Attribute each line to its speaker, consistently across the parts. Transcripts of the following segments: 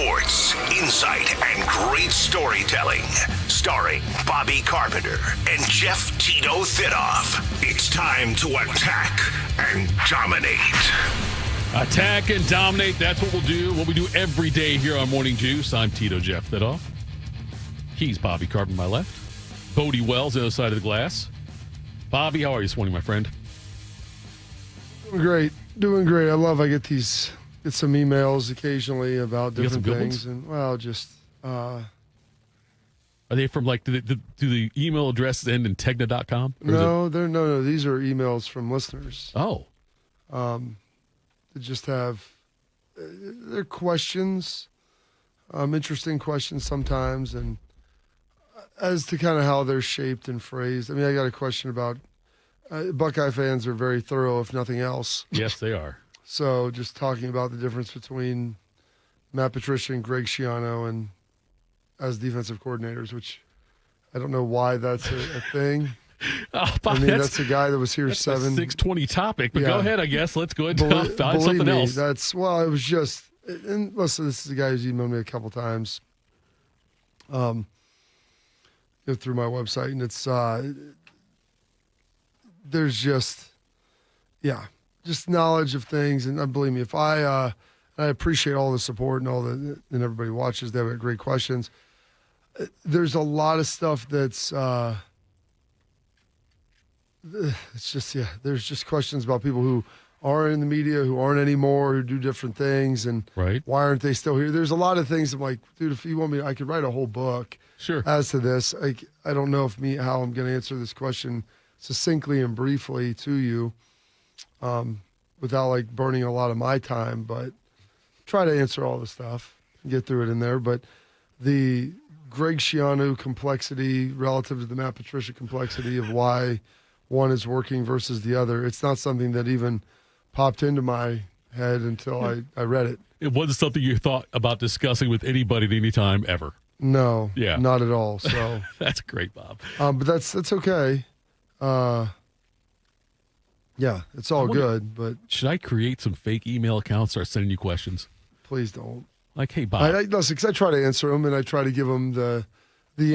Speaker 1: sports, insight, and great storytelling. Starring Bobby Carpenter and Jeff Tito Thitoff. It's time to attack and dominate.
Speaker 2: Attack and dominate. That's what we'll do. What we do every day here on Morning Juice. I'm Tito Jeff Thitoff. He's Bobby Carpenter, my left. Bodie Wells, the other side of the glass. Bobby, how are you this morning, my friend?
Speaker 3: Doing great. I get some emails occasionally about different things,
Speaker 2: ones?
Speaker 3: and
Speaker 2: Are they from do the email addresses end in Tegna.com?
Speaker 3: No. These are emails from listeners.
Speaker 2: Oh,
Speaker 3: They just have they're questions, interesting questions sometimes, and as to kind of how they're shaped and phrased. I mean, I got a question about Buckeye fans are very thorough, if nothing else.
Speaker 2: yes, they are.
Speaker 3: So just talking about the difference between Matt Patricia and Greg Schiano and as defensive coordinators, which I don't know why that's a thing.
Speaker 2: Oh,
Speaker 3: I mean, that's a guy that was here
Speaker 2: that's
Speaker 3: seven.
Speaker 2: A 620 topic, but
Speaker 3: Yeah.
Speaker 2: go ahead, I guess. Let's go ahead and find something else.
Speaker 3: It was just, and listen, this is a guy who's emailed me a couple times through my website, and it's, there's just knowledge of things, and believe me, if I appreciate all the support and and everybody watches, they have great questions. There's a lot of stuff that's, it's just, there's just questions about people who are in the media, who aren't anymore, who do different things, and
Speaker 2: right.
Speaker 3: Why aren't they still here? There's a lot of things I'm like, dude, if you want me, I could write a whole book
Speaker 2: Sure.
Speaker 3: as to this. I don't know how I'm going to answer this question succinctly and briefly to you without burning a lot of my time, but try to answer all the stuff and get through it in there. But the Greg Schiano complexity relative to the Matt Patricia complexity of why one is working versus the other, it's not something that even popped into my head until I read it.
Speaker 2: It wasn't something you thought about discussing with anybody at any time ever.
Speaker 3: No,
Speaker 2: Yeah.
Speaker 3: not at all. So
Speaker 2: That's great, Bob.
Speaker 3: but that's okay. It's all good, but
Speaker 2: Should I create some fake email accounts, start sending you questions?
Speaker 3: please don't.
Speaker 2: Like, hey, Bob.
Speaker 3: Listen, because I try to answer them, and I try to give them the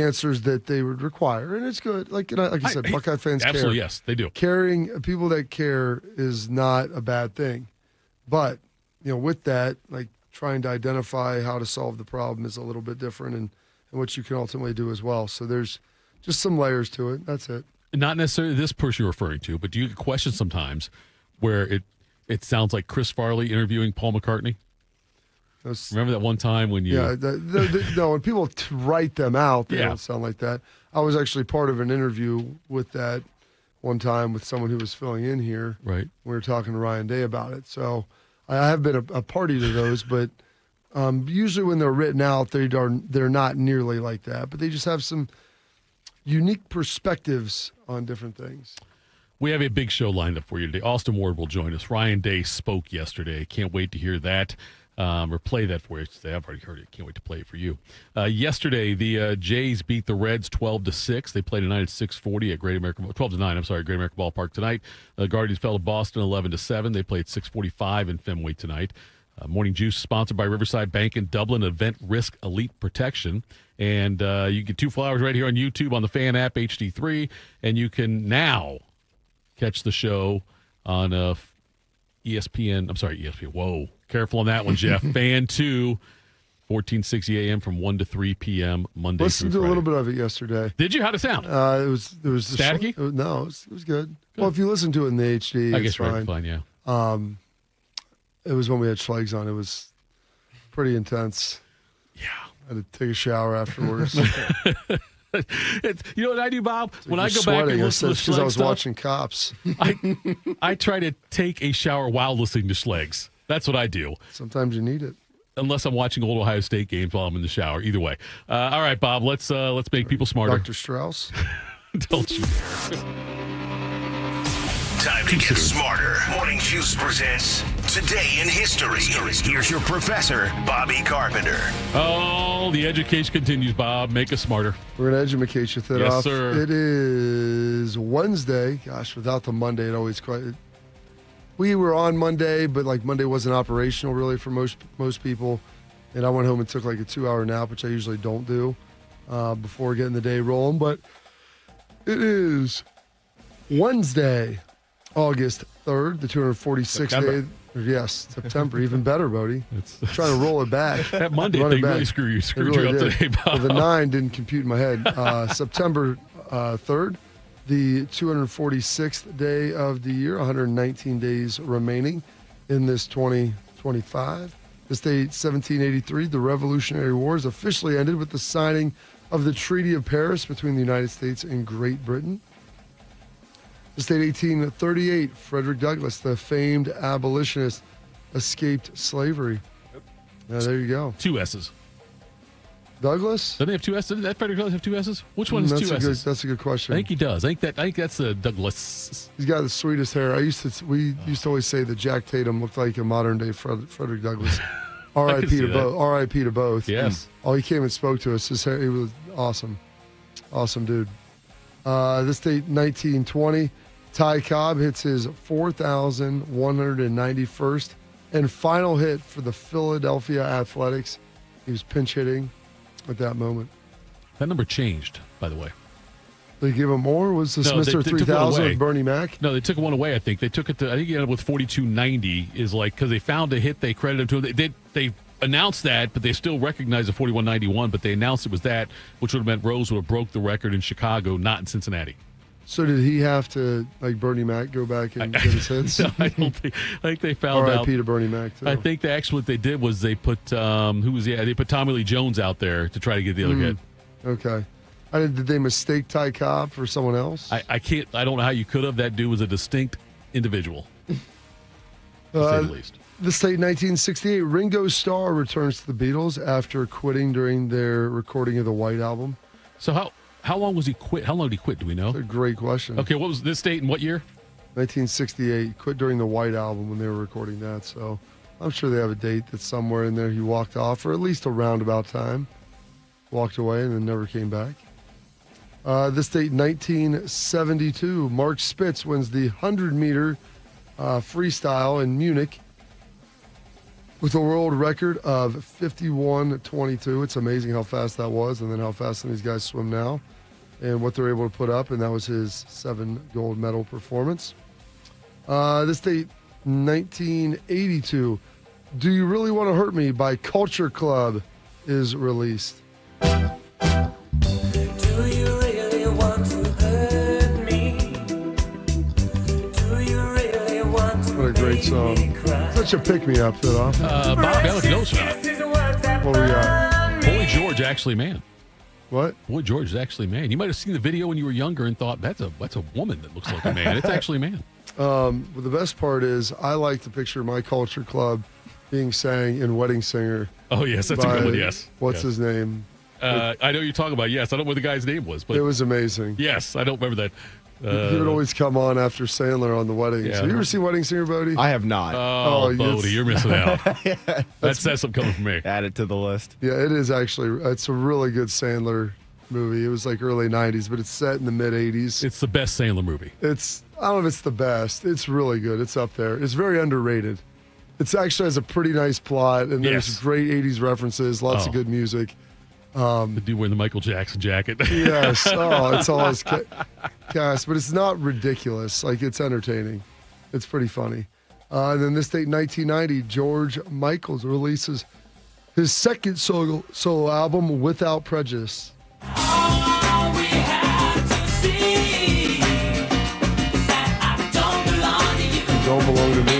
Speaker 3: answers that they would require, and it's good. Like I said, Buckeye fans
Speaker 2: absolutely,
Speaker 3: care.
Speaker 2: yes, they do.
Speaker 3: People that care is not a bad thing, but with that, trying to identify how to solve the problem is a little bit different, and what you can ultimately do as well. So there's just some layers to it. That's it.
Speaker 2: Not necessarily this person you're referring to, but do you get questions sometimes where it sounds like Chris Farley interviewing Paul McCartney? Remember that one time when you...
Speaker 3: Yeah, no, when people write them out, they don't sound like that. I was actually part of an interview with that one time with someone who was filling in here.
Speaker 2: Right.
Speaker 3: We were talking to Ryan Day about it. So I have been a party to those, but usually when they're written out, they're not nearly like that. But they just have some unique perspectives on different things.
Speaker 2: We have a big show lined up for you today. Austin Ward will join us. Ryan Day spoke yesterday. Can't wait to hear that. Or play that for you today. I've already heard it. Can't wait to play it for you. Yesterday, the Jays beat the Reds 12-6. They played tonight at 6:40 at Great American 12-9. I'm sorry, Great American Ballpark tonight. The Guardians fell to Boston 11-7. They played 6:45 in Fenway tonight. Morning Juice sponsored by Riverside Bank in Dublin, Event Risk Elite Protection. And you get 2 flowers right here on YouTube on the Fan app HD3, and you can now catch the show on ESPN. I'm sorry, ESPN. Whoa. Careful on that one, Jeff. Fan 2, 1460 a.m. from 1 to 3 p.m. Monday
Speaker 3: Listened
Speaker 2: through
Speaker 3: to a
Speaker 2: Friday.
Speaker 3: little bit of it yesterday.
Speaker 2: Did you? How'd it sound?
Speaker 3: It was
Speaker 2: Staticky?
Speaker 3: No, it was good. Well, if you listen to it in the HD,
Speaker 2: I
Speaker 3: it's
Speaker 2: guess
Speaker 3: fine.
Speaker 2: right, fine, yeah.
Speaker 3: It was when we had Schlegs on. It was pretty intense.
Speaker 2: Yeah.
Speaker 3: I had to take a shower afterwards.
Speaker 2: You know what I do, Bob? When I go
Speaker 3: sweating.
Speaker 2: back and listen to
Speaker 3: because I
Speaker 2: Schleg's
Speaker 3: was
Speaker 2: stuff,
Speaker 3: watching Cops.
Speaker 2: I try to take a shower while listening to Schlegs. That's what I do.
Speaker 3: Sometimes you need it.
Speaker 2: Unless I'm watching old Ohio State games while I'm in the shower. Either way. All right, Bob, let's make people smarter.
Speaker 3: Dr. Strauss.
Speaker 2: Don't you dare.
Speaker 1: Time to get smarter. Morning Juice presents Today in History. Here's your professor, Bobby Carpenter.
Speaker 2: Oh, the education continues, Bob. Make us smarter.
Speaker 3: We're going to educate you, Thitoff.
Speaker 2: Yes, sir.
Speaker 3: It is Wednesday. Gosh, without the Monday, it always quite... We were on Monday, but Monday wasn't operational really for most people. and I went home and took like a 2-hour nap, which I usually don't do before getting the day rolling. But it is Wednesday, August 3rd, the 246th
Speaker 2: September.
Speaker 3: day. Yes, September. Even better, Bodie. Trying to roll it back.
Speaker 2: That Monday
Speaker 3: Run
Speaker 2: thing
Speaker 3: it back.
Speaker 2: really screwed
Speaker 3: It
Speaker 2: you up
Speaker 3: did.
Speaker 2: today, Bob.
Speaker 3: Well, the 9 didn't compute in my head. September 3rd, the 246th day of the year, 119 days remaining in this 2025. This date, 1783, the Revolutionary Wars officially ended with the signing of the Treaty of Paris between the United States and Great Britain. This date, 1838, Frederick Douglass, the famed abolitionist, escaped slavery. There you go.
Speaker 2: 2 S's.
Speaker 3: Douglas?
Speaker 2: Doesn't he have 2 S's? Doesn't that Frederick Douglass have 2 S's? Which one is
Speaker 3: That's
Speaker 2: 2 S's?
Speaker 3: That's a good question.
Speaker 2: I think he does. I think that's Douglas.
Speaker 3: He's got the sweetest hair. We used to always say that Jack Tatum looked like a modern day Frederick Douglass. R.I.P.
Speaker 2: see
Speaker 3: to
Speaker 2: that.
Speaker 3: both. R.I.P. to both.
Speaker 2: Yes.
Speaker 3: Oh, he came and spoke to us. His hair, he was awesome. Awesome dude. This date, 1920, Ty Cobb hits his 4,191st and final hit for the Philadelphia Athletics. He was pinch hitting at that moment.
Speaker 2: That number changed, by the way.
Speaker 3: They give him more? Was this
Speaker 2: No, they
Speaker 3: Mr.
Speaker 2: took one
Speaker 3: 3000
Speaker 2: away.
Speaker 3: with Bernie Mac?
Speaker 2: No, they took one away, I think. They took it to, I think he ended up with 4,290 is like, because they found a hit, they credited him to him. They announced that, but they still recognized the 4,191, but they announced it was that, which would have meant Rose would have broke the record in Chicago, not in Cincinnati.
Speaker 3: So did he have to, like Bernie Mac, go back and get his hits?
Speaker 2: No, I don't think. I think they found out.
Speaker 3: R.I.P. to Bernie Mac, too.
Speaker 2: I think what they did was they put they put Tommy Lee Jones out there to try to get the other hit.
Speaker 3: Okay. Did they mistake Ty Cobb for someone else?
Speaker 2: I can't. I don't know how you could have. That dude was a distinct individual, to say the least.
Speaker 3: This date, 1968, Ringo Starr returns to the Beatles after quitting during their recording of the White Album.
Speaker 2: So how long was he quit? How long did he quit? Do we know?
Speaker 3: That's a great question.
Speaker 2: Okay, what was this date and what year?
Speaker 3: 1968, quit during the White Album when they were recording that. So I'm sure they have a date that's somewhere in there he walked off, or at least a roundabout time. Walked away and then never came back. This date, 1972, Mark Spitz wins the 100-meter freestyle in Munich with a world record of 51:22. It's amazing how fast that was, and then how fast some of these guys swim now, and what they're able to put up, and that was his 7 gold medal performance. This date, 1982, Do You Really Want to Hurt Me by Culture Club is released. What a great song. Such a pick-me-up, Thitoff.
Speaker 2: Bob, I don't know if you know this or not.
Speaker 3: What we got?
Speaker 2: Boy George actually man.
Speaker 3: What?
Speaker 2: Boy George is actually man. You might have seen the video when you were younger and thought that's a woman that looks like a man. It's actually a man.
Speaker 3: Well, the best part is I like to picture my Culture Club being sang in Wedding Singer.
Speaker 2: Oh yes, that's a
Speaker 3: by-
Speaker 2: good one. Yes.
Speaker 3: What's
Speaker 2: Yes.
Speaker 3: his name?
Speaker 2: I know you're talking about. Yes, I don't know what the guy's name was, but
Speaker 3: It was amazing.
Speaker 2: yes, I don't remember that.
Speaker 3: He would always come on after Sandler on the wedding.
Speaker 2: Yeah.
Speaker 3: Have you ever seen Wedding Singer, Bodie?
Speaker 4: I have not.
Speaker 2: Oh,
Speaker 3: Oh,
Speaker 2: Bodie,
Speaker 3: it's-
Speaker 2: you're missing out. That's something coming from me.
Speaker 4: Add it to the list.
Speaker 3: Yeah, it is actually. It's a really good Sandler movie. It was like early 90s, but it's set in the mid 80s.
Speaker 2: It's the best Sandler movie.
Speaker 3: I don't know if it's the best. It's really good. It's up there. It's very underrated. It's actually has a pretty nice plot, and there's
Speaker 2: Yes.
Speaker 3: great 80s references, lots of good music.
Speaker 2: The dude wearing the Michael Jackson jacket.
Speaker 3: Yes. Oh, it's all his cast, but it's not ridiculous. Like, it's entertaining. It's pretty funny. And then this date, 1990, George Michael releases his second solo album, Without Prejudice. Don't belong to me.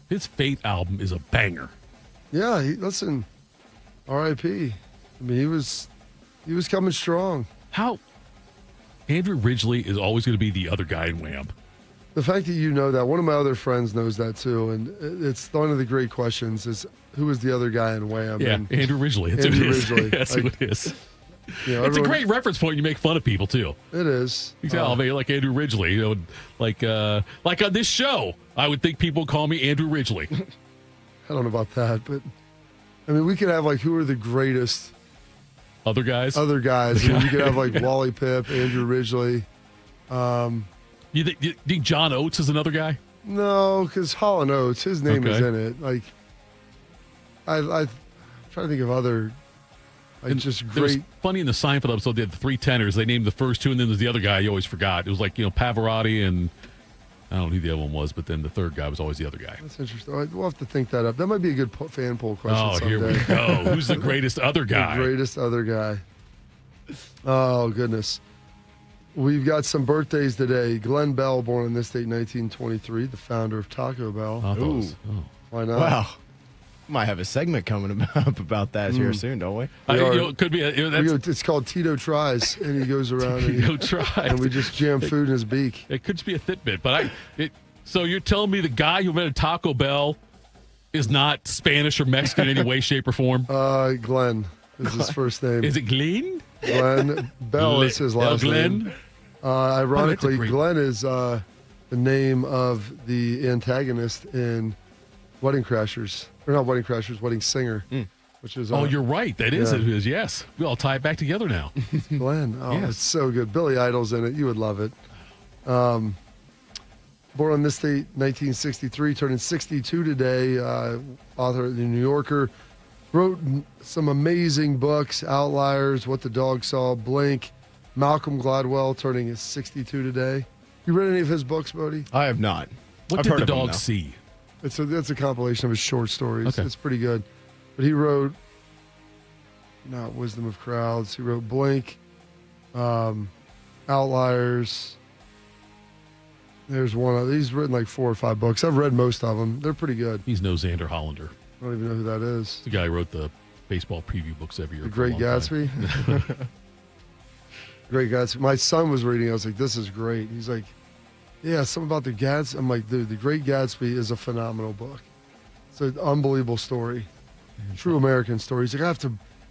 Speaker 2: His Faith album is a banger.
Speaker 3: Yeah, listen, R.I.P. I mean, he was coming strong.
Speaker 2: How Andrew Ridgeley is always going to be the other guy in Wham.
Speaker 3: The fact that you know that, one of my other friends knows that too, and it's one of the great questions is who was the other guy in Wham?
Speaker 2: Yeah,
Speaker 3: And,
Speaker 2: Andrew Ridgeley. That's
Speaker 3: Andrew
Speaker 2: who it is.
Speaker 3: Ridgeley.
Speaker 2: That's who
Speaker 3: Like,
Speaker 2: it is.
Speaker 3: you know,
Speaker 2: It's a
Speaker 3: everyone-
Speaker 2: great reference point. You make fun of people too.
Speaker 3: It is.
Speaker 2: You tell me, like Andrew Ridgeley, you know, like on this show, I would think people would call me Andrew Ridgeley.
Speaker 3: I don't know about that, but I mean, we could have like who are the greatest
Speaker 2: Other guys.
Speaker 3: other guys. I mean, you could have like Wally Pipp, Andrew Ridgeley.
Speaker 2: You think John Oates is another guy?
Speaker 3: No, because Hall & Oates, his name is in it. Like, I try to think of other, like, just great.
Speaker 2: Funny in the Seinfeld episode, they had the three tenors. They named the first two, and then there's the other guy you always forgot. It was like, Pavarotti and I don't know who the other one was, but then the third guy was always the other guy.
Speaker 3: That's interesting. We'll have to think that up. That might be a good fan poll question someday.
Speaker 2: Here we go. Who's the greatest other guy?
Speaker 3: The greatest other guy. Oh, goodness. We've got some birthdays today. Glenn Bell, born on this date, 1923, the founder of Taco Bell. Why not?
Speaker 4: Wow. Might have a segment coming up about that here soon, don't we?
Speaker 2: It could be.
Speaker 3: It's called Tito Tries, and he goes around and we just jam food in his beak.
Speaker 2: It could just be a Fitbit, but so you're telling me the guy who invented Taco Bell is not Spanish or Mexican in any way, shape, or form?
Speaker 3: Glenn is his first name.
Speaker 2: Is it Glenn?
Speaker 3: Glenn Bell is his last name. Ironically, Glenn is the name of the antagonist in Wedding Crashers. Or not Wedding Crashers, Wedding Singer. Which is
Speaker 2: you're right. That is it. Yes. We all tie it back together now.
Speaker 3: Glenn. Oh,
Speaker 2: yes.
Speaker 3: It's so good. Billy Idol's in it. You would love it. Born on this date, 1963, turning 62 today. Author of The New Yorker. Wrote some amazing books. Outliers, What the Dog Saw, Blink. Malcolm Gladwell, turning 62 today. You read any of his books, Bodie?
Speaker 4: I have not.
Speaker 2: What did the dog see?
Speaker 3: That's a compilation of his short stories.
Speaker 2: Okay.
Speaker 3: It's pretty good. But he wrote, not Wisdom of Crowds. He wrote Blink, Outliers. There's one other. He's written like 4 or 5 books. I've read most of them. They're pretty good.
Speaker 2: He's no Xander Hollander.
Speaker 3: I don't even know who that is.
Speaker 2: The guy who wrote the baseball preview books every year.
Speaker 3: The Great Gatsby? Great Gatsby. My son was reading. I was like, this is great. He's like, yeah, something about the Gatsby. I'm like, dude, The Great Gatsby is a phenomenal book. It's an unbelievable story. True American story. He's like,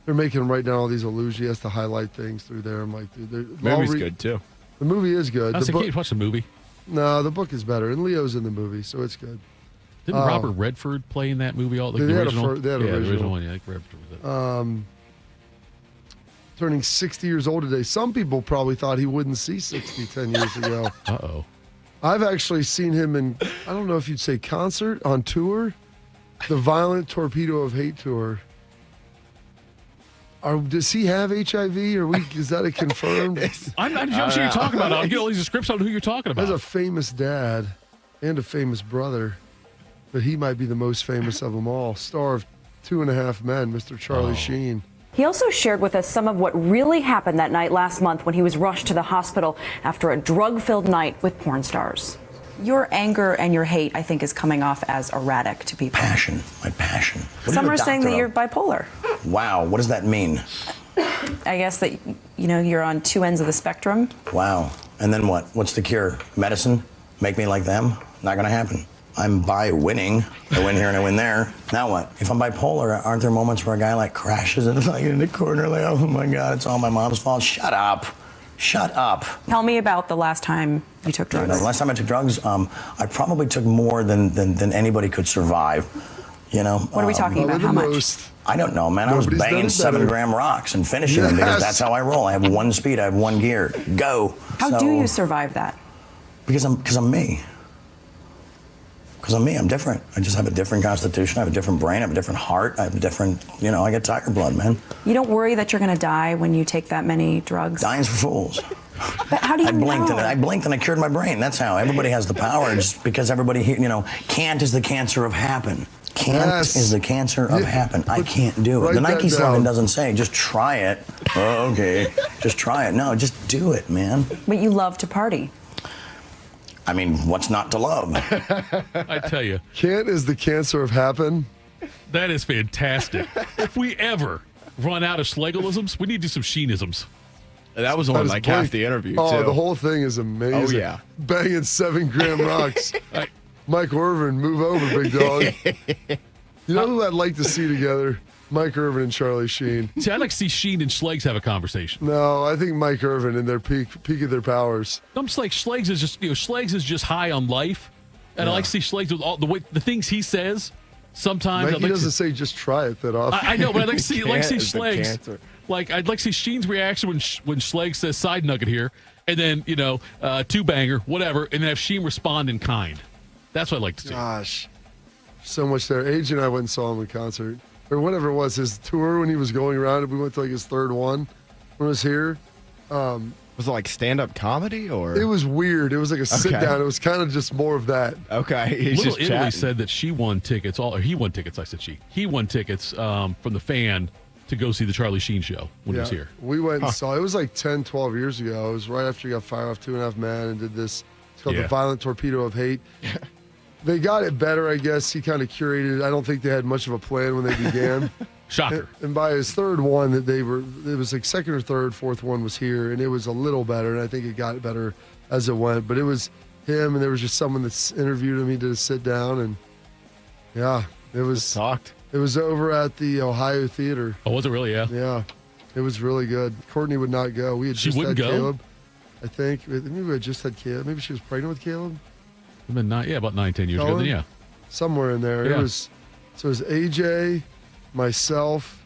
Speaker 3: they're making him write down all these allusions. He has to highlight things through there. I'm like, dude,
Speaker 4: the movie's good too.
Speaker 3: The movie is good.
Speaker 2: I can't watch the movie.
Speaker 3: No, the book is better. And Leo's in the movie, so it's good.
Speaker 2: Didn't Robert Redford play in that movie? The original?
Speaker 3: They had
Speaker 2: the
Speaker 3: original.
Speaker 2: original one. Yeah, I think Redford was it.
Speaker 3: Turning 60 years old today. Some people probably thought he wouldn't see 60 10 years ago.
Speaker 2: Uh-oh.
Speaker 3: I've actually seen him in, I don't know if you'd say concert, on tour, the Violent Torpedo of Hate tour. Does he have HIV? Is that a confirmed?
Speaker 2: I'm not sure you're talking about. I'm getting all these descriptions on who you're talking about.
Speaker 3: He has a famous dad and a famous brother, but he might be the most famous of them all. Star of 2.5 Men, Mr. Charlie Sheen.
Speaker 5: He also shared with us some of what really happened that night last month when he was rushed to the hospital after a drug-filled night with porn stars. Your anger and your hate, I think, is coming off as erratic to people.
Speaker 6: Passion, my passion.
Speaker 5: Some are saying that you're bipolar.
Speaker 6: Wow, what does that mean?
Speaker 5: I guess that, you're on 2 ends of the spectrum.
Speaker 6: Wow, and then what? What's the cure? Medicine? Make me like them? Not gonna happen. I'm winning. I win here and I win there. Now what? If I'm bipolar, aren't there moments where a guy crashes and in the corner like, oh my God, it's all my mom's fault? Shut up. Shut up.
Speaker 5: Tell me about the last time you took drugs.
Speaker 6: The last time I took drugs, I probably took more than anybody could survive.
Speaker 5: What are we talking about? How much?
Speaker 6: I don't know, man. I was banging 7-gram rocks and finishing them because that's how I roll. I have one speed. I have one gear. Go.
Speaker 5: How do you survive that?
Speaker 6: Because I'm me. Because I'm me. I'm different. I just have a different constitution. I have a different brain. I have a different heart. I have a different, I get tiger blood, man.
Speaker 5: You don't worry that you're going to die when you take that many drugs?
Speaker 6: Dying's for fools.
Speaker 5: But how do you know?
Speaker 6: I blinked and I cured my brain. That's how. Everybody has the power. Just because everybody here, Can't is the cancer of happen. Can't is the cancer of happen. I can't do it. The Nike slogan doesn't say, just try it. Oh, okay. Just try it. No, just do it, man.
Speaker 5: But you love to party.
Speaker 6: I mean, what's not to love?
Speaker 2: I tell you.
Speaker 3: Can't is the cancer of happen.
Speaker 2: That is fantastic. If we ever run out of Schlegalisms, we need to do some Sheenisms.
Speaker 4: That was only half the interview,
Speaker 3: too.
Speaker 4: The
Speaker 3: whole thing is amazing.
Speaker 4: Oh, yeah.
Speaker 3: Banging 7-gram rocks. Mike Irvin, move over, big dog. You know who I'd like to see together? Mike Irvin and Charlie Sheen.
Speaker 2: See, I'd like to see Sheen and Schlegs have a conversation.
Speaker 3: No, I think Mike Irvin in their peak of their powers.
Speaker 2: I'm just like Schlegs is just Schlegs is just high on life, and I like to see Schlegs with all the things he says. Sometimes
Speaker 3: Nike doesn't say just try it that often.
Speaker 2: I know, but I'd like to see Schlegs. I'd like to see Sheen's reaction when Schlegs says side nugget here, and then, two-banger, whatever, and then have Sheen respond in kind. That's what I'd like to see.
Speaker 3: Gosh, so much there. AJ and I went and saw him in concert, or whatever it was, his tour when he was going around. We went to like his third one when I was here.
Speaker 4: Was it like stand-up comedy or?
Speaker 3: It was weird. It was like a sit-down. It was kind of just more of that.
Speaker 4: Okay. He's
Speaker 2: Little
Speaker 4: just
Speaker 2: Italy
Speaker 4: chatting.
Speaker 2: said that she won tickets. Or he won tickets. I said she. He won tickets from the fan to go see the Charlie Sheen show when he was here.
Speaker 3: We went and saw it. Was like 10, 12 years ago. It was right after he got fired off 2.5 Men and did this. It's called The Violent Torpedo of Hate. They got it better, I guess. He kind of curated it. I don't think they had much of a plan when they began.
Speaker 2: Shocker.
Speaker 3: And by his third one, it was like second or third, fourth one was here, and it was a little better, and I think it got better as it went. But it was him, and there was just someone that interviewed him. He did a sit down, and it was
Speaker 4: talked.
Speaker 3: It was over at the Ohio Theater.
Speaker 2: Oh, was it really? Yeah.
Speaker 3: Yeah, it was really good. Courtney would not go. We had
Speaker 2: She
Speaker 3: just
Speaker 2: wouldn't
Speaker 3: had
Speaker 2: go?
Speaker 3: Caleb. I think maybe we had just had Caleb. Maybe she was pregnant with Caleb.
Speaker 2: About 9-10 years ago. Then yeah.
Speaker 3: Somewhere in there.
Speaker 2: Yeah.
Speaker 3: It was AJ, myself,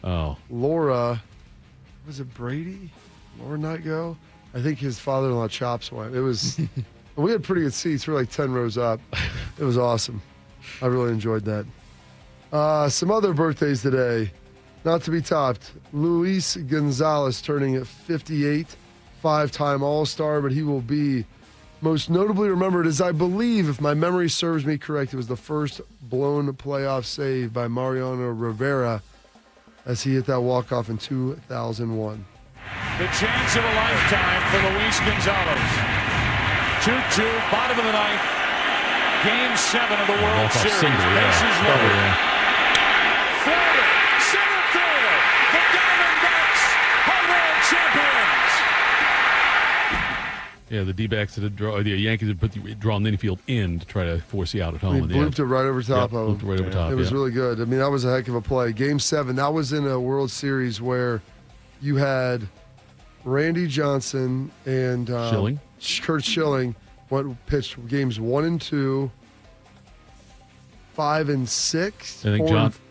Speaker 3: Laura. Was it Brady? Laura not go? I think his father-in-law Chops went. It was. We had pretty good seats. We were like 10 rows up. It was awesome. I really enjoyed that. Some other birthdays today, not to be topped. Luis Gonzalez turning at 58, 5-time All-Star, but he will be most notably remembered as, I believe, if my memory serves me correct, it was the first blown playoff save by Mariano Rivera as he hit that walk-off in 2001.
Speaker 7: The chance of a lifetime for Luis Gonzalez. 2-2, bottom of the ninth. Game 7 of the World Series. Bases loaded. Florida, center field. The Diamondbacks are world champions.
Speaker 2: Yeah, the D-backs the Yankees had put the drawn the infield in to try to force you out at home.
Speaker 3: He blooped it right over top of him.
Speaker 2: Blooped it right over top.
Speaker 3: It was really good. I mean, that was a heck of a play. Game 7, that was in a World Series where you had Randy Johnson and
Speaker 2: Schilling.
Speaker 3: Kurt Schilling pitched games 1 and 2, 5 and 6,
Speaker 2: I think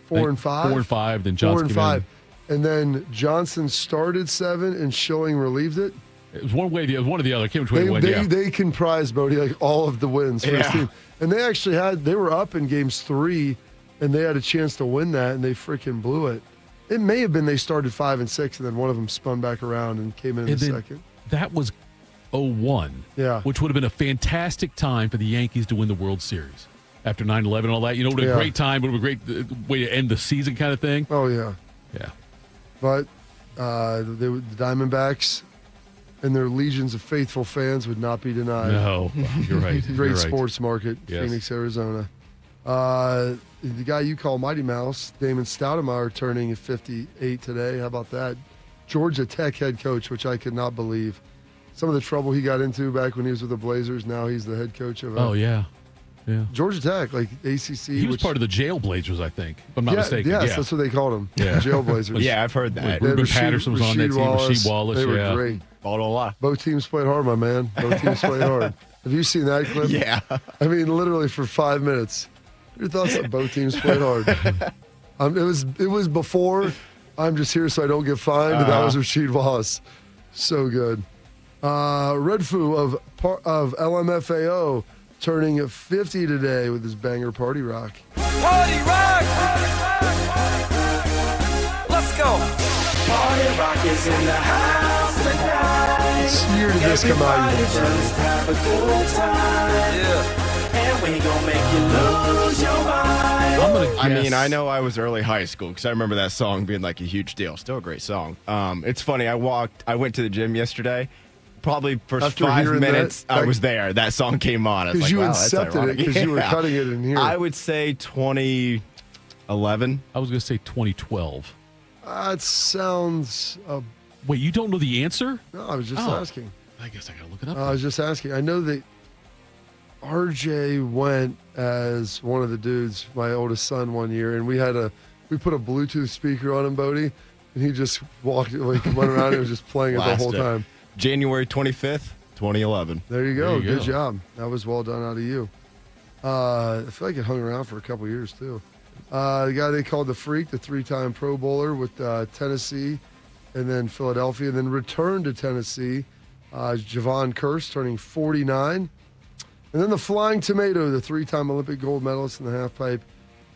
Speaker 3: 4 and 5.
Speaker 2: 4 and 5, then Johnson
Speaker 3: 4 and
Speaker 2: came
Speaker 3: 5. And then Johnson started 7 and Schilling relieved it.
Speaker 2: It was one way. It was one or the other. I can't remember which way it went.
Speaker 3: They comprised, Bodie, like all of the wins for his team. And they actually they were up in games 3, and they had a chance to win that, and they freaking blew it. It may have been they started 5 and 6, and then one of them spun back around and came in the second.
Speaker 2: That was 0-1.
Speaker 3: Yeah.
Speaker 2: Which would have been a fantastic time for the Yankees to win the World Series. After 9/11 and all that. It would have been a great time. It would have been a great way to end the season kind of thing.
Speaker 3: Oh, yeah.
Speaker 2: Yeah.
Speaker 3: But the Diamondbacks and their legions of faithful fans would not be denied.
Speaker 2: No, you're right.
Speaker 3: Great
Speaker 2: You're right.
Speaker 3: sports market,
Speaker 2: Yes.
Speaker 3: Phoenix, Arizona. The guy you call Mighty Mouse, Damon Stoudemire, turning 58 today. How about that? Georgia Tech head coach, which I could not believe. Some of the trouble he got into back when he was with the Blazers. Now he's the head coach of
Speaker 2: Yeah.
Speaker 3: Georgia Tech, like ACC.
Speaker 2: He was part of the Jailblazers, I think, if I'm not mistaken.
Speaker 3: Yes,
Speaker 2: Yeah.
Speaker 3: that's what they called him.
Speaker 2: Yeah.
Speaker 3: Jailblazers.
Speaker 4: Yeah, I've heard that.
Speaker 2: Ruben
Speaker 3: Rasheed-
Speaker 2: Patterson was on that
Speaker 3: Rasheed
Speaker 2: team.
Speaker 3: Wallace.
Speaker 2: Rasheed Wallace.
Speaker 3: They were
Speaker 2: yeah.
Speaker 3: great.
Speaker 4: Ball don't lie.
Speaker 3: Both teams played hard, my man. Both teams played hard. Have you seen that clip?
Speaker 4: Yeah.
Speaker 3: I mean, literally for 5 minutes. Your thoughts on both teams played hard? It was before I'm just here so I don't get fined. And that was Rasheed Wallace. So good. Red Foo of LMFAO turning 50 today with his banger Party Rock.
Speaker 8: Party rock! Let's go! Party rock is in the house tonight.
Speaker 3: What year did this come out?
Speaker 8: Everybody just have a good time. Yeah. And we gon' make you lose your mind.
Speaker 2: I'm gonna guess.
Speaker 4: I mean, I know I was early high school because I remember that song being like a huge deal. Still a great song. It's funny. I went to the gym yesterday. Probably first
Speaker 3: After
Speaker 4: 5
Speaker 3: hearing
Speaker 4: minutes,
Speaker 3: that,
Speaker 4: I was there. That song came on. I was
Speaker 3: Because
Speaker 4: like,
Speaker 3: you
Speaker 4: wow, that's
Speaker 3: incepted it
Speaker 4: ironic.
Speaker 3: because you were cutting it in here.
Speaker 4: I would say 2011.
Speaker 2: I was going to say 2012.
Speaker 3: That sounds.
Speaker 2: Wait, you don't know the answer?
Speaker 3: No, I was just
Speaker 2: Oh.
Speaker 3: asking.
Speaker 2: I guess I got to look it up.
Speaker 3: I was just asking. I know that RJ went as one of the dudes, my oldest son, one year, and we put a Bluetooth speaker on him, Bodie, and he just went around and was just playing it the whole
Speaker 4: Blasted.
Speaker 3: time.
Speaker 4: January 25th, 2011.
Speaker 3: There you go.
Speaker 2: There you
Speaker 3: Good
Speaker 2: go.
Speaker 3: job. That was well done out of you. I feel like it hung around for a couple years, too. The guy they called the Freak, the 3-time Pro Bowler with Tennessee and then Philadelphia, and then returned to Tennessee Javon Kearse turning 49. And then the Flying Tomato, the 3-time Olympic gold medalist in the halfpipe,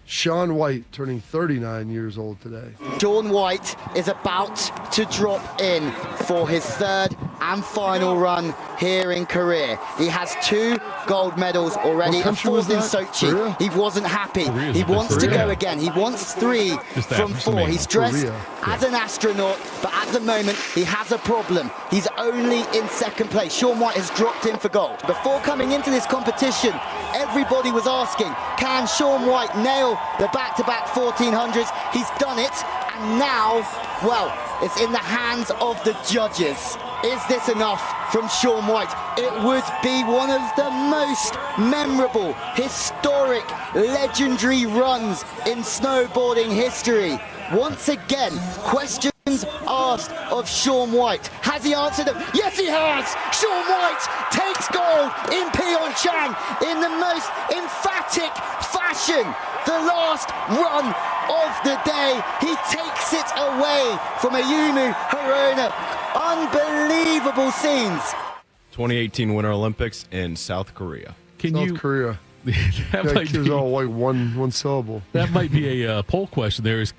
Speaker 3: Shawn White turning 39 years old today.
Speaker 9: Shawn White is about to drop in for his third and final run here in Korea. He has 2 gold medals already, a 4th in Sochi.
Speaker 3: Korea?
Speaker 9: He wasn't happy.
Speaker 2: Korea's
Speaker 9: He wants to
Speaker 2: Korea.
Speaker 9: go again. He wants 3 from 4. He's dressed as an astronaut, but at the moment he has a problem. He's only in 2nd place. Shawn White has dropped in for gold. Before coming into this competition, everybody was asking, can Shawn White nail the back-to-back 1400s? He's done it, and now, well, it's in the hands of the judges. Is this enough from Shawn White? It would be one of the most memorable, historic, legendary runs in snowboarding history. Once again, questions asked of Shawn White. Has he answered them? Yes, he has! Shawn White takes gold in Pyeongchang in the most emphatic fashion. The last run of the day. He takes it away from Ayumu Hirona. Unbelievable scenes.
Speaker 4: 2018 Winter Olympics in South Korea.
Speaker 3: South Korea.
Speaker 2: that
Speaker 3: That
Speaker 2: might
Speaker 3: gives
Speaker 2: be,
Speaker 3: all like one syllable.
Speaker 2: that might be a poll question. There is,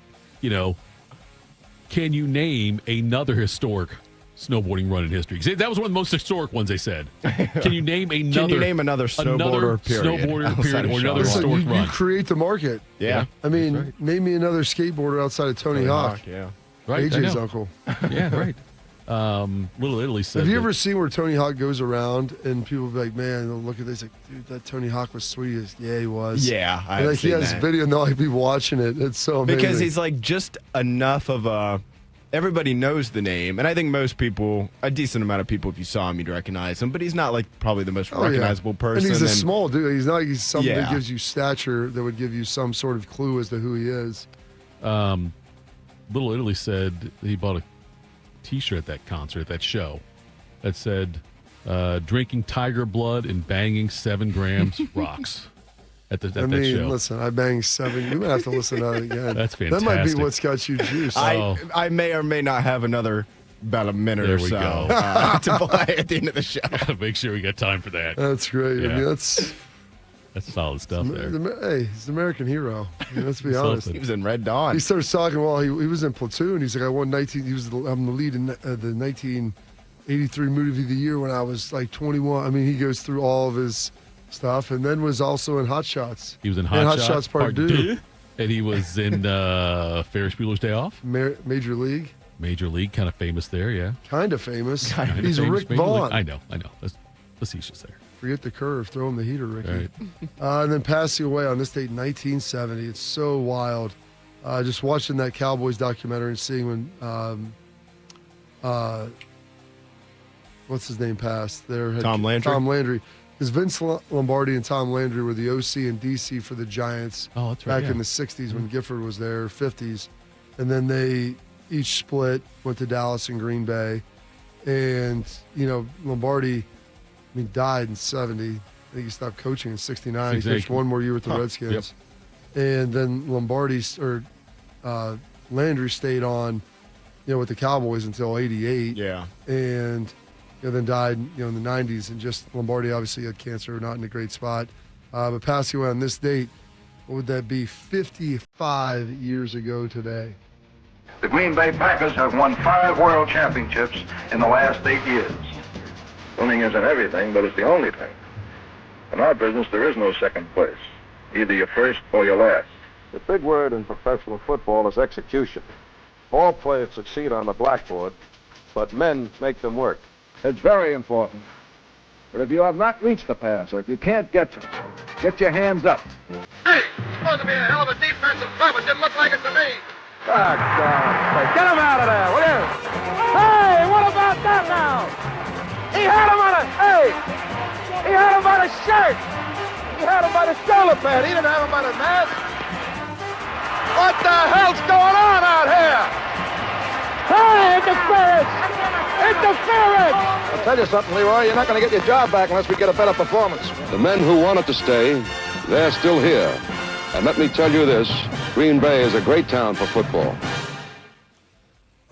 Speaker 2: can you name another historic snowboarding run in history? 'Cause that was one of the most historic ones they said. Can you name
Speaker 4: another snowboarder period
Speaker 2: or
Speaker 4: outside of
Speaker 2: another
Speaker 3: Listen,
Speaker 2: historic
Speaker 3: you
Speaker 2: run?
Speaker 3: create the market.
Speaker 4: Yeah.
Speaker 3: I mean,
Speaker 2: That's right.
Speaker 3: name me another skateboarder outside of Tony Hawk.
Speaker 4: Yeah.
Speaker 2: Right, I
Speaker 3: AJ's
Speaker 2: know.
Speaker 3: uncle.
Speaker 2: Yeah, right. Little Italy said.
Speaker 3: Have you
Speaker 2: that-
Speaker 3: ever seen where Tony Hawk goes around and people be like, man, they'll look at this like, dude, that Tony Hawk was sweet. He's like, yeah, he was.
Speaker 4: Yeah,
Speaker 3: And,
Speaker 4: I've
Speaker 3: like he
Speaker 4: seen
Speaker 3: has
Speaker 4: that.
Speaker 3: video and they'll like be watching it. It's so amazing.
Speaker 4: Because he's like just enough of a. Everybody knows the name, and I think most people, a decent amount of people, if you saw him, you'd recognize him. But he's not like probably the most
Speaker 3: Oh, yeah.
Speaker 4: recognizable person.
Speaker 3: And he's a small dude. He's not like he's something that
Speaker 4: Yeah.
Speaker 3: gives you stature that would give you some sort of clue as to who he is.
Speaker 2: Little Italy said he bought a T-shirt at that concert, at that show, that said, "Drinking tiger blood and banging 7 grams rocks." At that show.
Speaker 3: Listen, I banged 7. We might have to listen to that again.
Speaker 2: That's
Speaker 3: That might be
Speaker 2: fantastic.
Speaker 3: what's got you juiced.
Speaker 4: I may or may not have about a minute
Speaker 2: There
Speaker 4: or
Speaker 2: we
Speaker 4: so
Speaker 2: go.
Speaker 4: to play at the end of the show.
Speaker 2: Gotta make sure we got time for that.
Speaker 3: That's great.
Speaker 2: Yeah.
Speaker 3: I mean, that's
Speaker 2: solid stuff there.
Speaker 3: hey, he's an American hero. I mean, let's be honest.
Speaker 4: He was in Red Dawn.
Speaker 3: He starts talking while he was in Platoon. He's like, I won 19. I'm the lead in the 1983 movie of the year when I was like 21. I mean, he goes through all of his stuff, and then was also in Hot Shots.
Speaker 2: He was in
Speaker 3: And
Speaker 2: Hot Shots
Speaker 3: Part 2.
Speaker 2: And he was in Ferris Bueller's Day Off.
Speaker 3: Major League.
Speaker 2: Major League, kind of famous there, yeah.
Speaker 3: Kind of famous.
Speaker 2: Kinda
Speaker 3: He's
Speaker 2: famous
Speaker 3: Rick
Speaker 2: Major League.
Speaker 3: Vaughn.
Speaker 2: I know. That's facetious there.
Speaker 3: Forget the curve. Throw him the heater, Ricky.
Speaker 2: Right.
Speaker 3: And then passing away on this date, 1970. It's so wild. Just watching that Cowboys documentary and seeing when what's his name passed?
Speaker 4: Tom Landry?
Speaker 3: Tom Landry. Because Vince Lombardi and Tom Landry were the OC and DC for the Giants
Speaker 2: Oh, that's right.
Speaker 3: back in the 60s when Gifford was there, 50s. And then they each split, went to Dallas and Green Bay. And, Lombardi, died in 70. I think he stopped coaching in 69. He coached one more year with the Redskins. And then Landry stayed on, with the Cowboys until 88.
Speaker 4: Yeah.
Speaker 3: And then died, in the 90s. And just Lombardi obviously had cancer, not in a great spot. But passing away on this date, what would that be? 55 years ago today.
Speaker 10: The Green Bay Packers have won 5 world championships in the last 8 years. Winning isn't everything, but it's the only thing. In our business, there is no second place. Either you're first or you're last.
Speaker 11: The big word in professional football is execution. All players succeed on the blackboard, but men make them work.
Speaker 10: It's very important. But if you have not reached the pass, or if you can't get to it, get your hands up.
Speaker 12: Hey, it's supposed to be a hell of a defensive play, but didn't look like it to me.
Speaker 10: God, get him out of there, will you? Hey, what about that now? He had him by the shirt. He had him by the shoulder pad. He didn't have him by the mask. What the hell's going on out here? Hey, interference! Interference! I'll tell you something, Leroy. You're not going to get your job back unless we get a better performance.
Speaker 11: The men who wanted to stay, they're still here. And let me tell you this, Green Bay is a great town for football.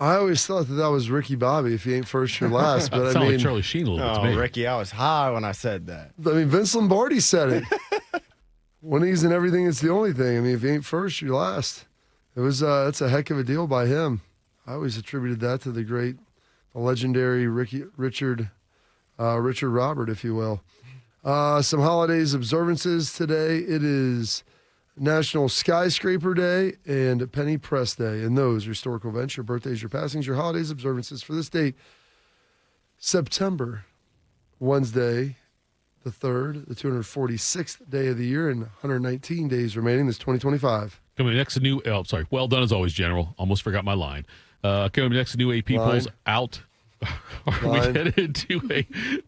Speaker 3: I always thought that was Ricky Bobby. If he ain't first, you're last. But
Speaker 2: Sound like Charlie Sheen a little bit to me.
Speaker 4: Ricky, I was high when I said that.
Speaker 3: I mean, Vince Lombardi said it. When he's in everything, it's the only thing. I mean, if you ain't first, you're last. It was that's a heck of a deal by him. I always attributed that to the legendary Richard Robert, if you will. Some holidays observances today. It is National Skyscraper Day and Penny Press Day. And those, your historical events, your birthdays, your passings, your holidays, observances for this date. September, Wednesday, the 3rd, the 246th day of the year, and 119 days remaining. This 2025.
Speaker 2: Coming next, sorry. Well done as always, General. Almost forgot my line. Coming next, new AP polls out. Are we headed to a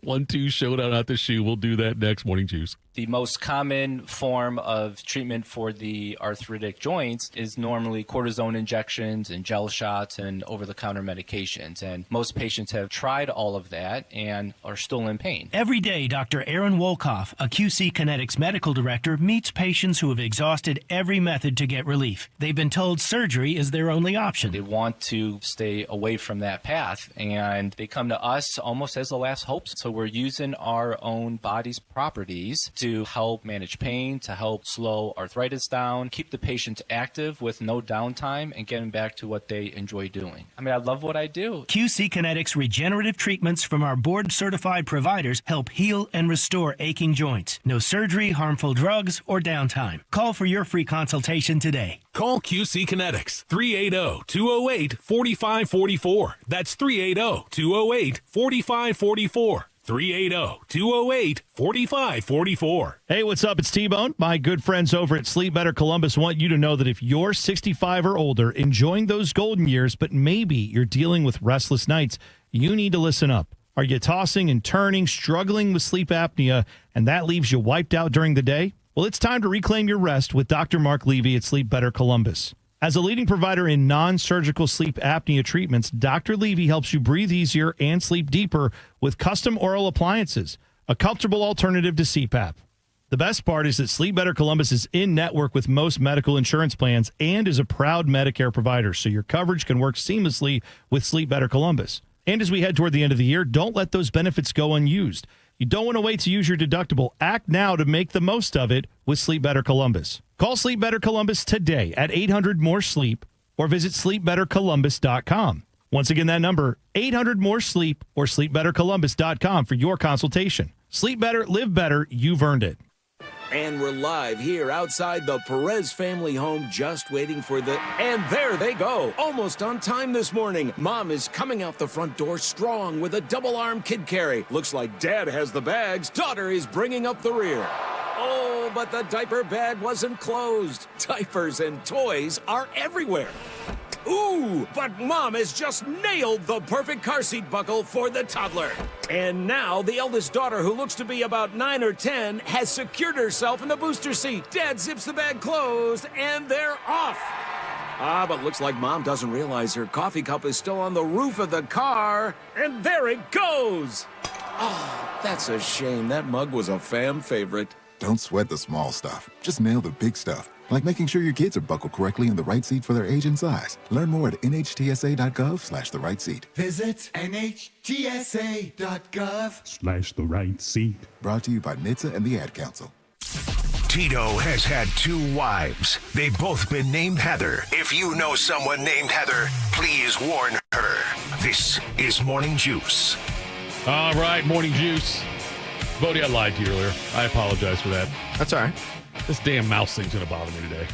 Speaker 2: 1-2 showdown at the shoe? We'll do that next. Morning Juice.
Speaker 13: The most common form of treatment for the arthritic joints is normally cortisone injections and gel shots and over-the-counter medications. And most patients have tried all of that and are still in pain.
Speaker 14: Every day, Dr. Aaron Wolkoff, a QC Kinetics medical director, meets patients who have exhausted every method to get relief. They've been told surgery is their only option.
Speaker 13: They want to stay away from that path, and they come to us almost as the last hope. So we're using our own body's properties to help manage pain, to help slow arthritis down, keep the patients active with no downtime, and get them back to what they enjoy doing. I mean, I love what I do.
Speaker 14: QC Kinetics regenerative treatments from our board-certified providers help heal and restore aching joints. No surgery, harmful drugs, or downtime. Call for your free consultation today.
Speaker 15: Call QC Kinetics, 380-208-4544. That's 380-208-4544. 380-208-4544.
Speaker 16: Hey, what's up? It's T-Bone. My good friends over at Sleep Better Columbus want you to know that if you're 65 or older, enjoying those golden years, but maybe you're dealing with restless nights, you need to listen up. Are you tossing and turning, struggling with sleep apnea, and that leaves you wiped out during the day? Well, it's time to reclaim your rest with Dr. Mark Levy at Sleep Better Columbus. As a leading provider in non-surgical sleep apnea treatments, Dr. Levy helps you breathe easier and sleep deeper with custom oral appliances, a comfortable alternative to CPAP. The best part is that Sleep Better Columbus is in network with most medical insurance plans and is a proud Medicare provider, so your coverage can work seamlessly with Sleep Better Columbus. And as we head toward the end of the year, don't let those benefits go unused. You don't want to wait to use your deductible. Act now to make the most of it with Sleep Better Columbus. Call Sleep Better Columbus today at 800-MORE-SLEEP or visit sleepbettercolumbus.com. Once again, that number, 800-MORE-SLEEP or sleepbettercolumbus.com for your consultation. Sleep better, live better. You've earned it.
Speaker 17: And we're live here outside the Perez family home, just waiting for and there they go, almost on time this morning. Mom is coming out the front door strong with a double-arm kid carry. Looks like Dad has the bags. Daughter is bringing up the rear. Oh, but the diaper bag wasn't closed. Diapers and toys are everywhere. Ooh, but Mom has just nailed the perfect car seat buckle for the toddler. And now the eldest daughter, who looks to be about 9 or 10, has secured herself in the booster seat. Dad zips the bag closed, and they're off. But looks like Mom doesn't realize her coffee cup is still on the roof of the car. And there it goes. Oh, that's a shame. That mug was a fam favorite.
Speaker 18: Don't sweat the small stuff. Just nail the big stuff. Like making sure your kids are buckled correctly in the right seat for their age and size. Learn more at nhtsa.gov/the right seat.
Speaker 19: Visit nhtsa.gov/the
Speaker 18: right seat. Brought to you by NHTSA and the Ad Council.
Speaker 1: Tito has had 2 wives. They've both been named Heather. If you know someone named Heather, please warn her. This is Morning Juice.
Speaker 2: All right, Morning Juice. Bodie, I lied to you earlier. I apologize for that.
Speaker 4: That's all right.
Speaker 2: This damn mouse thing's going to bother me today.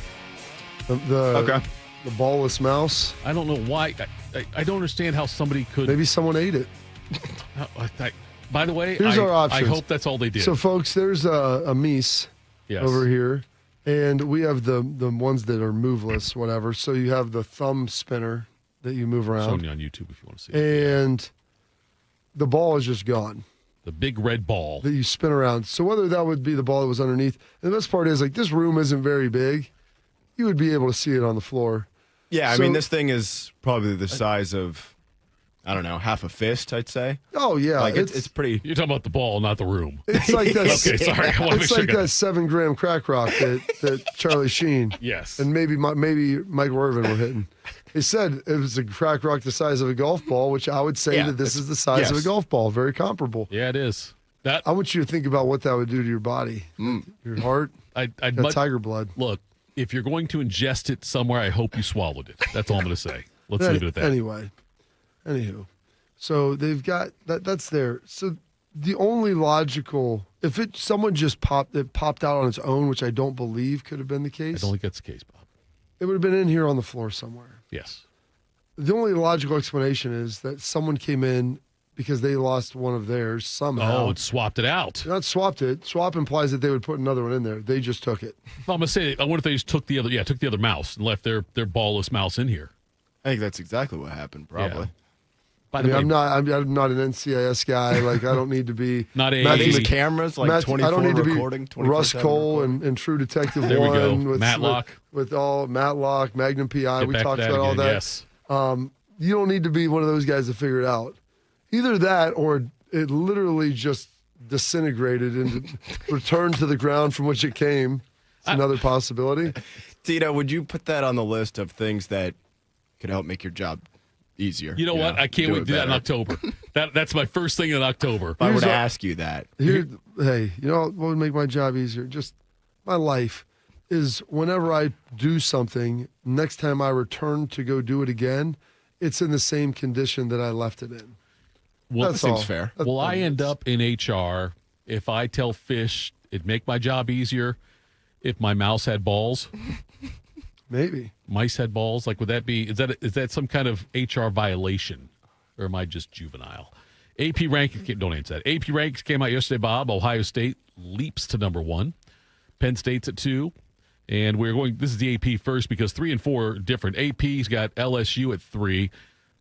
Speaker 3: The ballless mouse.
Speaker 2: I don't know why. I don't understand how somebody could.
Speaker 3: Maybe someone ate it.
Speaker 2: By the way,
Speaker 3: here's our options.
Speaker 2: I hope that's all they did.
Speaker 3: So, folks, there's a Mies over here, and we have the ones that are moveless, whatever. So you have the thumb spinner that you move around.
Speaker 2: Showing you on YouTube if you want to see
Speaker 3: it. And the ball is just gone.
Speaker 2: The big red ball
Speaker 3: that you spin around. So whether that would be the ball that was underneath, and the best part is, like, this room isn't very big. You would be able to see it on the floor.
Speaker 4: Yeah, I mean, this thing is probably the size of, I don't know, half a fist, I'd say.
Speaker 3: Oh, yeah.
Speaker 4: Like, it's pretty.
Speaker 2: You're talking about the ball, not the room.
Speaker 3: It's like that.
Speaker 2: Okay, sorry.
Speaker 3: It's like that 7-gram crack rock that Charlie Sheen.
Speaker 2: Yes.
Speaker 3: And maybe Mike Irvin were hitting. They said it was a crack rock the size of a golf ball, which I would say that this is the size of a golf ball. Very comparable.
Speaker 2: Yeah, it is.
Speaker 3: I want you to think about what that would do to your body, your heart, tiger blood.
Speaker 2: Look, if you're going to ingest it somewhere, I hope you swallowed it. That's all I'm going to say. Let's leave it at that.
Speaker 3: Anywho, so they've got that's there. So the only logical, if someone just popped out on its own, which I don't believe could have been the case.
Speaker 2: I don't think that's the case, Bob.
Speaker 3: It would have been in here on the floor somewhere.
Speaker 2: Yes.
Speaker 3: The only logical explanation is that someone came in because they lost one of theirs somehow.
Speaker 2: Oh, and swapped it out.
Speaker 3: Not swapped it. Swap implies that they would put another one in there. They just took it.
Speaker 2: Well, I'm gonna say, I wonder if they just took the other mouse and left their ballless mouse in here.
Speaker 4: I think that's exactly what happened. Probably.
Speaker 2: Yeah.
Speaker 3: I mean, I'm not an NCIS guy. Like, I don't need to be
Speaker 2: not
Speaker 4: a these cameras like 24
Speaker 3: I don't need to
Speaker 4: recording.
Speaker 3: Be Russ Cole and True Detective
Speaker 2: there
Speaker 3: 1
Speaker 2: we go.
Speaker 3: with
Speaker 2: Matlock
Speaker 3: with all Matlock, Magnum PI. We talked about all that.
Speaker 2: Yes.
Speaker 3: You don't need to be one of those guys to figure it out. Either that, or it literally just disintegrated and returned to the ground from which it came. It's another possibility.
Speaker 4: Tito, would you put that on the list of things that could help make your job easier?
Speaker 2: You know what? I can't wait to do that in October. That's my first thing in October.
Speaker 4: If I were to ask you that.
Speaker 3: Hey, you know what would make my job easier? Just my life is whenever I do something, next time I return to go do it again, it's in the same condition that I left it in.
Speaker 4: Well, that seems fair.
Speaker 2: Will I end up in HR if I tell Fish it'd make my job easier if my mouse had balls?
Speaker 3: Maybe.
Speaker 2: Mice had balls? Like, would that be, is that some kind of HR violation? Or am I just juvenile? AP rankings, don't answer that. AP rankings came out yesterday, Bob. Ohio State leaps to number 1. Penn State's at 2. And we're going, this is the AP first because 3 and 4 are different. AP's got LSU at 3.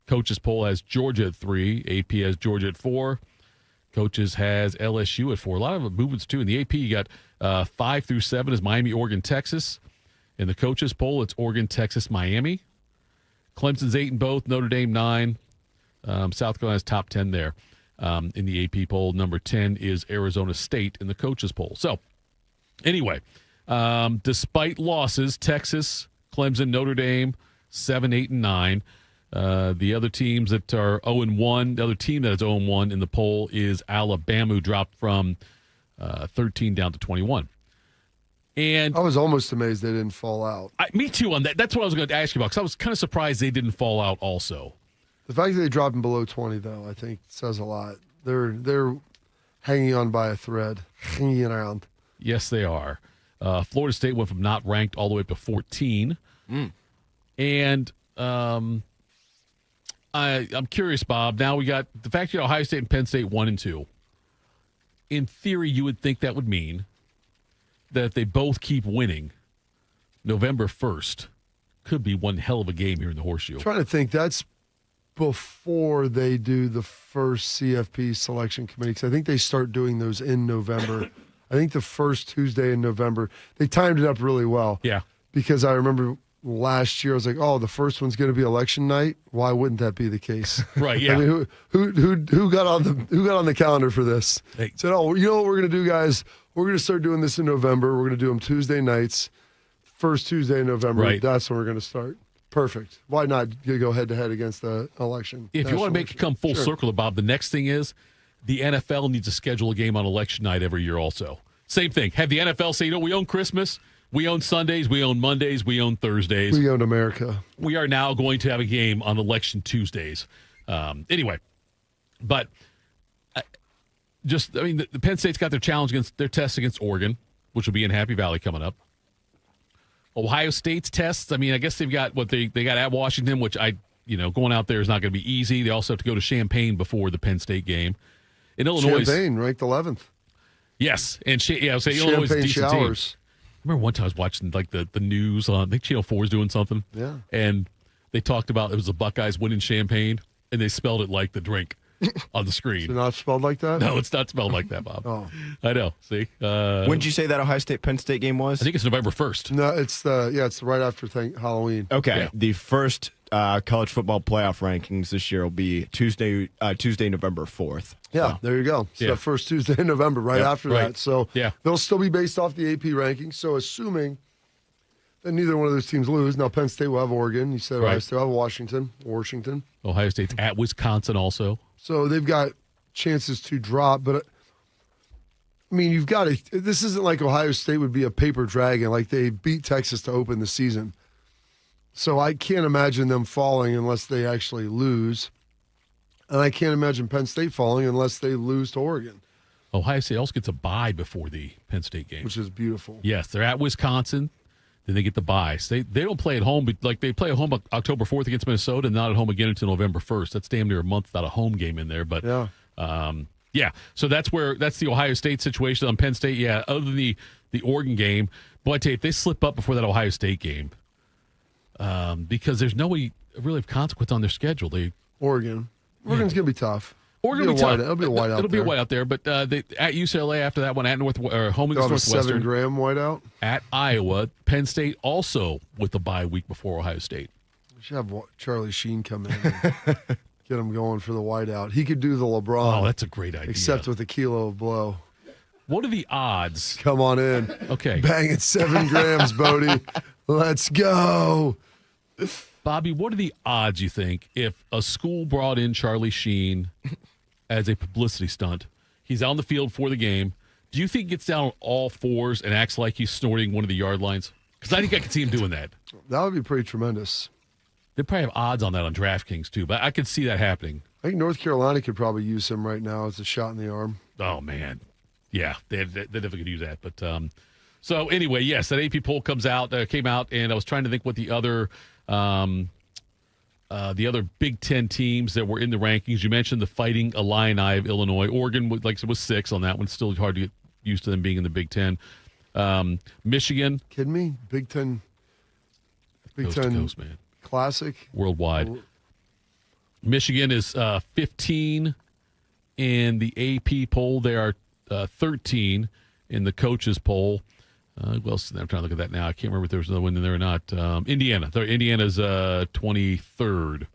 Speaker 2: Coaches poll has Georgia at 3. AP has Georgia at 4. Coaches has LSU at 4. A lot of movements, too. In the AP, you got 5 through 7 is Miami, Oregon, Texas. In the coaches poll, it's Oregon, Texas, Miami. Clemson's 8 in both. Notre Dame 9. South Carolina's top 10 there. In the AP poll, number 10 is Arizona State in the coaches poll. So, anyway, despite losses, Texas, Clemson, Notre Dame, 7, 8, and 9. The other teams that are 0-1, the other team that is 0-1 in the poll is Alabama, who dropped from 13 down to 21. And
Speaker 3: I was almost amazed they didn't fall out.
Speaker 2: Me too on that. That's what I was going to ask you about, because I was kind of surprised they didn't fall out also.
Speaker 3: The fact that they dropped them below 20, though, I think says a lot. They're hanging on by a thread, hanging around.
Speaker 2: Yes, they are. Florida State went from not ranked all the way up to 14. And I'm curious, Bob. Now we got the fact that Ohio State and Penn State 1 and 2. In theory, you would think that would mean that if they both keep winning, November 1st could be one hell of a game here in the Horseshoe.
Speaker 3: I'm trying to think. That's before they do the first CFP selection committee, because I think they start doing those in November. I think the first Tuesday in November. They timed it up really well.
Speaker 2: Yeah.
Speaker 3: Because I remember last year I was like, oh, the first one's going to be election night. Why wouldn't that be the case?
Speaker 2: Right. Yeah.
Speaker 3: I mean, who got on the calendar for this?
Speaker 2: Hey.
Speaker 3: Said, oh, you know what we're going to do, guys? We're going to start doing this in November. We're going to do them Tuesday nights. First Tuesday in November.
Speaker 2: Right.
Speaker 3: That's when we're going to start. Perfect. Why not go head-to-head against the election?
Speaker 2: If you want to make it come full circle, Bob, the next thing is the NFL needs to schedule a game on election night every year also. Same thing. Have the NFL say, we own Christmas, we own Sundays, we own Mondays, we own Thursdays.
Speaker 3: We own America.
Speaker 2: We are now going to have a game on election Tuesdays. Anyway, but the Penn State's got their challenge against their test against Oregon, which will be in Happy Valley coming up. Ohio State's tests, I guess they've got they got at Washington, which going out there is not going to be easy. They also have to go to Champaign before the Penn State game. In Illinois,
Speaker 3: Champaign ranked 11th.
Speaker 2: Yes, and I would say Illinois is a decent
Speaker 3: showers.
Speaker 2: Team. I remember one time I was watching the news on, I think Channel 4 is doing something.
Speaker 3: Yeah.
Speaker 2: And they talked about it was the Buckeyes winning Champagne, and they spelled it like the drink on the screen.
Speaker 3: Is it not spelled like that?
Speaker 2: No, it's not spelled like that, Bob.
Speaker 3: Oh.
Speaker 2: I know. See?
Speaker 4: When did you say that Ohio State-Penn State game was?
Speaker 2: I think it's November 1st.
Speaker 3: No, it's right after Halloween.
Speaker 4: Okay.
Speaker 2: Yeah.
Speaker 4: The first college football playoff rankings this year will be Tuesday, November 4th.
Speaker 3: Yeah, there you go. So first Tuesday in November, after that. So they'll still be based off the AP rankings. So assuming And neither one of those teams lose. Now, Penn State will have Oregon. You said
Speaker 2: Right.
Speaker 3: Ohio State will have Washington.
Speaker 2: Ohio State's at Wisconsin also.
Speaker 3: So they've got chances to drop. But, I mean, you've got to – this isn't like Ohio State would be a paper dragon. Like they beat Texas to open the season. So I can't imagine them falling unless they actually lose. And I can't imagine Penn State falling unless they lose to Oregon.
Speaker 2: Ohio State also gets a bye before the Penn State game.
Speaker 3: Which is beautiful.
Speaker 2: Yes, they're at Wisconsin. Then they get the bye. So they don't play at home, but like they play at home October 4th against Minnesota and not at home again until November 1st. That's damn near a month without a home game in there. But yeah. So that's the Ohio State situation. On Penn State, yeah, other than the Oregon game, boy, I tell you, if they slip up before that Ohio State game, because there's no way really of consequence on their schedule. Oregon's
Speaker 3: going to be tough.
Speaker 2: Oregon will be tough.
Speaker 3: It'll be a whiteout.
Speaker 2: It'll be a whiteout there, but they at UCLA after that one at home against Northwestern.
Speaker 3: 7-gram whiteout
Speaker 2: At Iowa, Penn State also with the bye week before Ohio State.
Speaker 3: We should have Charlie Sheen come in and get him going for the whiteout. He could do the LeBron.
Speaker 2: Oh, that's a great idea.
Speaker 3: Except with a kilo of blow.
Speaker 2: What are the odds?
Speaker 3: Come on in.
Speaker 2: Okay.
Speaker 3: Bang it 7 grams, Bodie. Let's go.
Speaker 2: Bobby, what are the odds, you think, if a school brought in Charlie Sheen as a publicity stunt, he's on the field for the game, do you think he gets down on all fours and acts like he's snorting one of the yard lines? Because I think I could see him doing that.
Speaker 3: That would be pretty tremendous.
Speaker 2: They probably have odds on that on DraftKings, too, but I could see that happening.
Speaker 3: I think North Carolina could probably use him right now as a shot in the arm.
Speaker 2: Oh, man. Yeah, they definitely could use that. But so anyway, yes, that AP poll came out, and I was trying to think what the other Big Ten teams that were in the rankings. You mentioned the Fighting Illini of Illinois. Oregon, like I said, was 6 on that one. Still hard to get used to them being in the Big Ten. Michigan.
Speaker 3: Kidding me? Big Ten.
Speaker 2: Coast to coast, man.
Speaker 3: Classic.
Speaker 2: Worldwide. Michigan is 15 in the AP poll. They are 13 in the coaches poll. Well, I'm trying to look at that now. I can't remember if there was another one in there or not. Indiana. Indiana's 23rd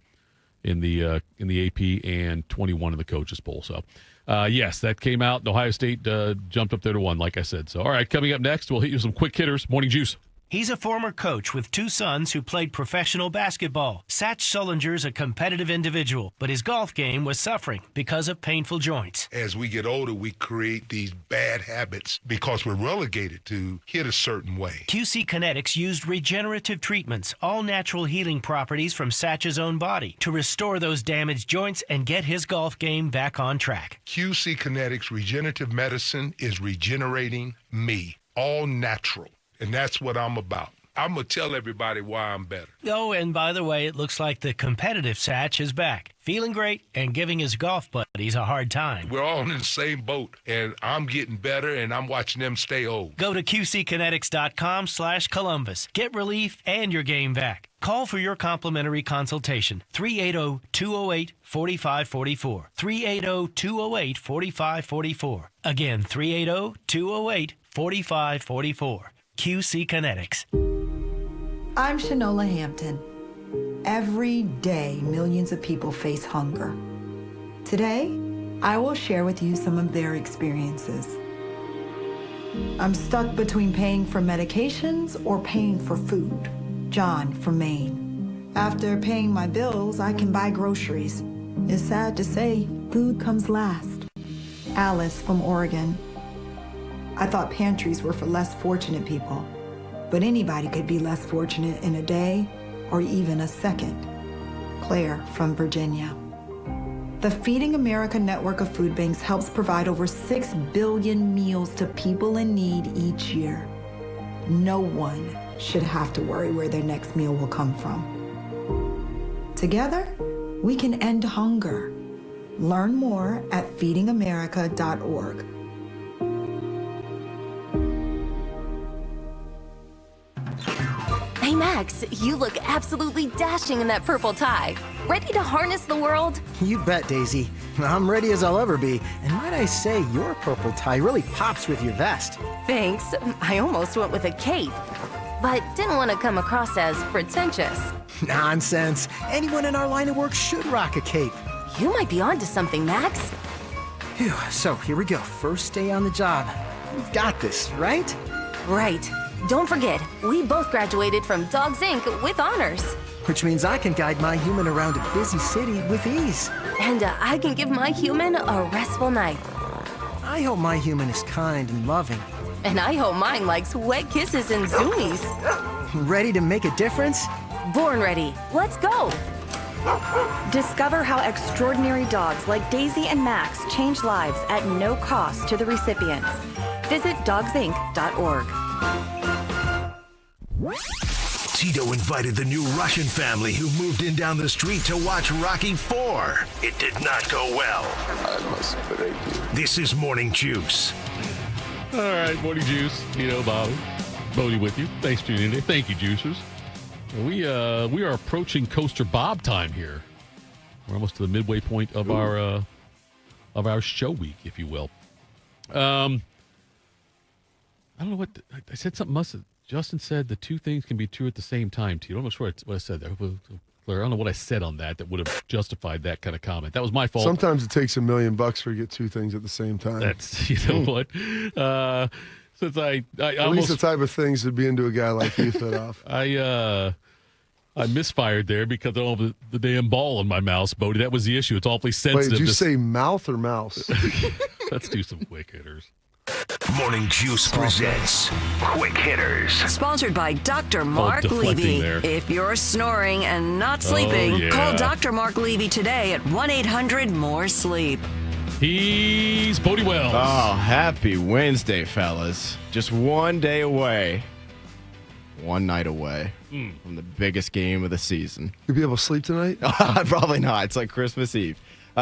Speaker 2: in the AP and 21 in the coaches poll. So, yes, that came out. And Ohio State jumped up there to 1, like I said. So, all right, coming up next, we'll hit you with some quick hitters. Morning Juice.
Speaker 14: He's a former coach with 2 sons who played professional basketball. Satch Sullinger's a competitive individual, but his golf game was suffering because of painful joints.
Speaker 19: As we get older, we create these bad habits because we're relegated to hit a certain way.
Speaker 14: QC Kinetics used regenerative treatments, all natural healing properties from Satch's own body, to restore those damaged joints and get his golf game back on track.
Speaker 19: QC Kinetics regenerative medicine is regenerating me, all natural. And that's what I'm about. I'm going to tell everybody why I'm better.
Speaker 14: Oh, and by the way, it looks like the competitive Satch is back, feeling great and giving his golf buddies a hard time.
Speaker 19: We're all in the same boat, and I'm getting better, and I'm watching them stay old.
Speaker 14: Go to QCkinetics.com/Columbus. Get relief and your game back. Call for your complimentary consultation, 380-208-4544. 380-208-4544. Again, 380-208-4544. QC Kinetics.
Speaker 20: I'm Shanola Hampton. Every day, millions of people face hunger. Today, I will share with you some of their experiences. I'm stuck between paying for medications or paying for food. John from Maine. After paying my bills, I can buy groceries. It's sad to say, food comes last. Alice from Oregon. I thought pantries were for less fortunate people, but anybody could be less fortunate in a day or even a second. Claire from Virginia. The Feeding America network of food banks helps provide over 6 billion meals to people in need each year. No one should have to worry where their next meal will come from. Together, we can end hunger. Learn more at feedingamerica.org.
Speaker 21: Hey Max, you look absolutely dashing in that purple tie. Ready to harness the world?
Speaker 22: You bet, Daisy. I'm ready as I'll ever be. And might I say, your purple tie really pops with your vest.
Speaker 21: Thanks. I almost went with a cape, but didn't want to come across as pretentious.
Speaker 22: Nonsense. Anyone in our line of work should rock a cape.
Speaker 21: You might be onto something, Max.
Speaker 22: Phew, so here we go. First day on the job. You've got this, right?
Speaker 21: Right. Don't forget, we both graduated from Dogs Inc. with honors.
Speaker 22: Which means I can guide my human around a busy city with ease.
Speaker 21: And I can give my human a restful night.
Speaker 22: I hope my human is kind and loving.
Speaker 21: And I hope mine likes wet kisses and zoomies.
Speaker 22: Ready to make a difference?
Speaker 21: Born ready. Let's go.
Speaker 5: Discover how extraordinary dogs like Daisy and Max change lives at no cost to the recipients. Visit dogsinc.org.
Speaker 1: Tito invited the new Russian family who moved in down the street to watch Rocky IV. It did not go well. I must break you. This is Morning Juice.
Speaker 2: All right, Morning Juice. Tito, Bobby. Bodie with you. Thanks for tuning in. Thank you, Juicers. We are approaching Coaster Bob time here. We're almost to the midway point of our show week, if you will. I don't know what I said. Something Justin said the two things can be true at the same time. Tito, I'm not sure what I said there. I don't know what I said on that would have justified that kind of comment. That was my fault.
Speaker 3: Sometimes it takes $1 million for you to get two things at the same time.
Speaker 2: That's what. Since I
Speaker 3: at least the type of things that'd be into a guy like you, Thitoff.
Speaker 2: I misfired there because of the damn ball in my mouse, Bodie. That was the issue. It's awfully sensitive.
Speaker 3: Wait, did you say mouth or mouse?
Speaker 2: Let's do some quick hitters.
Speaker 1: Morning Juice presents Quick Hitters.
Speaker 6: Sponsored by Dr. Mark Levy. If you're snoring and not sleeping, call Dr. Mark Levy today at 1-800-MORE-SLEEP.
Speaker 2: He's Bodie Wells.
Speaker 4: Oh, happy Wednesday, fellas. Just one day away. One night away from the biggest game of the season.
Speaker 3: You'll be able to sleep tonight?
Speaker 4: Probably not. It's like Christmas Eve.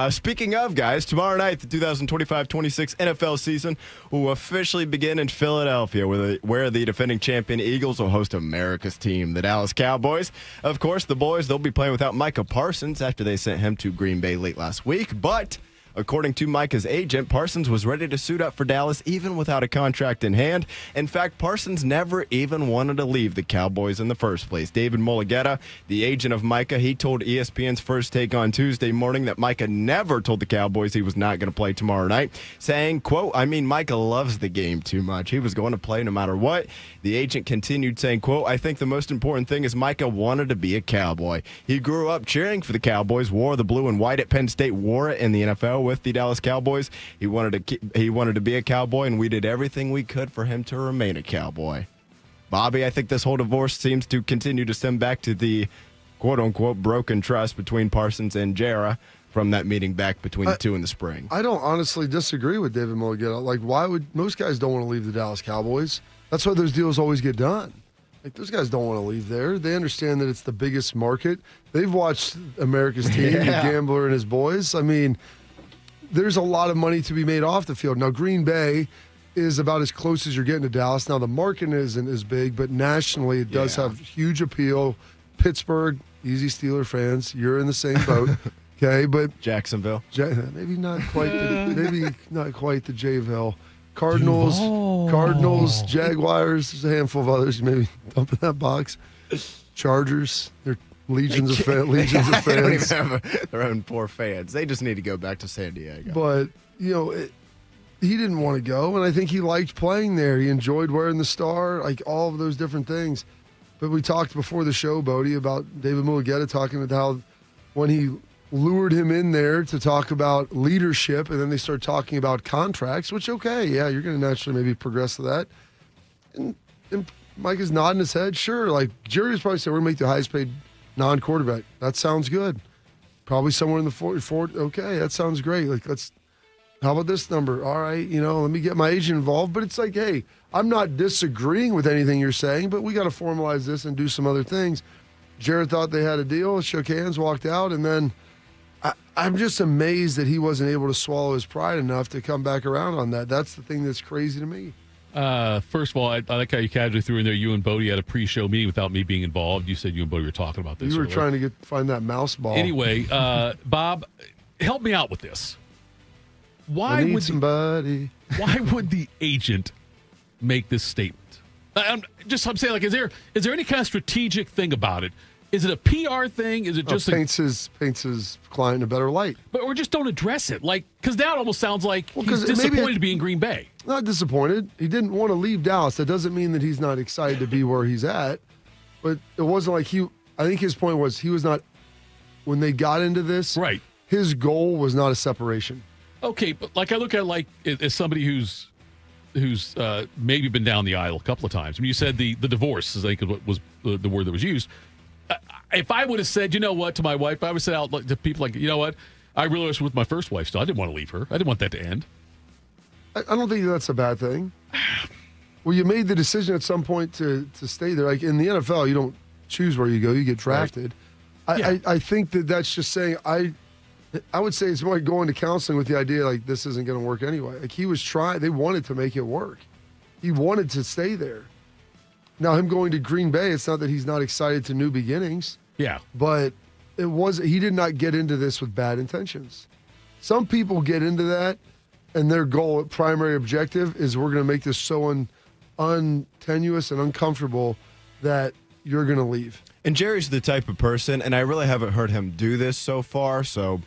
Speaker 4: Speaking of, guys, tomorrow night, the 2025-26 NFL season will officially begin in Philadelphia, where the defending champion Eagles will host America's team, the Dallas Cowboys. Of course, the boys, they'll be playing without Micah Parsons after they sent him to Green Bay late last week. But according to Micah's agent, Parsons was ready to suit up for Dallas even without a contract in hand. In fact, Parsons never even wanted to leave the Cowboys in the first place. David Mulugheta, the agent of Micah, he told ESPN's First Take on Tuesday morning that Micah never told the Cowboys he was not going to play tomorrow night, saying, quote, "I mean, Micah loves the game too much. He was going to play no matter what." The agent continued saying, quote, "I think the most important thing is Micah wanted to be a Cowboy. He grew up cheering for the Cowboys, wore the blue and white at Penn State, wore it in the NFL with the Dallas Cowboys. He wanted to be a Cowboy, and we did everything we could for him to remain a Cowboy." Bobby, I think this whole divorce seems to continue to stem back to the quote-unquote broken trust between Parsons and Jara from that meeting back between the two in the spring.
Speaker 3: I don't honestly disagree with David Mulugheta. Like, why would most guys don't want to leave the Dallas Cowboys? That's why those deals always get done. Like, those guys don't want to leave there. They understand that it's the biggest market. They've watched America's team, the Gambler and his boys. I mean, there's a lot of money to be made off the field. Now, Green Bay is about as close as you're getting to Dallas. Now, the market isn't as big, but nationally it does have huge appeal. Pittsburgh, easy Steeler fans. You're in the same boat. Okay, but
Speaker 4: Jacksonville.
Speaker 3: Maybe not quite the Jayville. Cardinals, Jaguars, there's a handful of others you maybe dump in that box. Chargers, they're legions of fans.
Speaker 4: They don't even have their own poor fans. They just need to go back to San Diego.
Speaker 3: But, he didn't want to go, and I think he liked playing there. He enjoyed wearing the star, like all of those different things. But we talked before the show, Bodie, about David Mulugheta talking about how when he lured him in there to talk about leadership, and then they start talking about contracts, which, you're going to naturally maybe progress to that. And Mike is nodding his head, sure. Like, Jerry was probably saying, we're going to make the highest paid non-quarterback. That sounds good. Probably somewhere in the 40. Okay, that sounds great. Like, how about this number? All right, let me get my agent involved. But it's like, hey, I'm not disagreeing with anything you're saying, but we got to formalize this and do some other things. Jared thought they had a deal, shook hands, walked out, and then I'm just amazed that he wasn't able to swallow his pride enough to come back around on that. That's the thing that's crazy to me.
Speaker 2: First of all, I like how you casually threw in there you and Bodie had a pre-show meeting without me being involved. You said you and Bodie were talking about this.
Speaker 3: You were
Speaker 2: earlier.
Speaker 3: trying to find that mouse ball.
Speaker 2: Anyway, Bob, help me out with this. Why would the agent make this statement? I'm saying, like, is there any kind of strategic thing about it? Is it a PR thing? Is it just
Speaker 3: paints his client in a better light?
Speaker 2: Or just don't address it, because now it almost sounds like he's disappointed to be in Green Bay.
Speaker 3: Not disappointed. He didn't want to leave Dallas. That doesn't mean that he's not excited to be where he's at. But it wasn't like I think his point was he was not. When they got into this,
Speaker 2: right?
Speaker 3: His goal was not a separation.
Speaker 2: Okay, but I look at as somebody who's maybe been down the aisle a couple of times. When you said the divorce, I think was the word that was used. If I would have said, you know what, to my wife, I would say out to people you know what, I really was with my first wife still. I didn't want to leave her. I didn't want that to end.
Speaker 3: I don't think that's a bad thing. Well, you made the decision at some point to stay there. Like in the NFL, you don't choose where you go; you get drafted. Right. I think that's just saying I would say it's more like going to counseling with the idea like this isn't going to work anyway. Like he was trying; they wanted to make it work. He wanted to stay there. Now him going to Green Bay, it's not that he's not excited to new beginnings.
Speaker 2: Yeah,
Speaker 3: but he did not get into this with bad intentions. Some people get into that, and their goal, primary objective, is we're going to make this so untenuous and uncomfortable that you're going to leave.
Speaker 4: And Jerry's the type of person, and I really haven't heard him do this so far, so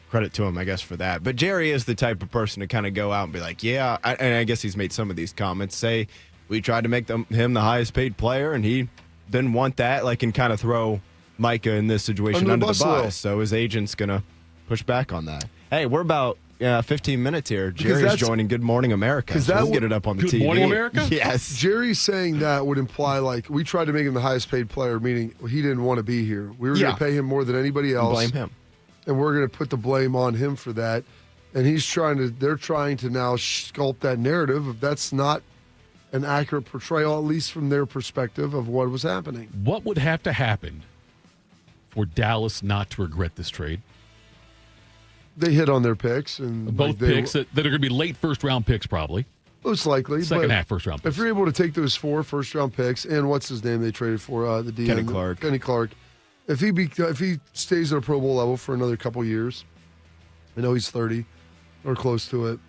Speaker 4: credit to him, I guess, for that. But Jerry is the type of person to kind of go out and be like, yeah, and I guess he's made some of these comments, say we tried to make him the highest paid player, and he didn't want that, and kind of throw Micah in this situation under the bus. So his agent's going to push back on that. Hey, we're about 15 minutes here. Jerry's joining Good Morning America. So we'll get it up on the TV.
Speaker 2: Good Morning America?
Speaker 4: Yes.
Speaker 3: Jerry saying that would imply we tried to make him the highest paid player, meaning he didn't want to be here. We were going to pay him more than anybody else.
Speaker 4: Blame him.
Speaker 3: And we're going to put the blame on him for that. And they're trying to now sculpt that narrative of that's not an accurate portrayal, at least from their perspective of what was happening.
Speaker 2: What would have to happen for Dallas not to regret this trade?
Speaker 3: They hit on their picks. And
Speaker 2: both picks that are going to be late first-round picks probably.
Speaker 3: Most likely.
Speaker 2: Second half first-round picks.
Speaker 3: If you're able to take those 4 first-round picks, and what's his name they traded for? The DN. Kenny Clark. If he stays at a Pro Bowl level for another couple years, I know he's 30 or close to it.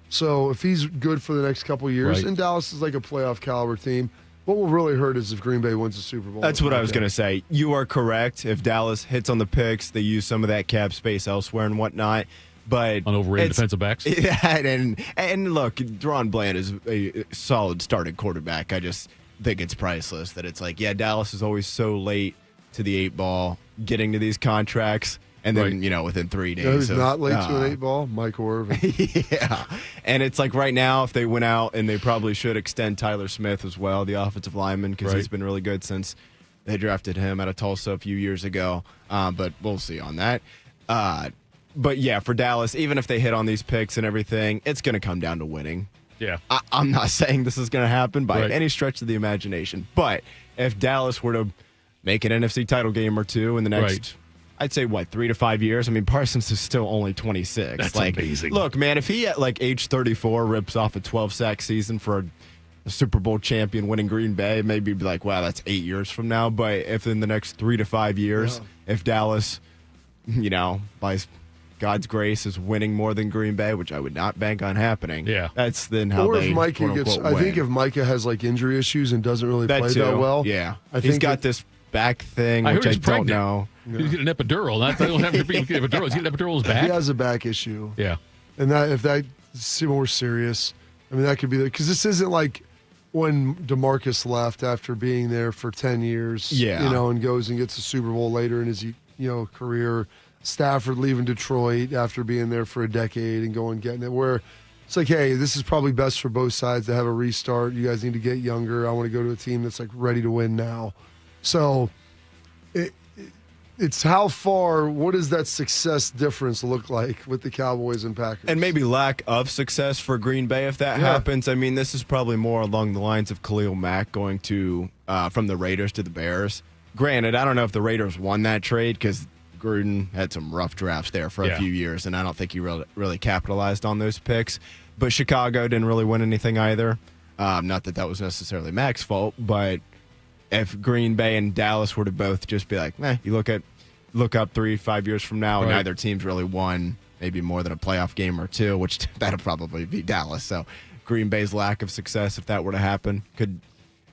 Speaker 3: So if he's good for the next couple years, and Dallas is like a playoff caliber team, what will really hurt is if Green Bay wins the Super Bowl.
Speaker 4: That's what I was going to say. You are correct. If Dallas hits on the picks, they use some of that cap space elsewhere and whatnot. But
Speaker 2: on overrated defensive backs?
Speaker 4: And look, Deron Bland is a solid starting quarterback. I just think it's priceless that it's Dallas is always so late to the 8 ball, getting to these contracts. And then, within 3 days.
Speaker 3: Who's not late to an 8 ball? Mike Orvin.
Speaker 4: Yeah. And it's right now, if they went out, and they probably should extend Tyler Smith as well, the offensive lineman, because he's been really good since they drafted him out of Tulsa a few years ago. But we'll see on that. But yeah, for Dallas, even if they hit on these picks and everything, it's going to come down to winning.
Speaker 2: Yeah.
Speaker 4: I'm not saying this is going to happen by any stretch of the imagination. But if Dallas were to make an NFC title game or two in the next... I'd say, 3 to 5 years? I mean, Parsons is still only 26.
Speaker 2: That's amazing.
Speaker 4: Look, man, if he at age 34 rips off a 12-sack season for a Super Bowl champion winning Green Bay, maybe be like, wow, that's 8 years from now. But if in the next 3 to 5 years, if Dallas, by God's grace, is winning more than Green Bay, which I would not bank on happening, that's then how they,
Speaker 3: Micah gets. I think if Micah has injury issues and doesn't really play that well,
Speaker 4: he's got this back thing, which I don't know.
Speaker 2: Yeah. He's getting an epidural. They don't have to be epidural. He's getting an epidural in his back.
Speaker 3: He has a back issue.
Speaker 2: Yeah.
Speaker 3: And if that's more serious, that could be because this isn't like when DeMarcus left after being there for 10 years, and goes and gets a Super Bowl later in his, career. Stafford leaving Detroit after being there for a decade and going getting it, where it's hey, this is probably best for both sides to have a restart. You guys need to get younger. I want to go to a team that's ready to win now. So it's how far, what does that success difference look like with the Cowboys and Packers?
Speaker 4: And maybe lack of success for Green Bay if that happens. I mean, this is probably more along the lines of Khalil Mack going to from the Raiders to the Bears. Granted, I don't know if the Raiders won that trade because Gruden had some rough drafts there for a few years, and I don't think he really capitalized on those picks. But Chicago didn't really win anything either. Not that was necessarily Mack's fault, but if Green Bay and Dallas were to both just be you look up 3 to 5 years from now, and neither team's really won maybe more than a playoff game or two, which that'll probably be Dallas. So Green Bay's lack of success, if that were to happen, could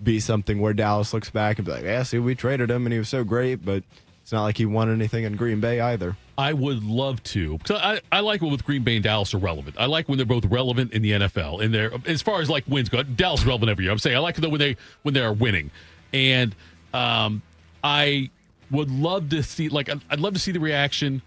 Speaker 4: be something where Dallas looks back and be like, yeah, see, we traded him and he was so great, but it's not like he won anything in Green Bay either.
Speaker 2: I would love to. Because I like when with Green Bay and Dallas are relevant. I like when they're both relevant in the NFL. And they're, as far as like wins go, Dallas is relevant every year. I'm saying I like it though when they are winning. And I would love to see, like, I'd love to see the reaction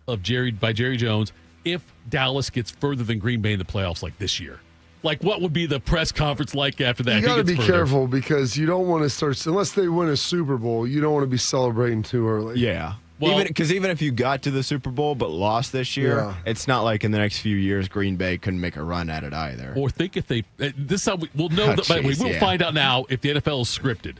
Speaker 2: of Jerry Jones if Dallas gets further than Green Bay in the playoffs like this year. Like, what would be the press conference like after that?
Speaker 3: You got to be careful because you don't want to start, unless they win a Super Bowl, you don't want to be celebrating too early.
Speaker 4: Yeah. Well, even if you got to the Super Bowl but lost this year, it's not like in the next few years Green Bay couldn't make a run at it either.
Speaker 2: Or think if they, this is how we'll know. We'll find out now if the NFL is scripted.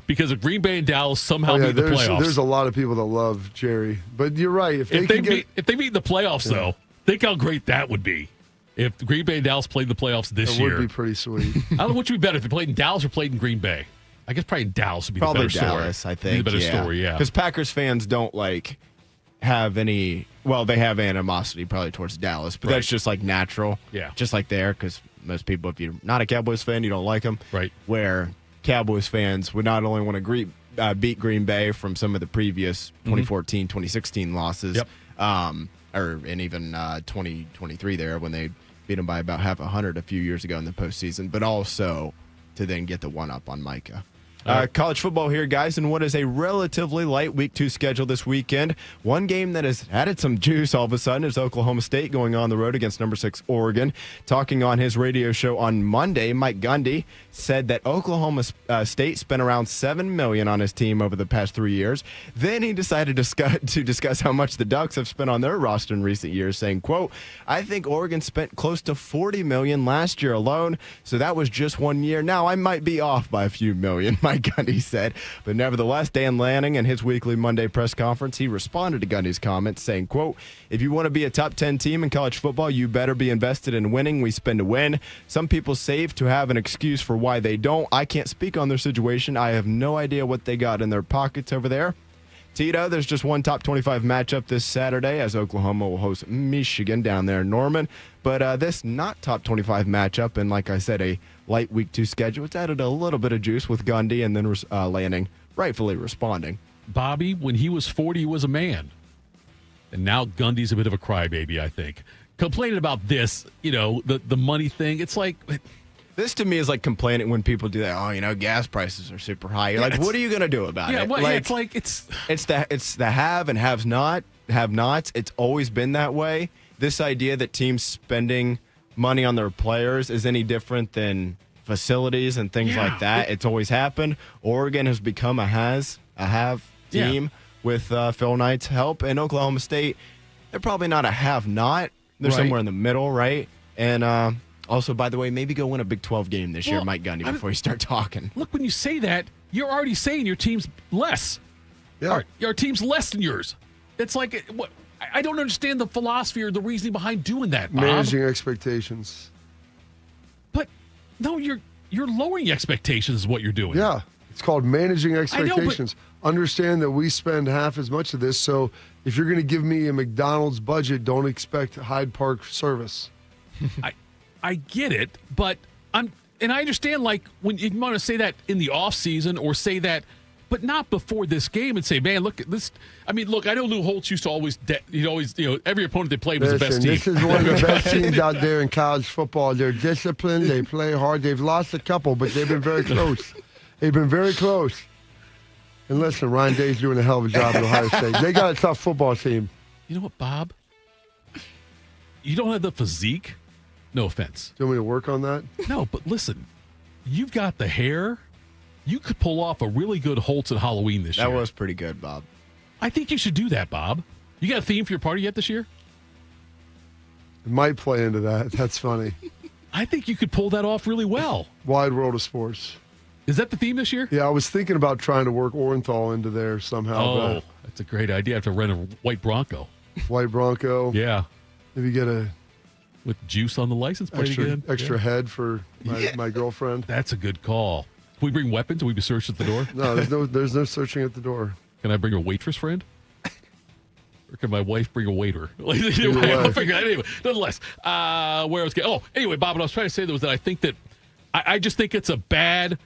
Speaker 2: Because if Green Bay and Dallas somehow meet the playoffs.
Speaker 3: There's a lot of people that love Jerry. But you're right. If they
Speaker 2: meet in the playoffs, though, think how great that would be. If Green Bay and Dallas played in the playoffs this year.
Speaker 3: It would be pretty sweet.
Speaker 2: I don't know which would be better, if they played in Dallas or played in Green Bay. I guess probably Dallas would be the better
Speaker 4: Dallas,
Speaker 2: story.
Speaker 4: I think.
Speaker 2: The better story, yeah.
Speaker 4: Because Packers fans don't, like, have any, well, they have animosity probably towards Dallas, but that's just, like, natural.
Speaker 2: Yeah.
Speaker 4: Just like there, because most people, if you're not a Cowboys fan, you don't like them.
Speaker 2: Right.
Speaker 4: Where Cowboys fans would not only want to beat Green Bay from some of the previous 2014, 2016 losses, and even 2023 there when they beat them by about 100 a few years ago in the postseason, but also to then get the one-up on Micah. College football here, guys, and what is a relatively light Week 2 schedule this weekend. One game that has added some juice all of a sudden is Oklahoma State going on the road against number 6 Oregon. Talking on his radio show on Monday, Mike Gundy said that Oklahoma State spent around $7 million on his team over the past 3 years. Then he decided to discuss how much the Ducks have spent on their roster in recent years, saying, quote, I think Oregon spent close to $40 million last year alone, so that was just 1 year. Now, I might be off by a few million, Mike Gundy said. But nevertheless, Dan Lanning in his weekly Monday press conference, he responded to Gundy's comments saying, quote, if you want to be a top 10 team in college football, you better be invested in winning. We spend to win. Some people save to have an excuse for why they don't. I can't speak on their situation. I have no idea what they got in their pockets over there. Tito, there's just one top 25 matchup this Saturday as Oklahoma will host Michigan down there in Norman. But this not top 25 matchup, and like I said, a light Week 2 schedule, it's added a little bit of juice with Gundy and then Lanning rightfully responding.
Speaker 2: Bobby, when he was 40, he was a man. And now Gundy's a bit of a crybaby, I think. Complaining about this, the money thing, it's like...
Speaker 4: This to me is like complaining when people do that. Oh, gas prices are super high. You're like, what are you going to do about it?
Speaker 2: Well,
Speaker 4: it's the have and have-nots. It's always been that way. This idea that teams spending money on their players is any different than facilities and things like that. It's always happened. Oregon has become a have team with Phil Knight's help, and Oklahoma State, they're probably not a have-not. They're somewhere in the middle, right? And also, by the way, maybe go win a Big 12 game this year, Mike Gundy, before you start talking.
Speaker 2: Look, when you say that, you're already saying your team's less.
Speaker 3: Yeah.
Speaker 2: Your team's less than yours. It's like, what? I don't understand the philosophy or the reasoning behind doing that, Bob.
Speaker 3: Managing expectations.
Speaker 2: But, no, you're lowering expectations is what you're doing.
Speaker 3: Yeah. It's called managing expectations. Understand that we spend half as much of this, so if you're going to give me a McDonald's budget, don't expect Hyde Park service.
Speaker 2: I get it, but I understand, like, when you want to say that in the offseason or say that, but not before this game and say, man, look at this. I mean, look, I know Lou Holtz used to always, every opponent they played was the best team.
Speaker 3: This is one of the best teams out there in college football. They're disciplined. They play hard. They've lost a couple, but they've been very close. They've been very close. And listen, Ryan Day's doing a hell of a job at Ohio State. They got a tough football team.
Speaker 2: You know what, Bob? You don't have the physique. No offense.
Speaker 3: Do you want me to work on that?
Speaker 2: No, but listen, you've got the hair. You could pull off a really good Holtz at Halloween this year.
Speaker 4: That was pretty good, Bob.
Speaker 2: I think you should do that, Bob. You got a theme for your party yet this year?
Speaker 3: It might play into that. That's funny.
Speaker 2: I think you could pull that off really well.
Speaker 3: Wide World of Sports.
Speaker 2: Is that the theme this year?
Speaker 3: Yeah, I was thinking about trying to work Orenthal into there somehow.
Speaker 2: Oh, that's a great idea. I have to rent a white Bronco.
Speaker 3: White Bronco.
Speaker 2: Yeah.
Speaker 3: Maybe get a...
Speaker 2: With juice on the license plate again?
Speaker 3: Extra head for my girlfriend.
Speaker 2: That's a good call. Can we bring weapons? Will we be searched at the door?
Speaker 3: No, there's no searching at the door.
Speaker 2: Can I bring a waitress friend? Or can my wife bring a waiter? I'll figure it out. Anyway, nonetheless, where I was getting... Oh, anyway, Bob, what I was trying to say was that I think that... I just think it's a bad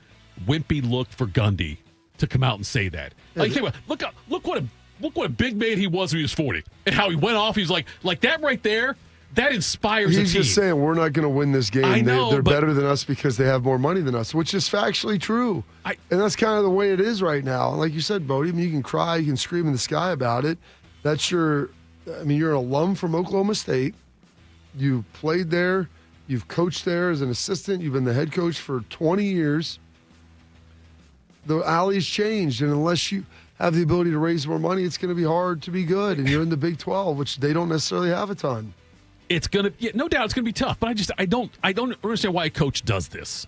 Speaker 2: wimpy look for Gundy to come out and say that. Like, think about, look what a big man he was when he was 40, and how he went off. He's like that right there. That inspires a team.
Speaker 3: He's just saying we're not going to win this game.
Speaker 2: I know,
Speaker 3: they're better than us because they have more money than us, which is factually true. And that's kind of the way it is right now. Like you said, Bodie, I mean, you can cry, you can scream in the sky about it. You're an alum from Oklahoma State. You played there. You've coached there as an assistant. You've been the head coach for 20 years. The alley's changed, and unless you have the ability to raise more money, it's going to be hard to be good. And you're in the Big 12, which they don't necessarily have a ton.
Speaker 2: It's gonna, no doubt, it's gonna be tough. But I don't understand why a coach does this.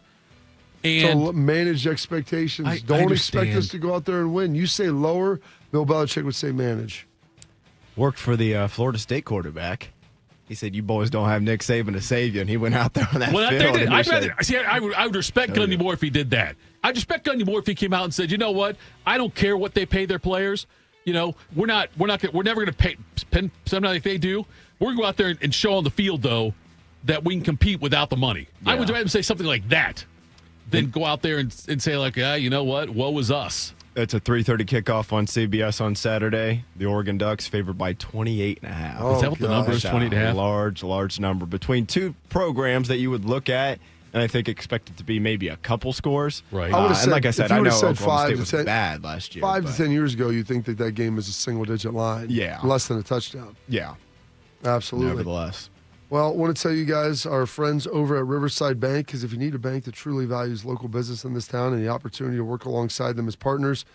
Speaker 2: And
Speaker 3: so manage expectations. Don't expect us to go out there and win. You say lower, Bill Belichick would say manage.
Speaker 4: Worked for the Florida State quarterback. He said, "You boys don't have Nick Saban to save you," and he went out there on that field.
Speaker 2: I would respect Gundy more if he did that. I'd respect Gundy more if he came out and said, "You know what? I don't care what they pay their players. You know, we're never going to pay something like they do. We're going to go out there and show on the field, though, that we can compete without the money." Yeah. I would rather say something like that than go out there and say, like, you know what? Woe is us.
Speaker 4: It's a 3:30 kickoff on CBS on Saturday. The Oregon Ducks favored by 28.5.
Speaker 2: Oh, is that what the number is, 28.5?
Speaker 4: Large number. Between two programs that you would look at, and I think expect it to be maybe a couple scores.
Speaker 2: Right.
Speaker 4: And like I said, I know Oklahoma State was bad last year.
Speaker 3: 5 to 10 years ago, you think that game is a single-digit line.
Speaker 4: Yeah.
Speaker 3: Less than a touchdown.
Speaker 4: Yeah.
Speaker 3: Absolutely.
Speaker 4: Nevertheless.
Speaker 3: Well, I want to tell you guys, our friends over at Riverside Bank, because if you need a bank that truly values local business in this town and the opportunity to work alongside them as partners,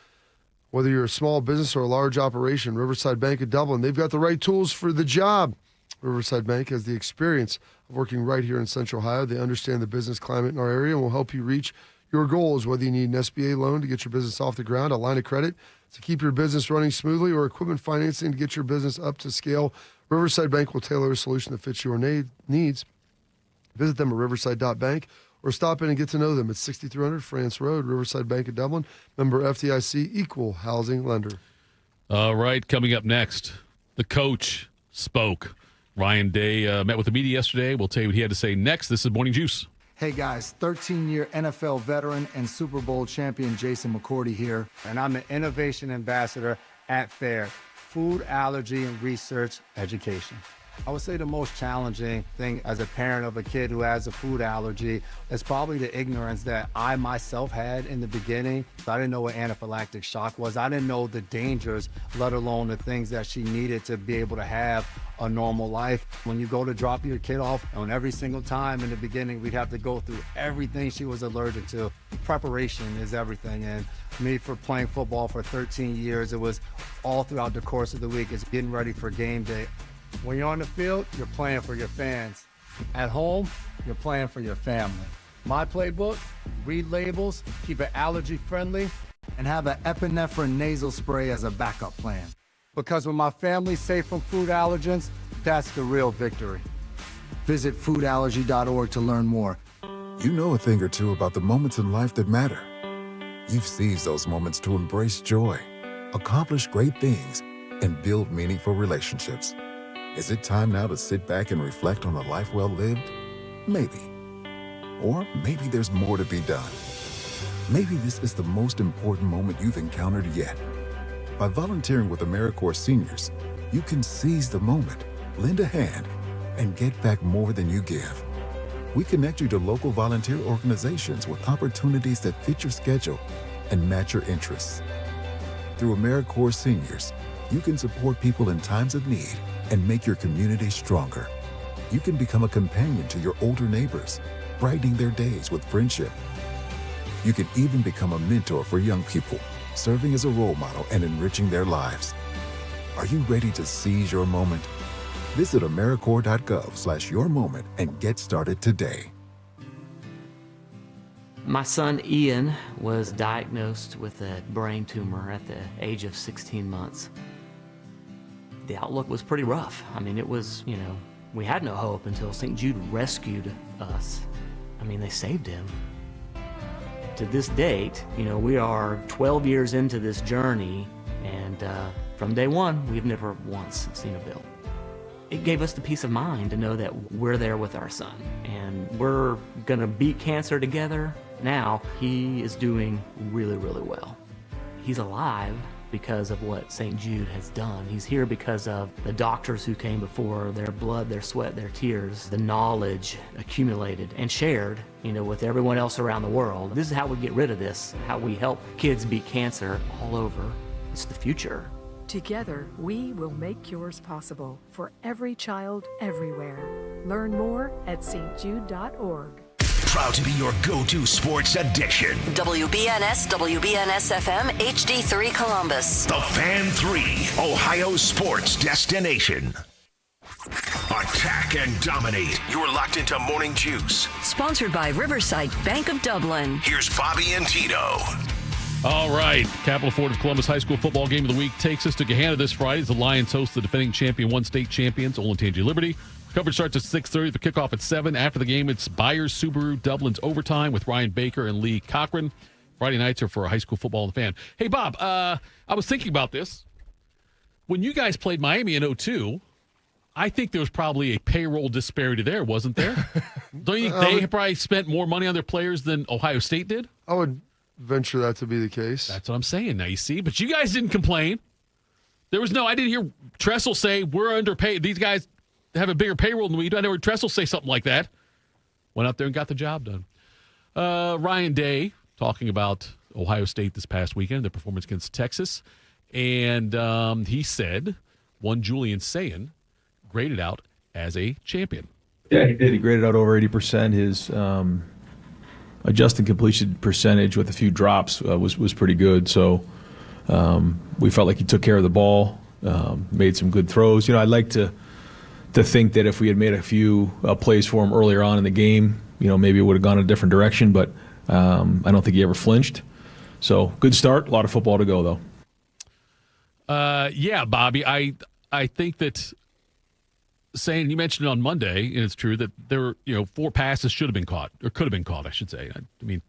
Speaker 3: whether you're a small business or a large operation, Riverside Bank of Dublin, they've got the right tools for the job. Riverside Bank has the experience of working right here in Central Ohio. They understand the business climate in our area and will help you reach your goals, whether you need an SBA loan to get your business off the ground, a line of credit to keep your business running smoothly, or equipment financing to get your business up to scale. Riverside Bank will tailor a solution that fits your needs. Visit them at riverside.bank or stop in and get to know them at 6300 France Road, Riverside Bank of Dublin, member FDIC, equal housing lender.
Speaker 2: All right, coming up next, the coach spoke. Ryan Day met with the media yesterday. We'll tell you what he had to say next. This is Morning Juice.
Speaker 7: Hey guys, 13-year NFL veteran and Super Bowl champion Jason McCourty here, and I'm an innovation ambassador at FAIR, Food Allergy and Research Education. I would say the most challenging thing as a parent of a kid who has a food allergy is probably the ignorance that I myself had in the beginning. I didn't know what anaphylactic shock was. I didn't know the dangers, let alone the things that she needed to be able to have a normal life. When you go to drop your kid off, and every single time in the beginning, we'd have to go through everything she was allergic to. Preparation is everything. And me, for playing football for 13 years, it was all throughout the course of the week. It's getting ready for game day. When you're on the field, you're playing for your fans. At home, you're playing for your family. My playbook, read labels, keep it allergy friendly, and have an epinephrine nasal spray as a backup plan. Because when my family's safe from food allergens, that's the real victory. Visit foodallergy.org to learn more.
Speaker 18: You know a thing or two about the moments in life that matter. You've seized those moments to embrace joy, accomplish great things, and build meaningful relationships. Is it time now to sit back and reflect on a life well lived? Maybe. Or maybe there's more to be done. Maybe this is the most important moment you've encountered yet. By volunteering with AmeriCorps Seniors, you can seize the moment, lend a hand, and get back more than you give. We connect you to local volunteer organizations with opportunities that fit your schedule and match your interests. Through AmeriCorps Seniors, you can support people in times of need and make your community stronger. You can become a companion to your older neighbors, brightening their days with friendship. You can even become a mentor for young people, serving as a role model and enriching their lives. Are you ready to seize your moment? Visit AmeriCorps.gov/yourmoment and get started today.
Speaker 8: My son Ian was diagnosed with a brain tumor at the age of 16 months. The outlook was pretty rough. I mean, it was, we had no hope until St. Jude rescued us. I mean, they saved him. To this date, we are 12 years into this journey, and from day one, we've never once seen a bill. It gave us the peace of mind to know that we're there with our son, and we're gonna beat cancer together, Now, he is doing really, really well. He's alive because of what St. Jude has done. He's here because of the doctors who came before, their blood, their sweat, their tears, the knowledge accumulated and shared, with everyone else around the world. This is how we get rid of this, how we help kids beat cancer all over. It's the future.
Speaker 9: Together, we will make cures possible for every child everywhere. Learn more at stjude.org.
Speaker 1: Proud to be your go-to sports addiction.
Speaker 6: WBNS, WBNS-FM, HD3 Columbus.
Speaker 1: The Fan 3, Ohio sports destination. Attack and dominate. You're locked into Morning Juice.
Speaker 6: Sponsored by Riverside Bank of Dublin.
Speaker 1: Here's Bobby and Tito.
Speaker 2: All right. Capital Ford of Columbus High School football game of the week takes us to Gahanna this Friday as the Lions host the defending champion, one state champions, Olentangy Liberty. Coverage starts at 6:30. The kickoff at 7. After the game, it's Byers Subaru Dublin's Overtime with Ryan Baker and Lee Cochran. Friday nights are for high school football and the Fan. Hey, Bob, I was thinking about this. When you guys played Miami in 2002, I think there was probably a payroll disparity there, wasn't there? Don't you think they probably spent more money on their players than Ohio State did?
Speaker 3: I would venture that to be the case.
Speaker 2: That's what I'm saying now, you see. But you guys didn't complain. I didn't hear Tressel say, we're underpaid. These guys have a bigger payroll than we do. I never heard Tressel say something like that. Went out there and got the job done. Ryan Day talking about Ohio State this past weekend, their performance against Texas. And he said one Julian Sayin graded out as a champion.
Speaker 12: Yeah, he did. He graded out over 80%. His adjusted completion percentage with a few drops was pretty good. So we felt like he took care of the ball, made some good throws. I'd like to think that if we had made a few plays for him earlier on in the game, maybe it would have gone a different direction. But I don't think he ever flinched. So good start. A lot of football to go, though.
Speaker 2: Yeah, Bobby, I think that saying, you mentioned it on Monday, and it's true that there were, 4 passes should have been caught, or could have been caught, I should say. I mean,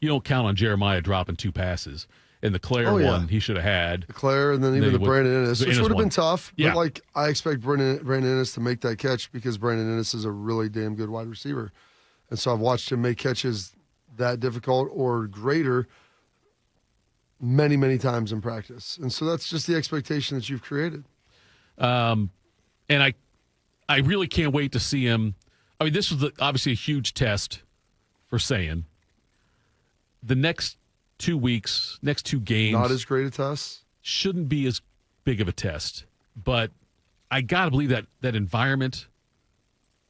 Speaker 2: you don't count on Jeremiah dropping 2 passes. And the Claire one he should have had.
Speaker 3: The Claire, and then even the Brandon Ennis, which would have been tough.
Speaker 2: Yeah.
Speaker 3: But, I expect Brandon Ennis to make that catch because Brandon Ennis is a really damn good wide receiver. And so I've watched him make catches that difficult or greater many, many times in practice. And so that's just the expectation that you've created.
Speaker 2: And I really can't wait to see him. I mean, this was obviously a huge test for Sayin. The next 2 weeks, next 2 games.
Speaker 3: Not as great a test.
Speaker 2: Shouldn't be as big of a test. But I got to believe that environment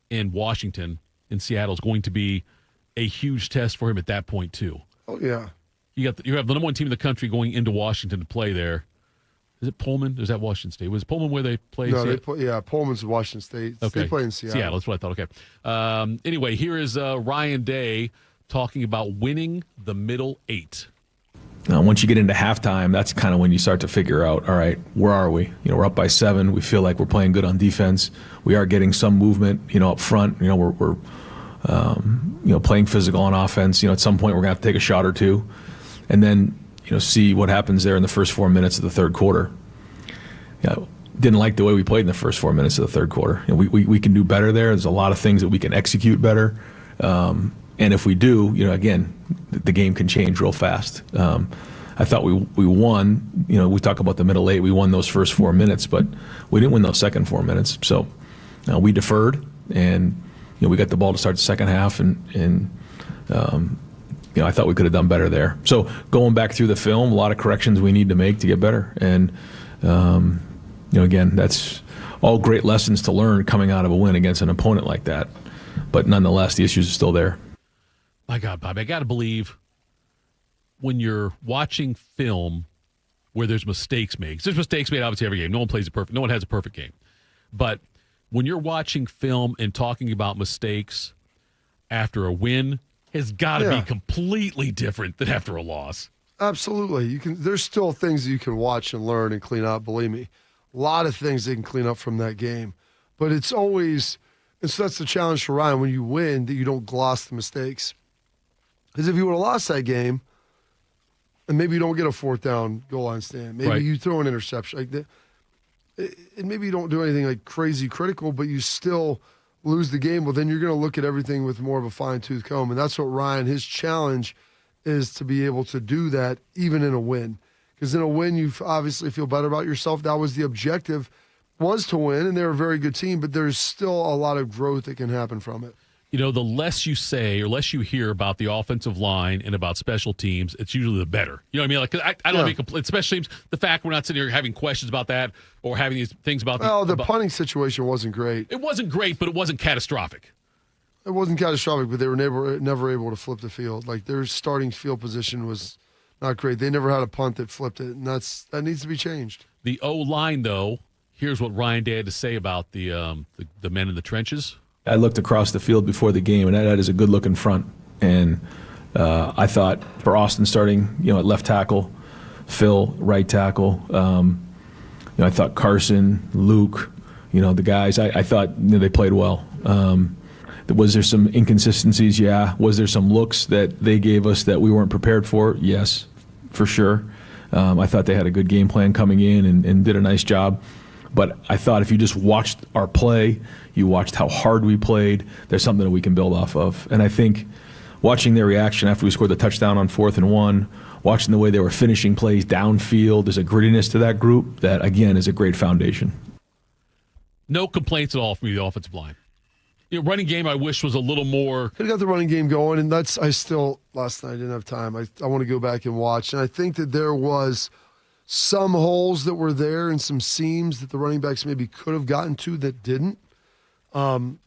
Speaker 2: in Washington, in Seattle, is going to be a huge test for him at that point, too.
Speaker 3: Oh, yeah.
Speaker 2: You have the number 1 team in the country going into Washington to play there. Is it Pullman? Or is that Washington State? Was it Pullman where they play?
Speaker 3: No, Pullman's Washington State.
Speaker 2: Okay.
Speaker 3: They play in Seattle.
Speaker 2: Seattle, that's what I thought. Okay. Anyway, here is Ryan Day talking about winning the middle 8.
Speaker 12: Once you get into halftime, that's kind of when you start to figure out, all right, where are we? We're up by 7. We feel like we're playing good on defense. We are getting some movement, up front. We're playing physical on offense. At some point we're going to have to take a shot or 2. And then, see what happens there in the first 4 minutes of the third quarter. Didn't like the way we played in the first 4 minutes of the third quarter. We can do better there. There's a lot of things that we can execute better. And if we do, again, the game can change real fast. I thought we won. We talk about the middle 8. We won those first 4 minutes, but we didn't win those second 4 minutes. So we deferred, and we got the ball to start the second half, and I thought we could have done better there. So going back through the film, a lot of corrections we need to make to get better. And again, that's all great lessons to learn coming out of a win against an opponent like that. But nonetheless, the issues are still there.
Speaker 2: My God, Bob, I got to believe when you're watching film where there's mistakes made. There's mistakes made obviously every game. No one plays no one has a perfect game. But when you're watching film and talking about mistakes after a win has got to be completely different than after a loss.
Speaker 3: Absolutely. There's still things that you can watch and learn and clean up, believe me. A lot of things they can clean up from that game. But it's always, and so that's the challenge for Ryan when you win, that you don't gloss the mistakes. Because if you would have lost that game, and maybe you don't get a 4th down goal line stand, maybe you throw an interception, and maybe you don't do anything like crazy critical, but you still lose the game, well, then you're going to look at everything with more of a fine-tooth comb. And that's what Ryan, his challenge is to be able to do that even in a win. Because in a win, you obviously feel better about yourself. That was the objective, was to win, and they're a very good team, but there's still a lot of growth that can happen from it.
Speaker 2: You know, the less you say or less you hear about the offensive line and about special teams, it's usually the better. You know what I mean? Like, I don't have any complaints. Special teams, the fact we're not sitting here having questions about that or having these things about
Speaker 3: the punting situation wasn't great.
Speaker 2: It wasn't great, but it wasn't catastrophic.
Speaker 3: It wasn't catastrophic, but they were never able to flip the field. Like, their starting field position was not great. They never had a punt that flipped it, and that needs to be changed.
Speaker 2: The O-line, though, here's what Ryan Day had to say about the men in the trenches.
Speaker 12: I looked across the field before the game, and that is a good-looking front. And I thought for Austin starting, at left tackle, Phil right tackle. I thought Carson, Luke, the guys. I thought they played well. Was there some inconsistencies? Yeah. Was there some looks that they gave us that we weren't prepared for? Yes, for sure. I thought they had a good game plan coming in and did a nice job. But I thought if you just watched our play, you watched how hard we played, there's something that we can build off of. And I think watching their reaction after we scored the touchdown on 4th and 1, watching the way they were finishing plays downfield, there's a grittiness to that group that, again, is a great foundation.
Speaker 2: No complaints at all from the offensive line. Running game I wish was a little more.
Speaker 3: Could have got the running game going, and last night I didn't have time. I want to go back and watch. And I think that there was some holes that were there and some seams that the running backs maybe could have gotten to that didn't.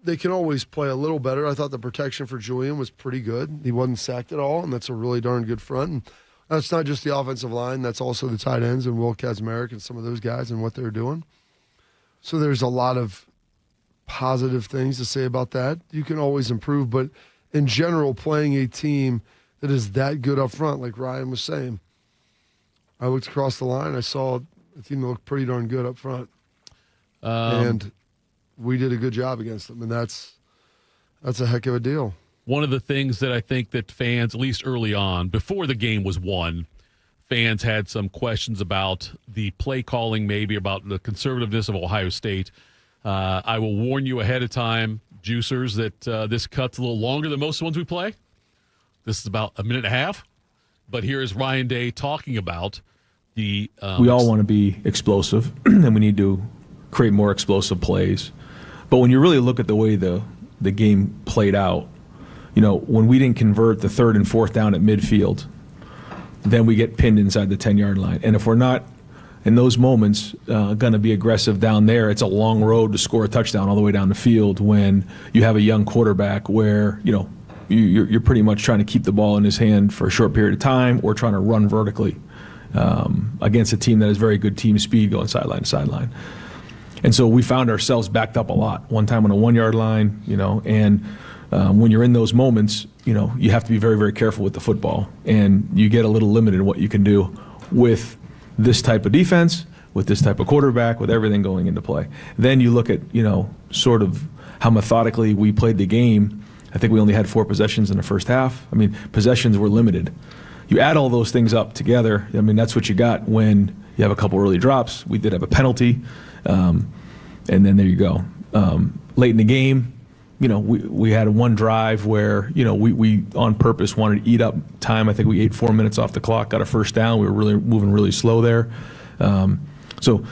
Speaker 3: They can always play a little better. I thought the protection for Julian was pretty good. He wasn't sacked at all, and that's a really darn good front. And that's not just the offensive line. That's also the tight ends and Will Kazmarek and some of those guys and what they're doing. So there's a lot of positive things to say about that. You can always improve, but in general, playing a team that is that good up front, like Ryan was saying, I looked across the line. I saw a team that looked pretty darn good up front, and we did a good job against them, and that's a heck of a deal.
Speaker 2: One of the things that I think that fans, at least early on, before the game was won, fans had some questions about the play calling, maybe about the conservativeness of Ohio State. I will warn you ahead of time, juicers, that this cut's a little longer than most of the ones we play. This is about a minute and a half. But here is Ryan Day talking about the...
Speaker 12: we all want to be explosive, and we need to create more explosive plays. But when you really look at the way the game played out, when we didn't convert the 3rd and 4th down at midfield, then we get pinned inside the 10-yard line. And if we're not, in those moments, going to be aggressive down there, it's a long road to score a touchdown all the way down the field when you have a young quarterback where, you're pretty much trying to keep the ball in his hand for a short period of time or trying to run vertically against a team that has very good team speed going sideline to sideline. And so we found ourselves backed up a lot. One time on a 1-yard line, and when you're in those moments, you have to be very, very careful with the football. And you get a little limited in what you can do with this type of defense, with this type of quarterback, with everything going into play. Then you look at, sort of how methodically we played the game. I think we only had 4 possessions in the first half. I mean, possessions were limited. You add all those things up together, that's what you got when you have a couple early drops. We did have a penalty, and then there you go. Late in the game, we had one drive where, we on purpose wanted to eat up time. I think we ate 4 minutes off the clock, got a first down. We were really moving really slow there. So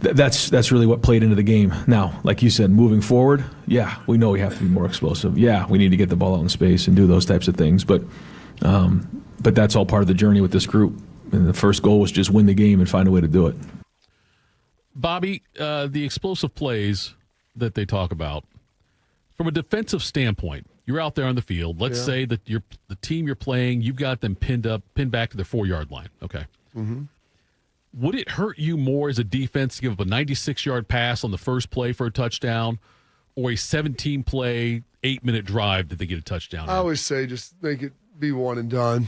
Speaker 12: that's really what played into the game. Now, like you said, moving forward, yeah, we know we have to be more explosive. Yeah, we need to get the ball out in space and do those types of things. But that's all part of the journey with this group. And the first goal was just win the game and find a way to do it.
Speaker 2: Bobby, the explosive plays that they talk about, from a defensive standpoint, you're out there on the field. Let's say that the team you're playing, you've got them pinned back to their 4-yard line. Okay.
Speaker 3: Mm-hmm.
Speaker 2: Would it hurt you more as a defense to give up a 96-yard pass on the first play for a touchdown or a 17-play, 8-minute drive that they get a touchdown?
Speaker 3: I always say just make it be one and done.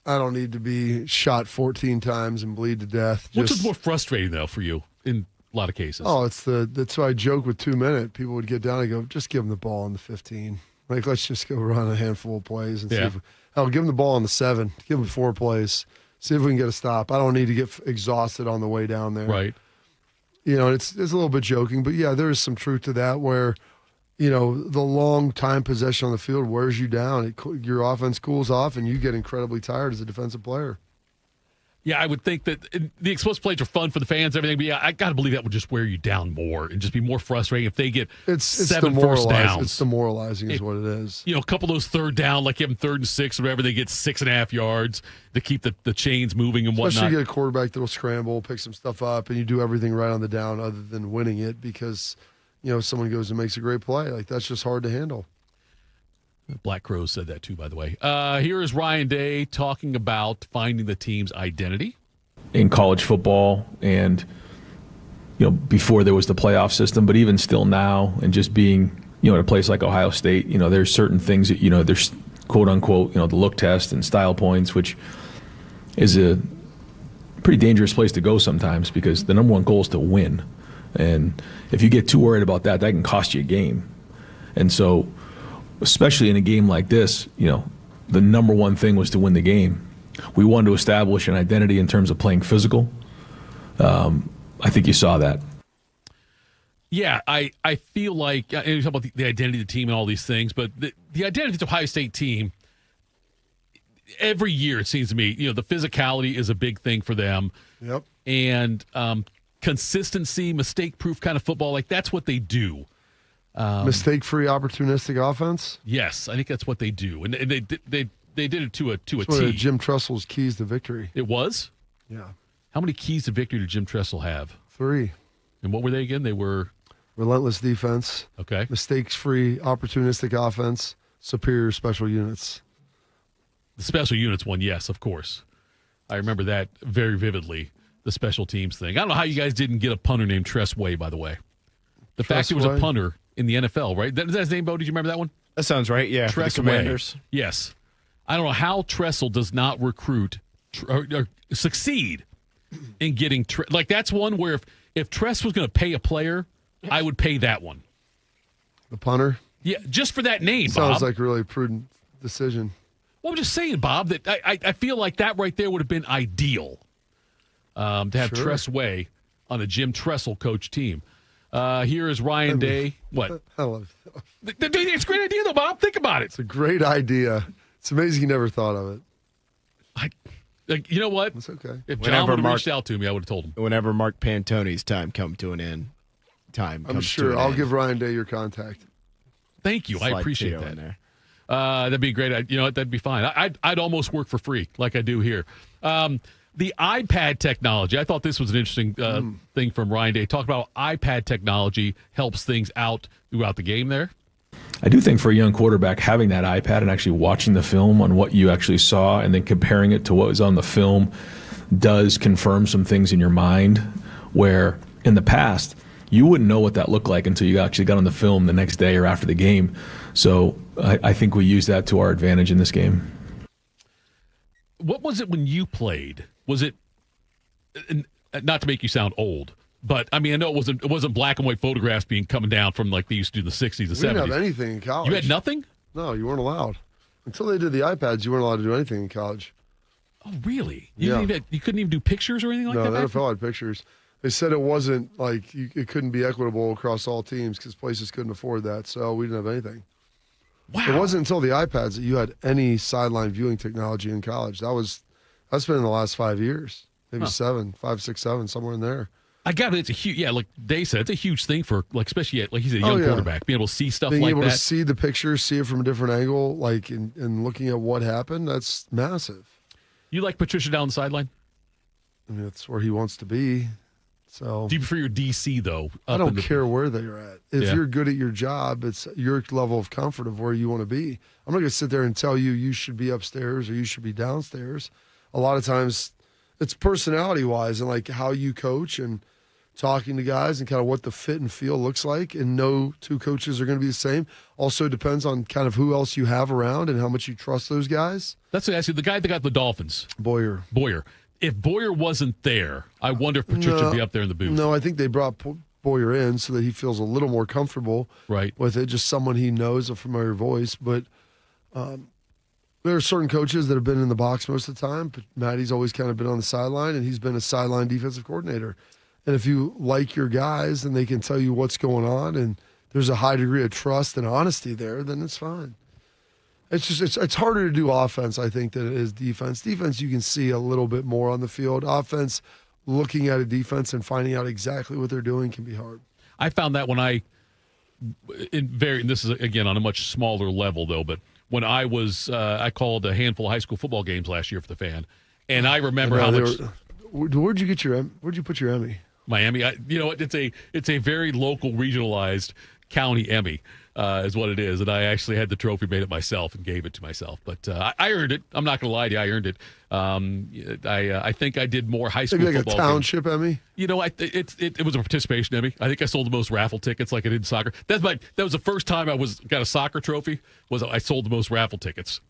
Speaker 3: I don't need to be shot 14 times and bleed to death.
Speaker 2: Which is more frustrating, though, for you in a lot of cases?
Speaker 3: Oh, that's why I joke with 2 minutes. People would get down and go, just give them the ball on the 15. Like, let's just go run a handful of plays and see if I'll give them the ball on the 7. Give them 4 plays. See if we can get a stop. I don't need to get exhausted on the way down there.
Speaker 2: Right.
Speaker 3: It's a little bit joking, but yeah, there is some truth to that where, the long time possession on the field wears you down. Your offense cools off, and you get incredibly tired as a defensive player.
Speaker 2: Yeah, I would think that the explosive plays are fun for the fans, everything. But yeah, I got to believe that would just wear you down more and just be more frustrating if they get
Speaker 3: it's
Speaker 2: 7 first downs.
Speaker 3: It's demoralizing is what it is.
Speaker 2: A couple of those third down, like you have them 3rd and 6 or whatever, they get 6.5 yards to keep the chains moving and whatnot.
Speaker 3: Especially you get a quarterback that'll scramble, pick some stuff up, and you do everything right on the down other than winning it because, someone goes and makes a great play. Like, that's just hard to handle.
Speaker 2: Black Crows said that too, by the way. Here is Ryan Day talking about finding the team's identity.
Speaker 12: In college football and, before there was the playoff system, but even still now and just being, at a place like Ohio State, there's certain things that, there's quote unquote, the look test and style points, which is a pretty dangerous place to go sometimes because the number one goal is to win. And if you get too worried about that, that can cost you a game. And so, especially in a game like this, the number one thing was to win the game. We wanted to establish an identity in terms of playing physical. I think you saw that.
Speaker 2: Yeah, I feel like, you talk about the identity of the team and all these things, but the identity of the Ohio State team, every year it seems to me, the physicality is a big thing for them.
Speaker 3: Yep.
Speaker 2: And consistency, mistake-proof kind of football, like that's what they do.
Speaker 3: Mistake-free, opportunistic offense?
Speaker 2: Yes, I think that's what they do. And they did it to a
Speaker 3: It's
Speaker 2: T.
Speaker 3: one of Jim Tressel's keys to victory.
Speaker 2: It was?
Speaker 3: Yeah.
Speaker 2: How many keys to victory did Jim Tressel have?
Speaker 3: 3.
Speaker 2: And what were they again? They were?
Speaker 3: Relentless defense.
Speaker 2: Okay.
Speaker 3: Mistakes-free, opportunistic offense, superior special units.
Speaker 2: The special units one, yes, of course. I remember that very vividly, the special teams thing. I don't know how you guys didn't get a punter named Tress Way, by the way. The fact he was a punter in the NFL, right? Is that his name, Bo? Did you remember that one?
Speaker 4: That sounds right, yeah.
Speaker 2: Tress
Speaker 4: for the Commanders.
Speaker 2: Way. Yes. I don't know how Tressel does not recruit or succeed in getting like that's one where if Tress was going to pay a player, I would pay that one.
Speaker 3: The punter?
Speaker 2: Yeah, just for that name,
Speaker 3: Sounds
Speaker 2: Bob.
Speaker 3: like a really prudent decision.
Speaker 2: Well, I'm just saying, Bob, that I feel like that right there would have been ideal to have Tress Way on a Jim Tressel coach team. Here is Ryan Day. What?
Speaker 3: I love
Speaker 2: it. It's a great idea, though, Bob. Think about it.
Speaker 3: It's a great idea. It's amazing you never thought of it.
Speaker 2: You know what?
Speaker 3: It's okay.
Speaker 2: If John would have reached out to me, I would have told him.
Speaker 4: Whenever Mark Pantoni's time come to an end,
Speaker 3: I'm sure I'll give Ryan Day your contact.
Speaker 2: Thank you. I appreciate that. That'd be great. You know what? That'd be fine. I'd almost work for free like I do here. The iPad technology. I thought this was an interesting thing from Ryan Day. Talk about how iPad technology helps things out throughout the game there.
Speaker 12: I do think for a young quarterback, having that iPad and actually watching the film on what you actually saw and then comparing it to what was on the film does confirm some things in your mind where in the past, you wouldn't know what that looked like until you actually got on the film the next day or after the game. So I think we use that to our advantage in this game.
Speaker 2: What was it when you played? Was it, not to make you sound old, but I mean, I know it wasn't black and white photographs coming down from like they used to do in the 60s and 70s.
Speaker 3: We didn't have anything in college.
Speaker 2: You had nothing?
Speaker 3: No, you weren't allowed. Until they did the iPads, you weren't allowed to do anything in college.
Speaker 2: Oh, really? You couldn't even do pictures or anything like that?
Speaker 3: No, the NFL had pictures. They said it wasn't like it couldn't be equitable across all teams because places couldn't afford that, so we didn't have anything.
Speaker 2: Wow.
Speaker 3: It wasn't until the iPads that you had any sideline viewing technology in college. That's been in the last 5 years, maybe 5, 6, 7, somewhere in there.
Speaker 2: I got it. It's a huge, like Dave said, it's a huge thing for, like, especially like he's a young quarterback, being able to see stuff like that.
Speaker 3: Being able to see the picture, see it from a different angle, like, and looking at what happened, that's massive.
Speaker 2: You like Patricia down the sideline?
Speaker 3: I mean, that's where he wants to be. So,
Speaker 2: do you prefer your DC, though?
Speaker 3: I don't care where they're at. If you're good at your job, it's your level of comfort of where you want to be. I'm not going to sit there and tell you should be upstairs or you should be downstairs. A lot of times it's personality-wise and, like, how you coach and talking to guys and kind of what the fit and feel looks like. And no two coaches are going to be the same. Also depends on kind of who else you have around and how much you trust those guys.
Speaker 2: That's what I asked you. The guy that got the Dolphins.
Speaker 3: Boyer.
Speaker 2: If Boyer wasn't there, I wonder if Patricia would be up there in the booth.
Speaker 3: No, I think they brought Boyer in so that he feels a little more comfortable with it, just someone he knows, a familiar voice. But there are certain coaches that have been in the box most of the time. But Matty's always kind of been on the sideline, and he's been a sideline defensive coordinator. And if you like your guys and they can tell you what's going on and there's a high degree of trust and honesty there, then it's fine. It's harder to do offense, I think, than it is defense. Defense, you can see a little bit more on the field. Offense, looking at a defense and finding out exactly what they're doing can be hard.
Speaker 2: I found that when this is again on a much smaller level though, but when I was, I called a handful of high school football games last year for the Fan, and I remember how much.
Speaker 3: Where'd you put your Emmy?
Speaker 2: Miami. You know what? It's a very local, regionalized county Emmy. Is what it is, and I actually had the trophy, made it myself, and gave it to myself. But I earned it. I'm not going to lie to you, I earned it. I think I did more high school
Speaker 3: maybe like
Speaker 2: football
Speaker 3: a township
Speaker 2: games.
Speaker 3: Emmy.
Speaker 2: You know, it was a participation Emmy. I think I sold the most raffle tickets, like I did in soccer. That was the first time I got a soccer trophy. Was I sold the most raffle tickets?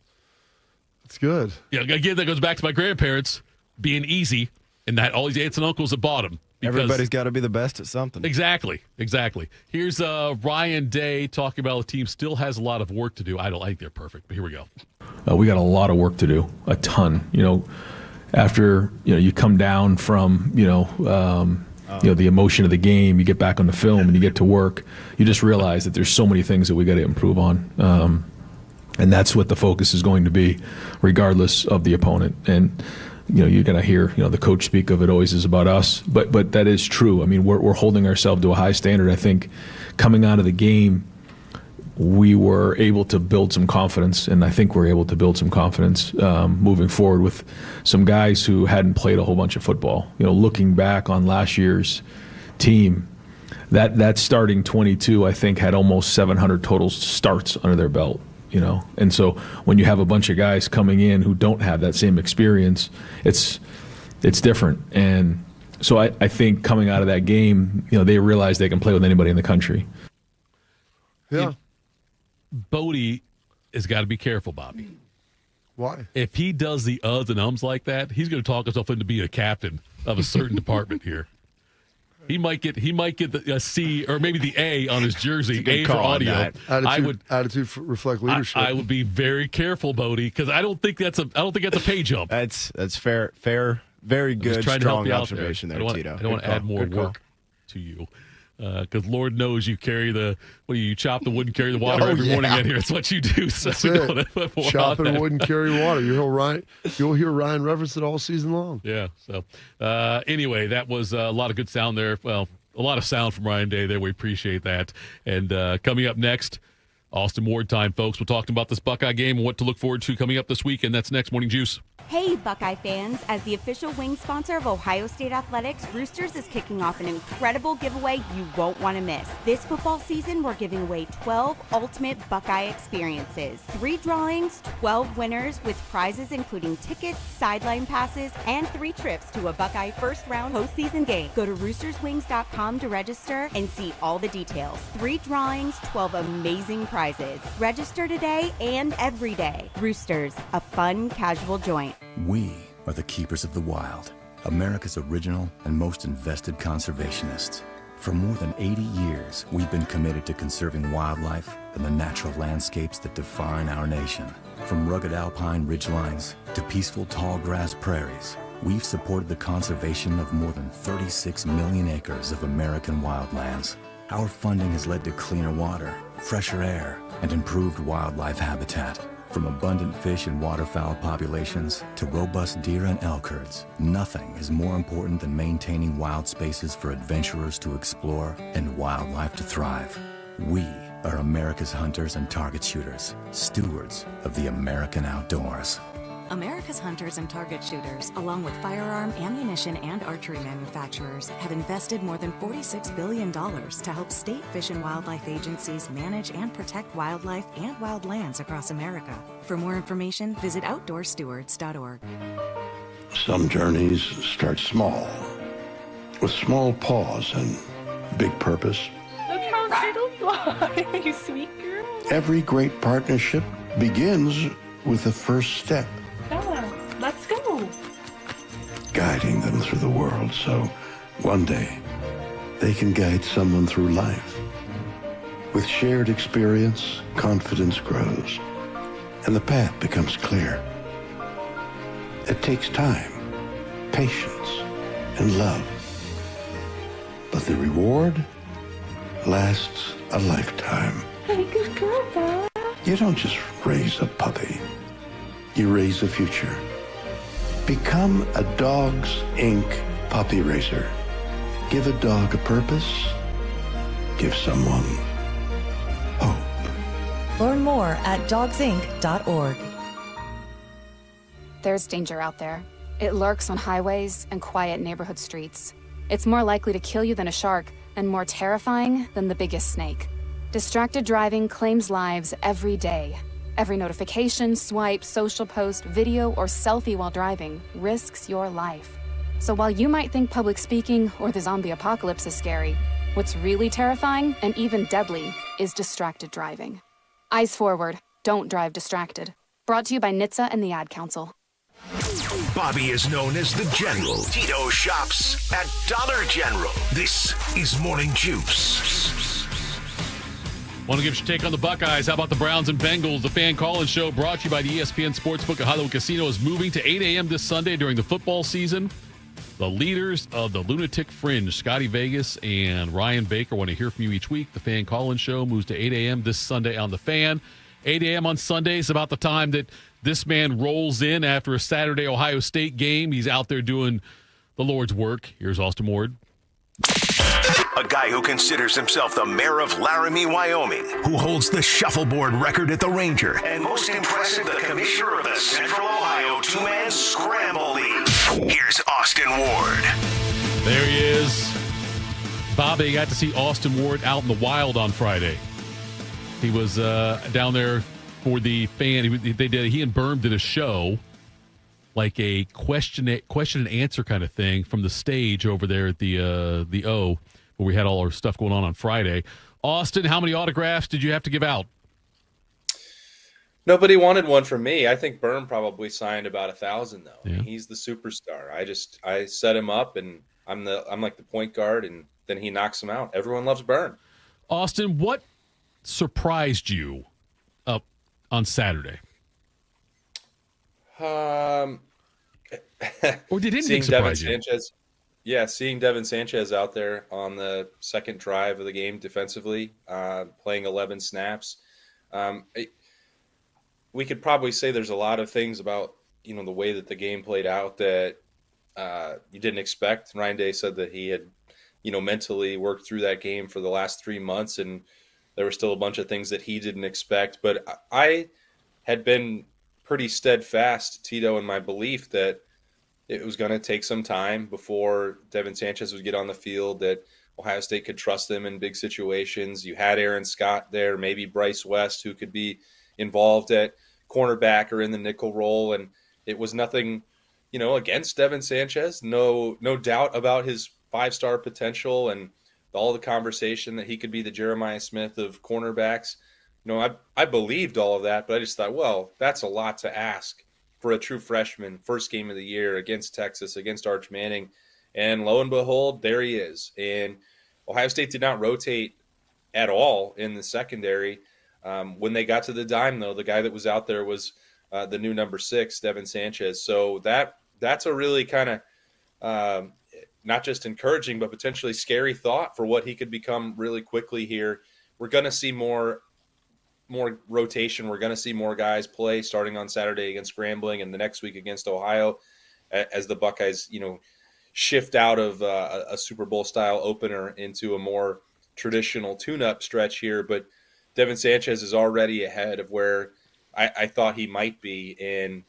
Speaker 3: That's good.
Speaker 2: Yeah, again, that goes back to my grandparents being easy, and that all these aunts and uncles that bought them.
Speaker 4: Everybody's got to be the best at something.
Speaker 2: Exactly. Here's Ryan Day talking about the team still has a lot of work to do. I think they're perfect, but here we go.
Speaker 12: We got a lot of work to do, a ton. After you come down from the emotion of the game, you get back on the film and you get to work. You just realize that there's so many things that we got to improve on, and that's what the focus is going to be, regardless of the opponent. And you're going to hear, the coach speak of it always is about us, but that is true. I mean, we're holding ourselves to a high standard. I think coming out of the game, we were able to build some confidence, and I think we're able to build some confidence moving forward with some guys who hadn't played a whole bunch of football. Looking back on last year's team, that starting 22, I think, had almost 700 total starts under their belt. And so when you have a bunch of guys coming in who don't have that same experience, it's different. And so I think coming out of that game, they realize they can play with anybody in the country.
Speaker 3: Yeah.
Speaker 2: Bodie has got to be careful, Bobby.
Speaker 3: Why?
Speaker 2: If he does the uhs and ums like that, he's going to talk himself into being a captain of a certain department here. He might get a C or maybe the A on his jersey. A for audio.
Speaker 3: Attitude reflect leadership.
Speaker 2: I would be very careful, Bodie, because I don't think that's a pay jump.
Speaker 4: That's fair. Very good, strong observation there, Tito.
Speaker 2: I don't want to add more work to you. Because Lord knows you carry you chop the wood and carry the water every morning in here. It's what you do. So
Speaker 3: chopping wood and carry water. You'll hear Ryan reference it all season long.
Speaker 2: Yeah. So anyway, that was a lot of good sound there. Well, a lot of sound from Ryan Day there. We appreciate that. And coming up next, Austin Ward time, folks. We're talking about this Buckeye game and what to look forward to coming up this weekend. That's next. Morning Juice.
Speaker 10: Hey, Buckeye fans. As the official wing sponsor of Ohio State Athletics, Roosters is kicking off an incredible giveaway you won't want to miss. This football season, we're giving away 12 ultimate Buckeye experiences. 3 drawings, 12 winners with prizes including tickets, sideline passes, and 3 trips to a Buckeye first-round postseason game. Go to roosterswings.com to register and see all the details. 3 drawings, 12 amazing prizes. Register today and every day. Roosters, a fun, casual joint.
Speaker 11: We are the keepers of the wild, America's original and most invested conservationists. For more than 80 years, we've been committed to conserving wildlife and the natural landscapes that define our nation. From rugged alpine ridgelines to peaceful tall grass prairies, we've supported the conservation of more than 36 million acres of American wildlands. Our funding has led to cleaner water, fresher air, and improved wildlife habitat. From abundant fish and waterfowl populations to robust deer and elk herds, nothing is more important than maintaining wild spaces for adventurers to explore and wildlife to thrive. We are America's hunters and target shooters, stewards of the American outdoors.
Speaker 23: America's hunters and target shooters, along with firearm, ammunition, and archery manufacturers, have invested more than $46 billion to help state fish and wildlife agencies manage and protect wildlife and wildlands across America. For more information, visit outdoorstewards.org.
Speaker 24: Some journeys start small, with small pause and big purpose.
Speaker 25: Look how little you are, you sweet girl.
Speaker 24: Every great partnership begins with the first step.
Speaker 25: Let's go.
Speaker 24: Guiding them through the world so one day they can guide someone through life. With shared experience, confidence grows, and the path becomes clear. It takes time, patience, and love. But the reward? lasts a lifetime.
Speaker 25: Hey, good girl, Bob.
Speaker 24: You don't just raise a puppy. You raise a future. Become a Dogs Inc. puppy raiser. Give a dog a purpose. Give someone hope.
Speaker 5: Learn more at dogsinc.org.
Speaker 13: There's danger out there. It lurks on highways and quiet neighborhood streets. It's more likely to kill you than a shark, and more terrifying than the biggest snake. Distracted driving claims lives every day. Every notification, swipe, social post, video, or selfie while driving risks your life. So while you might think public speaking or the zombie apocalypse is scary, what's really terrifying and even deadly is distracted driving. Eyes forward, don't drive distracted. Brought to you by NHTSA and the Ad Council.
Speaker 1: Bobby is known as the General. Tito shops at Dollar General. This is Morning Juice.
Speaker 2: Want to give us your take on the Buckeyes? How about the Browns and Bengals? The Fan Call-In Show brought to you by the ESPN Sportsbook at Hollywood Casino is moving to 8 a.m. this Sunday during the football season. The leaders of the Lunatic Fringe, Scotty Vegas and Ryan Baker, want to hear from you each week. The Fan Call-In Show moves to 8 a.m. this Sunday on The Fan. 8 a.m. on Sunday is about the time that this man rolls in after a Saturday Ohio State game. He's out there doing the Lord's work. Here's Austin Ward.
Speaker 1: A guy who considers himself the mayor of Laramie, Wyoming, who holds the shuffleboard record at the Ranger, and most impressive, the commissioner of the Central Ohio Two-Man Scramble League. Here's Austin Ward.
Speaker 2: There he is. Bobby got to see Austin Ward out in the wild on Friday. He was down there for the Fan. He and Berm did a show, like a question and answer kind of thing from the stage over there at the O, where we had all our stuff going on Friday. Austin, how many autographs did you have to give out?
Speaker 15: Nobody wanted one from me. I think Berm probably signed about 1,000 though.
Speaker 2: Yeah.
Speaker 15: He's the superstar. I set him up, and I'm like the point guard, and then he knocks him out. Everyone loves Berm.
Speaker 2: Austin, what surprised you up on Saturday?
Speaker 15: Or
Speaker 2: did anything surprise you?
Speaker 15: Sanchez, seeing Devin Sanchez out there on the second drive of the game defensively, playing 11 snaps. We could probably say there's a lot of things about the way that the game played out that you didn't expect. Ryan Day said that he had mentally worked through that game for the last 3 months, and there were still a bunch of things that he didn't expect. But I had been pretty steadfast, Tito, in my belief that it was going to take some time before Devin Sanchez would get on the field, that Ohio State could trust him in big situations. You had Aaron Scott there, maybe Bryce West, who could be involved at cornerback or in the nickel role. And it was nothing, against Devin Sanchez. No doubt about his 5-star potential and all the conversation that he could be the Jeremiah Smith of cornerbacks. I believed all of that, but I just thought, well, that's a lot to ask for a true freshman, first game of the year against Texas, against Arch Manning. And lo and behold, there he is. And Ohio State did not rotate at all in the secondary. When they got to the dime, though, the guy that was out there was the new number 6, Devin Sanchez. So that's a really kind of not just encouraging, but potentially scary thought for what he could become really quickly here. We're going to see more rotation. We're going to see more guys play starting on Saturday against Grambling and the next week against Ohio as the Buckeyes, shift out of a Super Bowl style opener into a more traditional tune-up stretch here. But Devin Sanchez is already ahead of where I thought he might be, and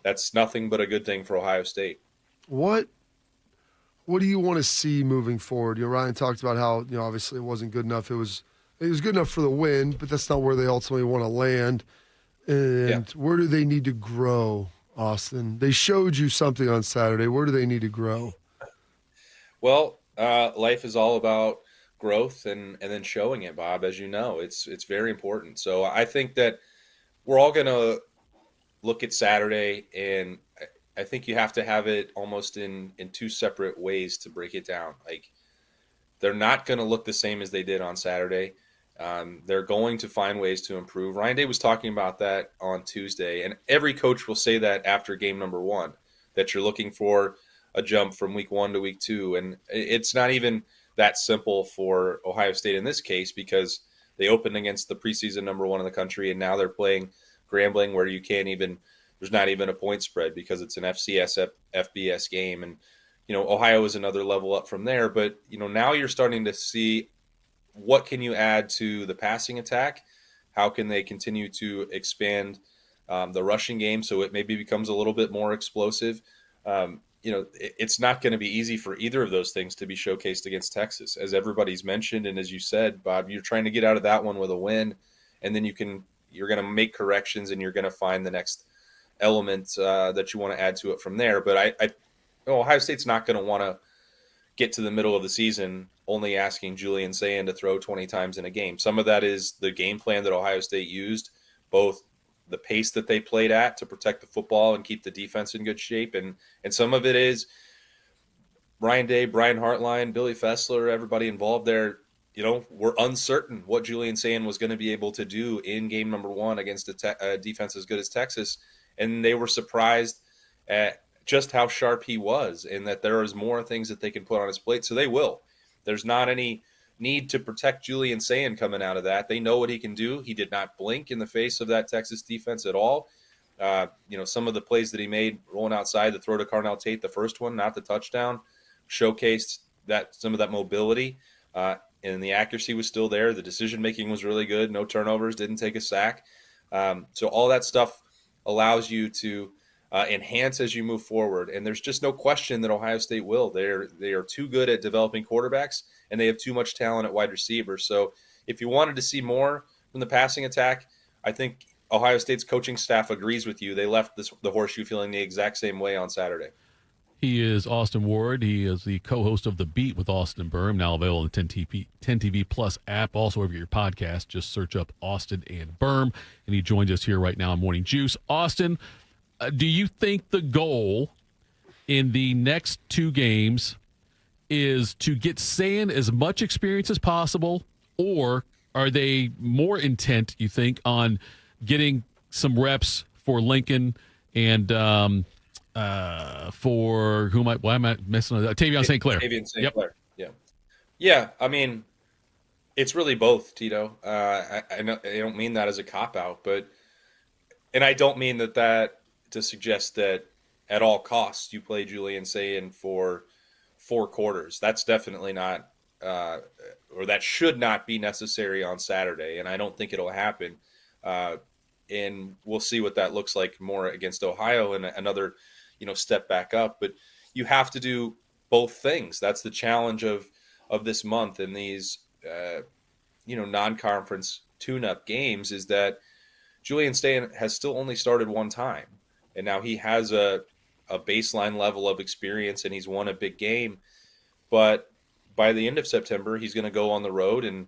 Speaker 15: that's nothing but a good thing for Ohio State.
Speaker 3: What do you want to see moving forward? Ryan talked about how, obviously it wasn't good enough. It was good enough for the win, but that's not where they ultimately want to land. And where do they need to grow, Austin? They showed you something on Saturday. Where do they need to grow?
Speaker 15: Well, life is all about growth and then showing it, Bob. As you know, it's very important. So I think that we're all going to look at Saturday, and I think you have to have it almost in 2 separate ways to break it down. Like, they're not going to look the same as they did on Saturday. They're going to find ways to improve. Ryan Day was talking about that on Tuesday, and every coach will say that after game number 1, that you're looking for a jump from week 1 to week 2. And it's not even that simple for Ohio State in this case, because they opened against the preseason number 1 in the country, and now they're playing Grambling, where there's not even a point spread because it's an FCS FBS game. And, Ohio is another level up from there. But, now you're starting to see what can you add to the passing attack? How can they continue to expand the rushing game so it maybe becomes a little bit more explosive? It's not going to be easy for either of those things to be showcased against Texas. As everybody's mentioned, and as you said, Bob, you're trying to get out of that one with a win, and then you're going to make corrections and you're going to find the next element that you want to add to it from there. But Ohio State's not going to want to get to the middle of the season only asking Julian Sayin to throw 20 times in a game. Some of that is the game plan that Ohio State used, both the pace that they played at to protect the football and keep the defense in good shape. And some of it is Ryan Day, Brian Hartline, Billy Fessler, everybody involved there, were uncertain what Julian Sayin was going to be able to do in game number 1 against a defense as good as Texas. And they were surprised at just how sharp he was and that there is more things that they can put on his plate. So they will. There's not any need to protect Julian Sayin coming out of that. They know what he can do. He did not blink in the face of that Texas defense at all. Some of the plays that he made rolling outside, the throw to Carnell Tate, the first one, not the touchdown, showcased some of that mobility, and the accuracy was still there. The decision-making was really good. No turnovers, didn't take a sack. So all that stuff allows you to enhance as you move forward. And there's just no question that Ohio State will. They are too good at developing quarterbacks, and they have too much talent at wide receiver. So if you wanted to see more from the passing attack, I think Ohio State's coaching staff agrees with you. They left the horseshoe feeling the exact same way on Saturday.
Speaker 2: He is Austin Ward. He is the co-host of The Beat with Austin and Berm, now available on the 10TV Plus app. Also, over your podcast, just search up Austin and Berm. And he joins us here right now on Morning Juice. Austin, do you think the goal in the next 2 games is to get Sayin as much experience as possible, or are they more intent, you think, on getting some reps for Lincoln and for why am I messing up? Tavion St. Clair.
Speaker 15: Tavion St. Clair. Yeah. I mean, it's really both, Tito. I don't mean that as a cop-out, and I don't mean that to suggest that at all costs you play Julian Sayin for 4 quarters. That's definitely not, or that should not be necessary on Saturday, and I don't think it'll happen. And we'll see what that looks like more against Ohio and another, step back up. But you have to do both things. That's the challenge of this month in these, non-conference tune-up games, is that Julian Sayin has still only started 1 time. And now he has a baseline level of experience and he's won a big game. But by the end of September, he's going to go on the road and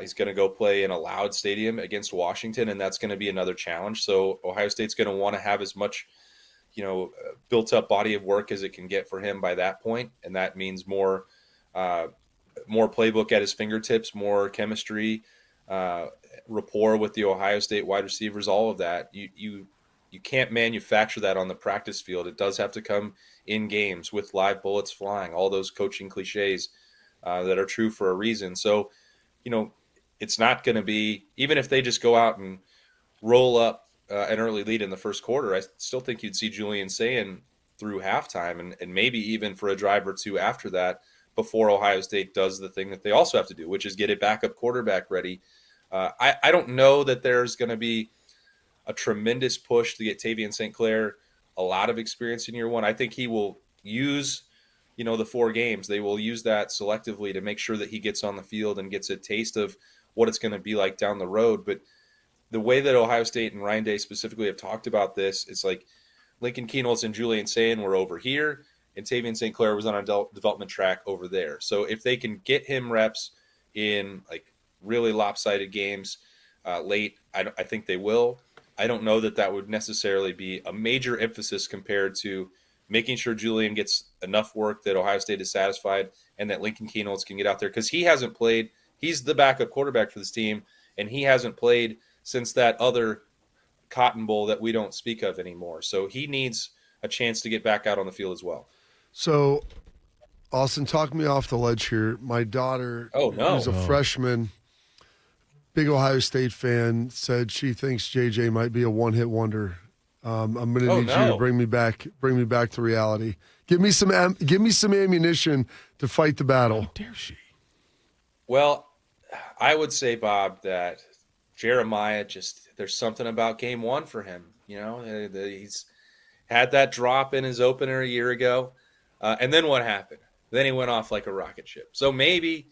Speaker 15: he's going to go play in a loud stadium against Washington, and that's going to be another challenge. So Ohio State's going to want to have as much, built up body of work as it can get for him by that point. And that means more playbook at his fingertips, more chemistry, rapport with the Ohio State wide receivers, all of that. You can't manufacture that on the practice field. It does have to come in games with live bullets flying, all those coaching cliches that are true for a reason. So, it's not going to be, even if they just go out and roll up an early lead in the first quarter, I still think you'd see Julian Sayin through halftime and maybe even for a drive or 2 after that before Ohio State does the thing that they also have to do, which is get a backup quarterback ready. I don't know that there's going to be a tremendous push to get Tavion St. Clair a lot of experience in year 1. I think he will use, the 4 games. They will use that selectively to make sure that he gets on the field and gets a taste of what it's going to be like down the road. But the way that Ohio State and Ryan Day specifically have talked about this, it's like Lincoln Kienholz and Julian Sayin were over here, and Tavion St. Clair was on a development track over there. So if they can get him reps in like really lopsided games late, I think they will. I don't know that would necessarily be a major emphasis compared to making sure Julian gets enough work that Ohio State is satisfied and that Lincoln Kienholz can get out there, because he hasn't played. He's the backup quarterback for this team, and he hasn't played since that other Cotton Bowl that we don't speak of anymore. So he needs a chance to get back out on the field as well.
Speaker 3: So Austin, talk me off the ledge here. My daughter, who's a freshman, big Ohio State fan, said she thinks JJ might be a one-hit wonder. I'm going to need you to bring me back to reality. Give me some ammunition to fight the battle.
Speaker 2: How dare she?
Speaker 15: Well, I would say, Bob, that Jeremiah there's something about game one for him. He's had that drop in his opener a year ago. And then what happened? Then he went off like a rocket ship. So maybe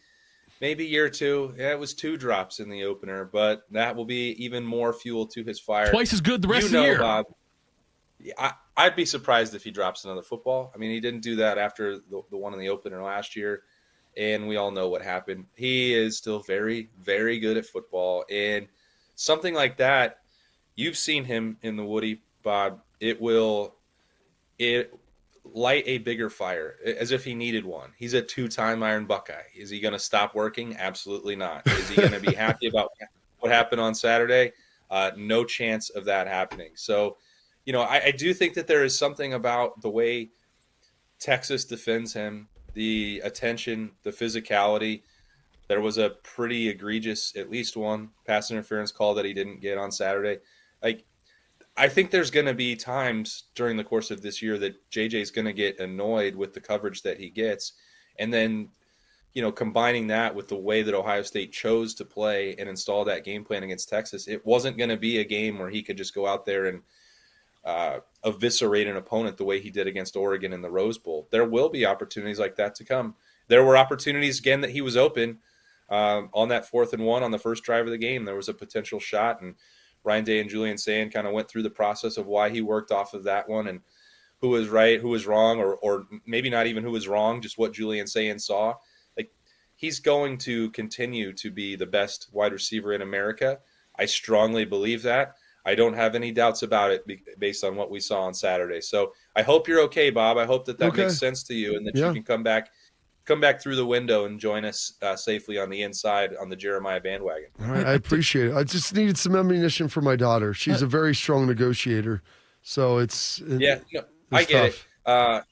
Speaker 15: year two, it was 2 drops in the opener, but that will be even more fuel to his fire.
Speaker 2: Twice as good the rest of the year.
Speaker 15: Bob, I'd be surprised if he drops another football. I mean, he didn't do that after the one in the opener last year, and we all know what happened. He is still very, very good at football, and something like that, you've seen him in the Woody, Bob. It light a bigger fire, as if he needed one. He's a 2-time Iron Buckeye. Is he going to stop working? Absolutely not. Is he going to be happy about what happened on Saturday? No chance of that happening. So, I do think that there is something about the way Texas defends him, the attention, the physicality. There was a pretty egregious, at least one pass interference call that he didn't get on Saturday. I think there's going to be times during the course of this year that JJ is going to get annoyed with the coverage that he gets. And then, combining that with the way that Ohio State chose to play and install that game plan against Texas, it wasn't going to be a game where he could just go out there and eviscerate an opponent the way he did against Oregon in the Rose Bowl. There will be opportunities like that to come. There were opportunities, again, that he was open on that 4th and 1 on the first drive of the game. There was a potential shot, and Ryan Day and Julian Sand kind of went through the process of why he worked off of that one and who was right, who was wrong, or maybe not even who was wrong, just what Julian Sand saw. He's going to continue to be the best wide receiver in America. I strongly believe that. I don't have any doubts about it based on what we saw on Saturday. So I hope you're okay, Bob. I hope that makes sense to you and that you can come back through the window and join us safely on the inside on the Jeremiah bandwagon.
Speaker 3: All right, I appreciate it. I just needed some ammunition for my daughter. She's a very strong negotiator, so
Speaker 15: I get it.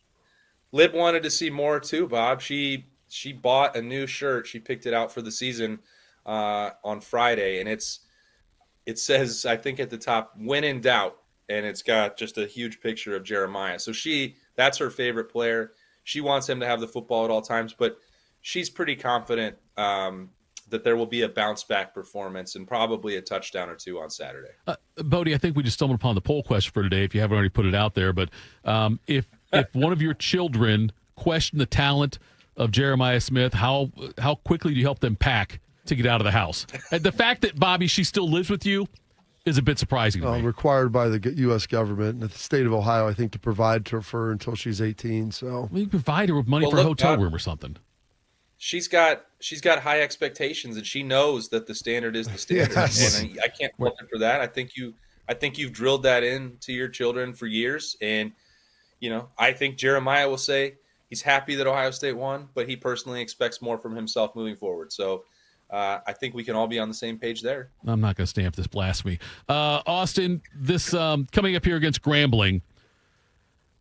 Speaker 15: Lib wanted to see more too, Bob. She bought a new shirt. She picked it out for the season on Friday, and it says, I think at the top, "When in doubt," and it's got just a huge picture of Jeremiah. So that's her favorite player. She wants him to have the football at all times, but she's pretty confident that there will be a bounce-back performance and probably a touchdown or 2 on Saturday.
Speaker 2: Bodie, I think we just stumbled upon the poll question for today, if you haven't already put it out there. But if one of your children question the talent of Jeremiah Smith, how quickly do you help them pack to get out of the house? And the fact that, Bobby, she still lives with you is a bit surprising to me.
Speaker 3: Required by the U.S. government and the state of Ohio, I think, to provide to her until she's 18. So
Speaker 2: you provide her with money for a hotel room or something.
Speaker 15: She's got high expectations, and she knows that the standard is the standard. Yes. And I can't fault her for that. I think you've drilled that into your children for years, and I think Jeremiah will say he's happy that Ohio State won, but he personally expects more from himself moving forward. So I think we can all be on the same page there.
Speaker 2: I'm not going to stamp this blasphemy. Austin, this coming up here against Grambling,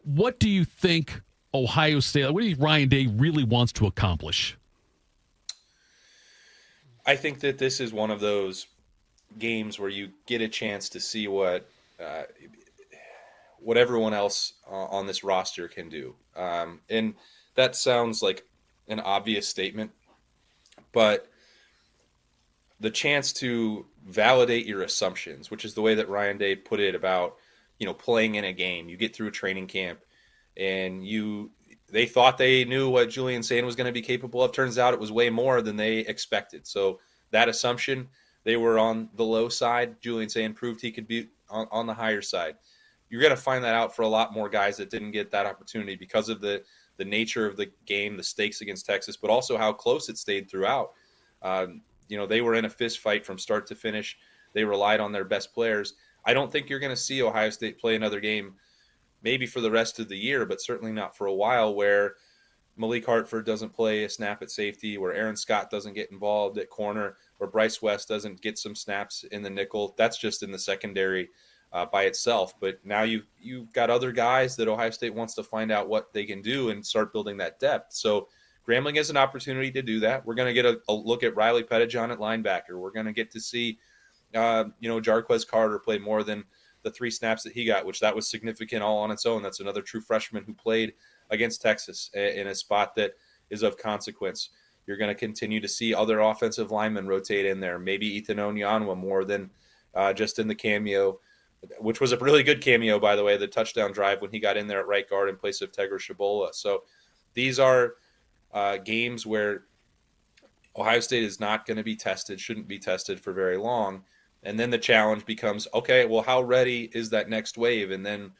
Speaker 2: what do you think Ohio State, what do you think Ryan Day really wants to accomplish?
Speaker 15: I think that this is one of those games where you get a chance to see what everyone else on this roster can do. And that sounds like an obvious statement, but the chance to validate your assumptions, which is the way that Ryan Day put it about, playing in a game. You get through a training camp and they thought they knew what Julian Sand was going to be capable of. Turns out it was way more than they expected. So that assumption, they were on the low side. Julian Sand proved he could be on the higher side. You're going to find that out for a lot more guys that didn't get that opportunity because of the nature of the game, the stakes against Texas, but also how close it stayed throughout. They were in a fist fight from start to finish. They relied on their best players. I don't think you're going to see Ohio State play another game maybe for the rest of the year, but certainly not for a while, where Malik Hartford doesn't play a snap at safety, where Aaron Scott doesn't get involved at corner, where Bryce West doesn't get some snaps in the nickel. That's just in the secondary by itself. But now you've got other guys that Ohio State wants to find out what they can do and start building that depth. So Grambling has an opportunity to do that. We're going to get a look at Riley Pettijohn at linebacker. We're going to get to see, Jarquez Carter play more than the 3 snaps that he got, which that was significant all on its own. That's another true freshman who played against Texas in a spot that is of consequence. You're going to continue to see other offensive linemen rotate in there. Maybe Ethan Onyanwa more than just in the cameo, which was a really good cameo, by the way, the touchdown drive when he got in there at right guard in place of Tegra Shabola. So these are games where Ohio State is not going to be tested, shouldn't be tested for very long. And then the challenge becomes, okay, well, how ready is that next wave? And then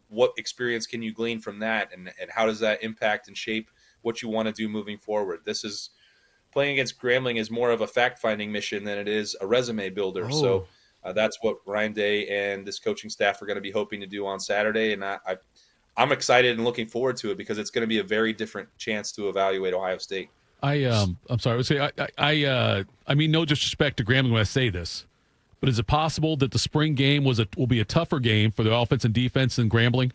Speaker 15: what experience can you glean from that? And how does that impact and shape what you want to do moving forward? This is playing against Grambling is more of a fact-finding mission than it is a resume builder.
Speaker 3: Oh.
Speaker 15: So that's what Ryan Day and this coaching staff are going to be hoping to do on Saturday. And I'm excited and looking forward to it because it's going to be a very different chance to evaluate Ohio State.
Speaker 2: I'm sorry. I would say I mean no disrespect to Grambling when I say this, but is it possible that the spring game will be a tougher game for the offense and defense than Grambling?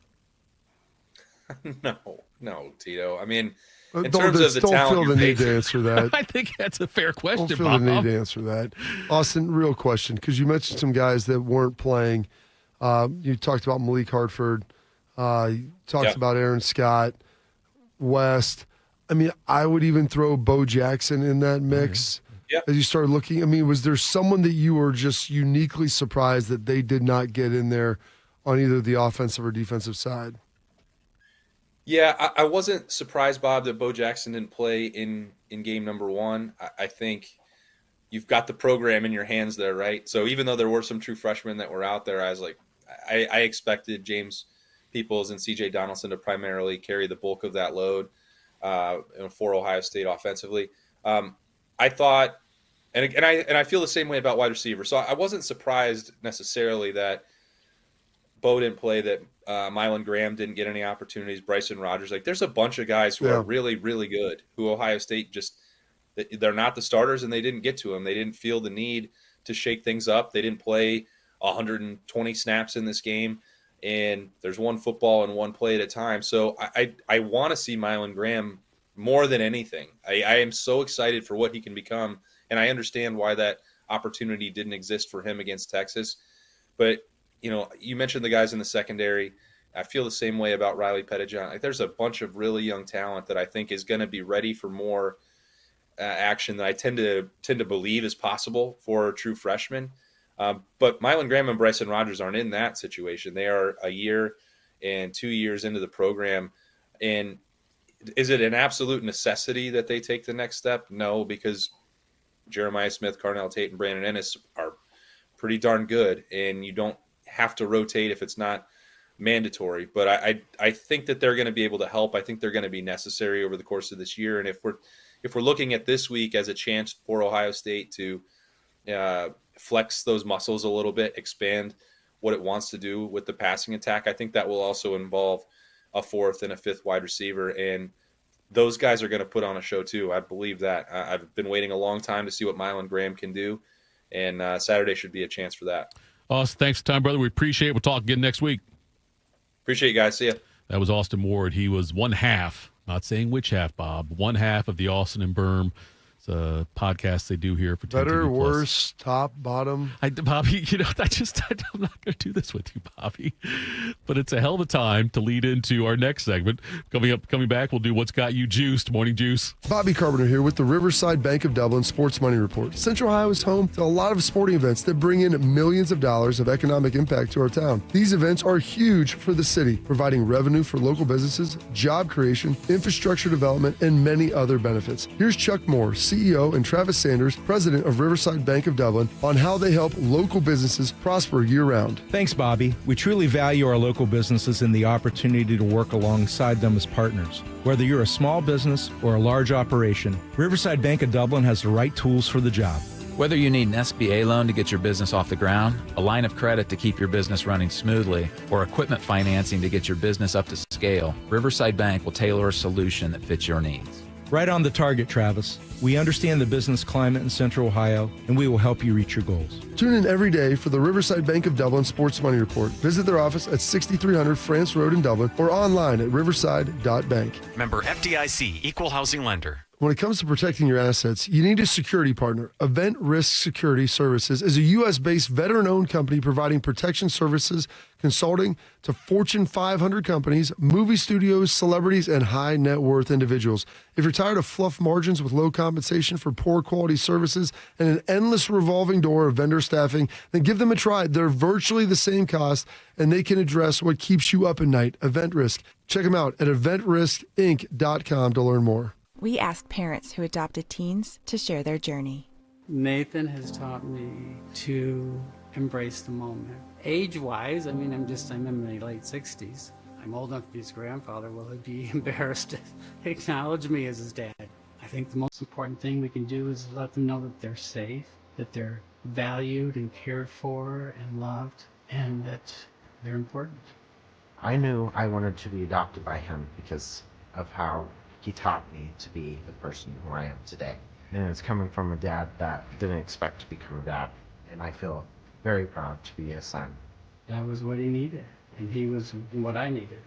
Speaker 15: No, Tito. I mean, in terms of the talent,
Speaker 3: don't feel the need to answer that.
Speaker 2: I think that's a fair question,
Speaker 3: Don't feel
Speaker 2: Bob.
Speaker 3: the need to answer that. Austin, real question, because you mentioned some guys that weren't playing. You talked about Malik Hartford. You talked about Aaron Scott, West. I mean, I would even throw Bo Jackson in that mix.
Speaker 15: Yeah.
Speaker 3: As you started looking, I mean, was there someone that you were just uniquely surprised that they did not get in there on either the offensive or defensive side?
Speaker 15: Yeah, I wasn't surprised, Bob, that Bo Jackson didn't play in game number 1. I think you've got the program in your hands there, right? So even though there were some true freshmen that were out there, I was like, I expected James Peoples and C.J. Donaldson to primarily carry the bulk of that load for Ohio State offensively. I thought, and I feel the same way about wide receiver. So I wasn't surprised necessarily that Bo didn't play, that Mylan Graham didn't get any opportunities, Bryson Rogers. Like, there's a bunch of guys who are really, really good, who Ohio State they're not the starters and they didn't get to them. They didn't feel the need to shake things up. They didn't play 120 snaps in this game, and there's one football and one play at a time. So I want to see Mylan Graham more than anything. I am so excited for what he can become, and I understand why that opportunity didn't exist for him against Texas. But you mentioned the guys in the secondary. I feel the same way about Riley Pettijohn. Like, there's a bunch of really young talent that I think is going to be ready for more action than I tend to believe is possible for true freshmen. But Mylan Graham and Bryson Rogers aren't in that situation. They are a year and 2 years into the program. And is it an absolute necessity that they take the next step? No, because Jeremiah Smith, Carnell Tate, and Brandon Ennis are pretty darn good, and you don't have to rotate if it's not mandatory. But I think that they're going to be able to help. I think they're going to be necessary over the course of this year. And if we're looking at this week as a chance for Ohio State to flex those muscles a little bit, expand what it wants to do with the passing attack, I think that will also involve a 4th and a 5th wide receiver. And those guys are going to put on a show too. I believe that. I've been waiting a long time to see what Mylan Graham can do. And Saturday should be a chance for that.
Speaker 2: Austin, thanks for the time, brother. We appreciate it. We'll talk again next week.
Speaker 15: Appreciate you guys. See ya.
Speaker 2: That was Austin Ward. He was one half, not saying which half, Bob, one half of the Austin and Berm. It's a podcast they do here for
Speaker 3: Better,
Speaker 2: 10 TV+.
Speaker 3: worse, top, bottom.
Speaker 2: Bobby, I'm not going to do this with you, Bobby. But it's a hell of a time to lead into our next segment. Coming back, we'll do What's Got You Juiced, Morning Juice.
Speaker 3: Bobby Carpenter here with the Riverside Bank of Dublin Sports Money Report. Central Ohio is home to a lot of sporting events that bring in millions of dollars of economic impact to our town. These events are huge for the city, providing revenue for local businesses, job creation, infrastructure development, and many other benefits. Here's Chuck Moore, CEO, and Travis Sanders, President of Riverside Bank of Dublin, on how they help local businesses prosper year-round.
Speaker 14: Thanks, Bobby. We truly value our local businesses and the opportunity to work alongside them as partners. Whether you're a small business or a large operation, Riverside Bank of Dublin has the right tools for the job.
Speaker 16: Whether you need an SBA loan to get your business off the ground, a line of credit to keep your business running smoothly, or equipment financing to get your business up to scale, Riverside Bank will tailor a solution that fits your needs.
Speaker 14: Right on the target, Travis. We understand the business climate in Central Ohio, and we will help you reach your goals.
Speaker 3: Tune in every day for the Riverside Bank of Dublin Sports Money Report. Visit their office at 6300 France Road in Dublin or online at riverside.bank.
Speaker 17: Member FDIC, Equal Housing Lender.
Speaker 3: When it comes to protecting your assets, you need a security partner. Event Risk Security Services is a U.S.-based veteran-owned company providing protection services, consulting to Fortune 500 companies, movie studios, celebrities, and high-net-worth individuals. If you're tired of fluff margins with low compensation for poor quality services and an endless revolving door of vendor staffing, then give them a try. They're virtually the same cost, and they can address what keeps you up at night. Event Risk. Check them out at eventriskinc.com to learn more.
Speaker 19: We ask parents who adopted teens to share their journey.
Speaker 20: Nathan has taught me to embrace the moment. Age-wise, I'm in my late 60s. I'm old enough to be his grandfather. Will he be embarrassed to acknowledge me as his dad? I think the most important thing we can do is let them know that they're safe, that they're valued and cared for and loved, and that they're important.
Speaker 21: I knew I wanted to be adopted by him because of how he taught me to be the person who I am today. And it's coming from a dad that didn't expect to become a dad. And I feel very proud to be a son.
Speaker 20: That was what he needed, and he was what I needed.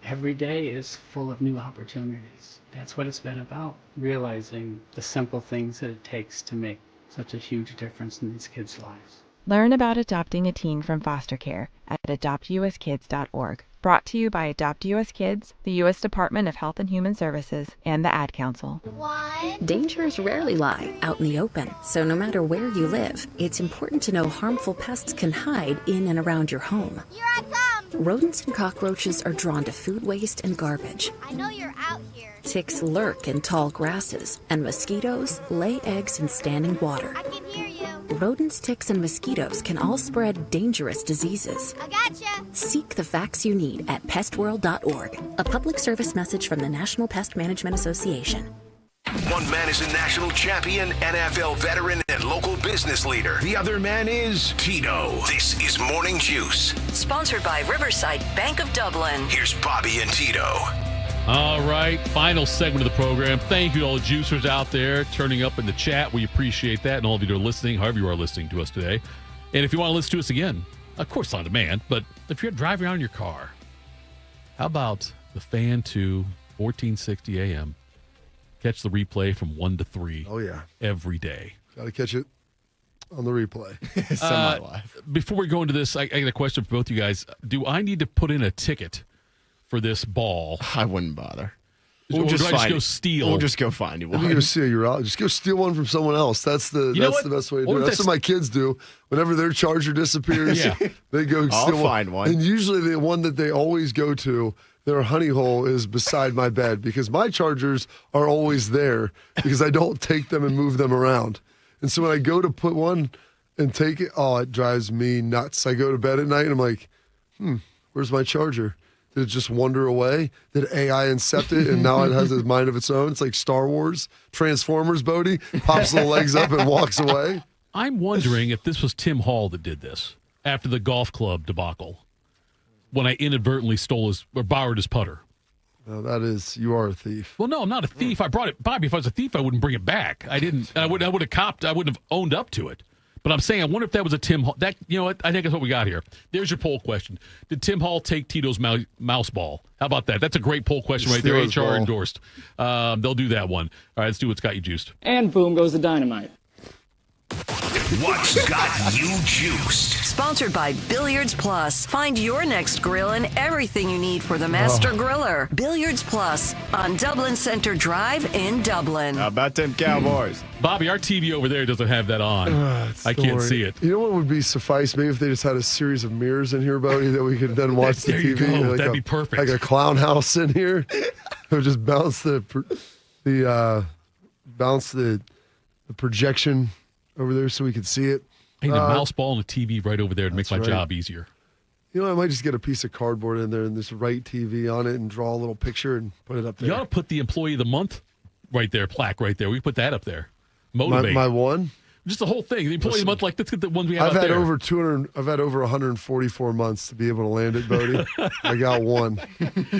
Speaker 20: Every day is full of new opportunities. That's what it's been about, realizing the simple things that it takes to make such a huge difference in these kids' lives.
Speaker 19: Learn about adopting a teen from foster care at adoptuskids.org. Brought to you by Adopt US Kids, the U.S. Department of Health and Human Services, and the Ad Council.
Speaker 22: Dangers rarely lie out in the open, so no matter where you live, it's important to know harmful pests can hide in and around your home.
Speaker 26: Here I come!
Speaker 22: Rodents and cockroaches are drawn to food waste and garbage.
Speaker 26: I know you're out here.
Speaker 22: Ticks lurk in tall grasses, and mosquitoes lay eggs in standing water.
Speaker 26: I can hear you.
Speaker 22: Rodents, ticks, and mosquitoes can all spread dangerous diseases.
Speaker 26: I gotcha!
Speaker 22: Seek the facts you need at pestworld.org. A public service message from the National Pest Management Association.
Speaker 1: One man is a national champion, NFL veteran, and local business leader. The other man is Tito. This is Morning Juice.
Speaker 6: Sponsored by Riverside Bank of Dublin.
Speaker 1: Here's Bobby and Tito.
Speaker 2: All right, final segment of the program. Thank you to all the juicers out there turning up in the chat. We appreciate that, and all of you that are listening, however you are listening to us today. And if you want to listen to us again, of course on demand, but if you're driving around in your car, how about the Fan 2, 1460 AM? Catch the replay from 1 to 3.
Speaker 3: Oh, yeah.
Speaker 2: Every day.
Speaker 3: Got to catch it on the replay.
Speaker 4: Semi-live.
Speaker 2: Before we go into this, I got a question for both you guys. Do I need to put in a ticket for this ball?
Speaker 4: I wouldn't bother.
Speaker 2: We'll just go steal.
Speaker 4: We'll just go find you
Speaker 3: Let
Speaker 4: one.
Speaker 3: me go see you're out. Just go steal one from someone else. That's the best way to do it. That's what my kids do. Whenever their charger disappears, they go steal one.
Speaker 4: Find one.
Speaker 3: And usually the one that they always go to, their honey hole is beside my bed because my chargers are always there because I don't take them and move them around. And so when I go to put one and take it, it drives me nuts. I go to bed at night and I'm like, where's my charger? Did it just wander away? Did AI incept it and now it has a mind of its own? It's like Star Wars, Transformers, Bodie, pops the legs up and walks away.
Speaker 2: I'm wondering if this was Tim Hall that did this after the golf club debacle when I inadvertently borrowed his putter.
Speaker 3: No, you are a thief.
Speaker 2: Well, no, I'm not a thief. I brought it. Bobby, if I was a thief, I wouldn't bring it back. I didn't. I would have copped. I wouldn't have owned up to it. But I'm saying, I wonder if that was a Tim Hall. You know what? I think that's what we got here. There's your poll question. Did Tim Hall take Tito's mouse ball? How about that? That's a great poll question right there. HR endorsed. They'll do that one. All right, let's do what's got you juiced.
Speaker 27: And boom goes the dynamite.
Speaker 1: What's got you juiced?
Speaker 6: Sponsored by Billiards Plus. Find your next grill and everything you need for the master griller. Billiards Plus on Dublin Center Drive in Dublin.
Speaker 4: How about them Cowboys?
Speaker 2: Bobby, our TV over there doesn't have that on. I can't see it.
Speaker 3: You know what would be suffice? Maybe if they just had a series of mirrors in here, Bodie, that we could then watch the TV.
Speaker 2: There you go.
Speaker 3: Like
Speaker 2: That'd be perfect.
Speaker 3: Like a clown house in here. It would just bounce the projection over there so we could see it.
Speaker 2: I need a mouse ball and a TV right over there to make my job easier.
Speaker 3: You know, I might just get a piece of cardboard in there and just write TV on it and draw a little picture and put it up there.
Speaker 2: You ought to put the Employee of the Month right there, plaque right there. We put that up there. Motivate.
Speaker 3: My one?
Speaker 2: Just the whole thing. The employee month, like, let's get the ones we have
Speaker 3: I've
Speaker 2: out
Speaker 3: had
Speaker 2: there.
Speaker 3: over 200. I've had over 144 months to be able to land it, Bodie. I got one.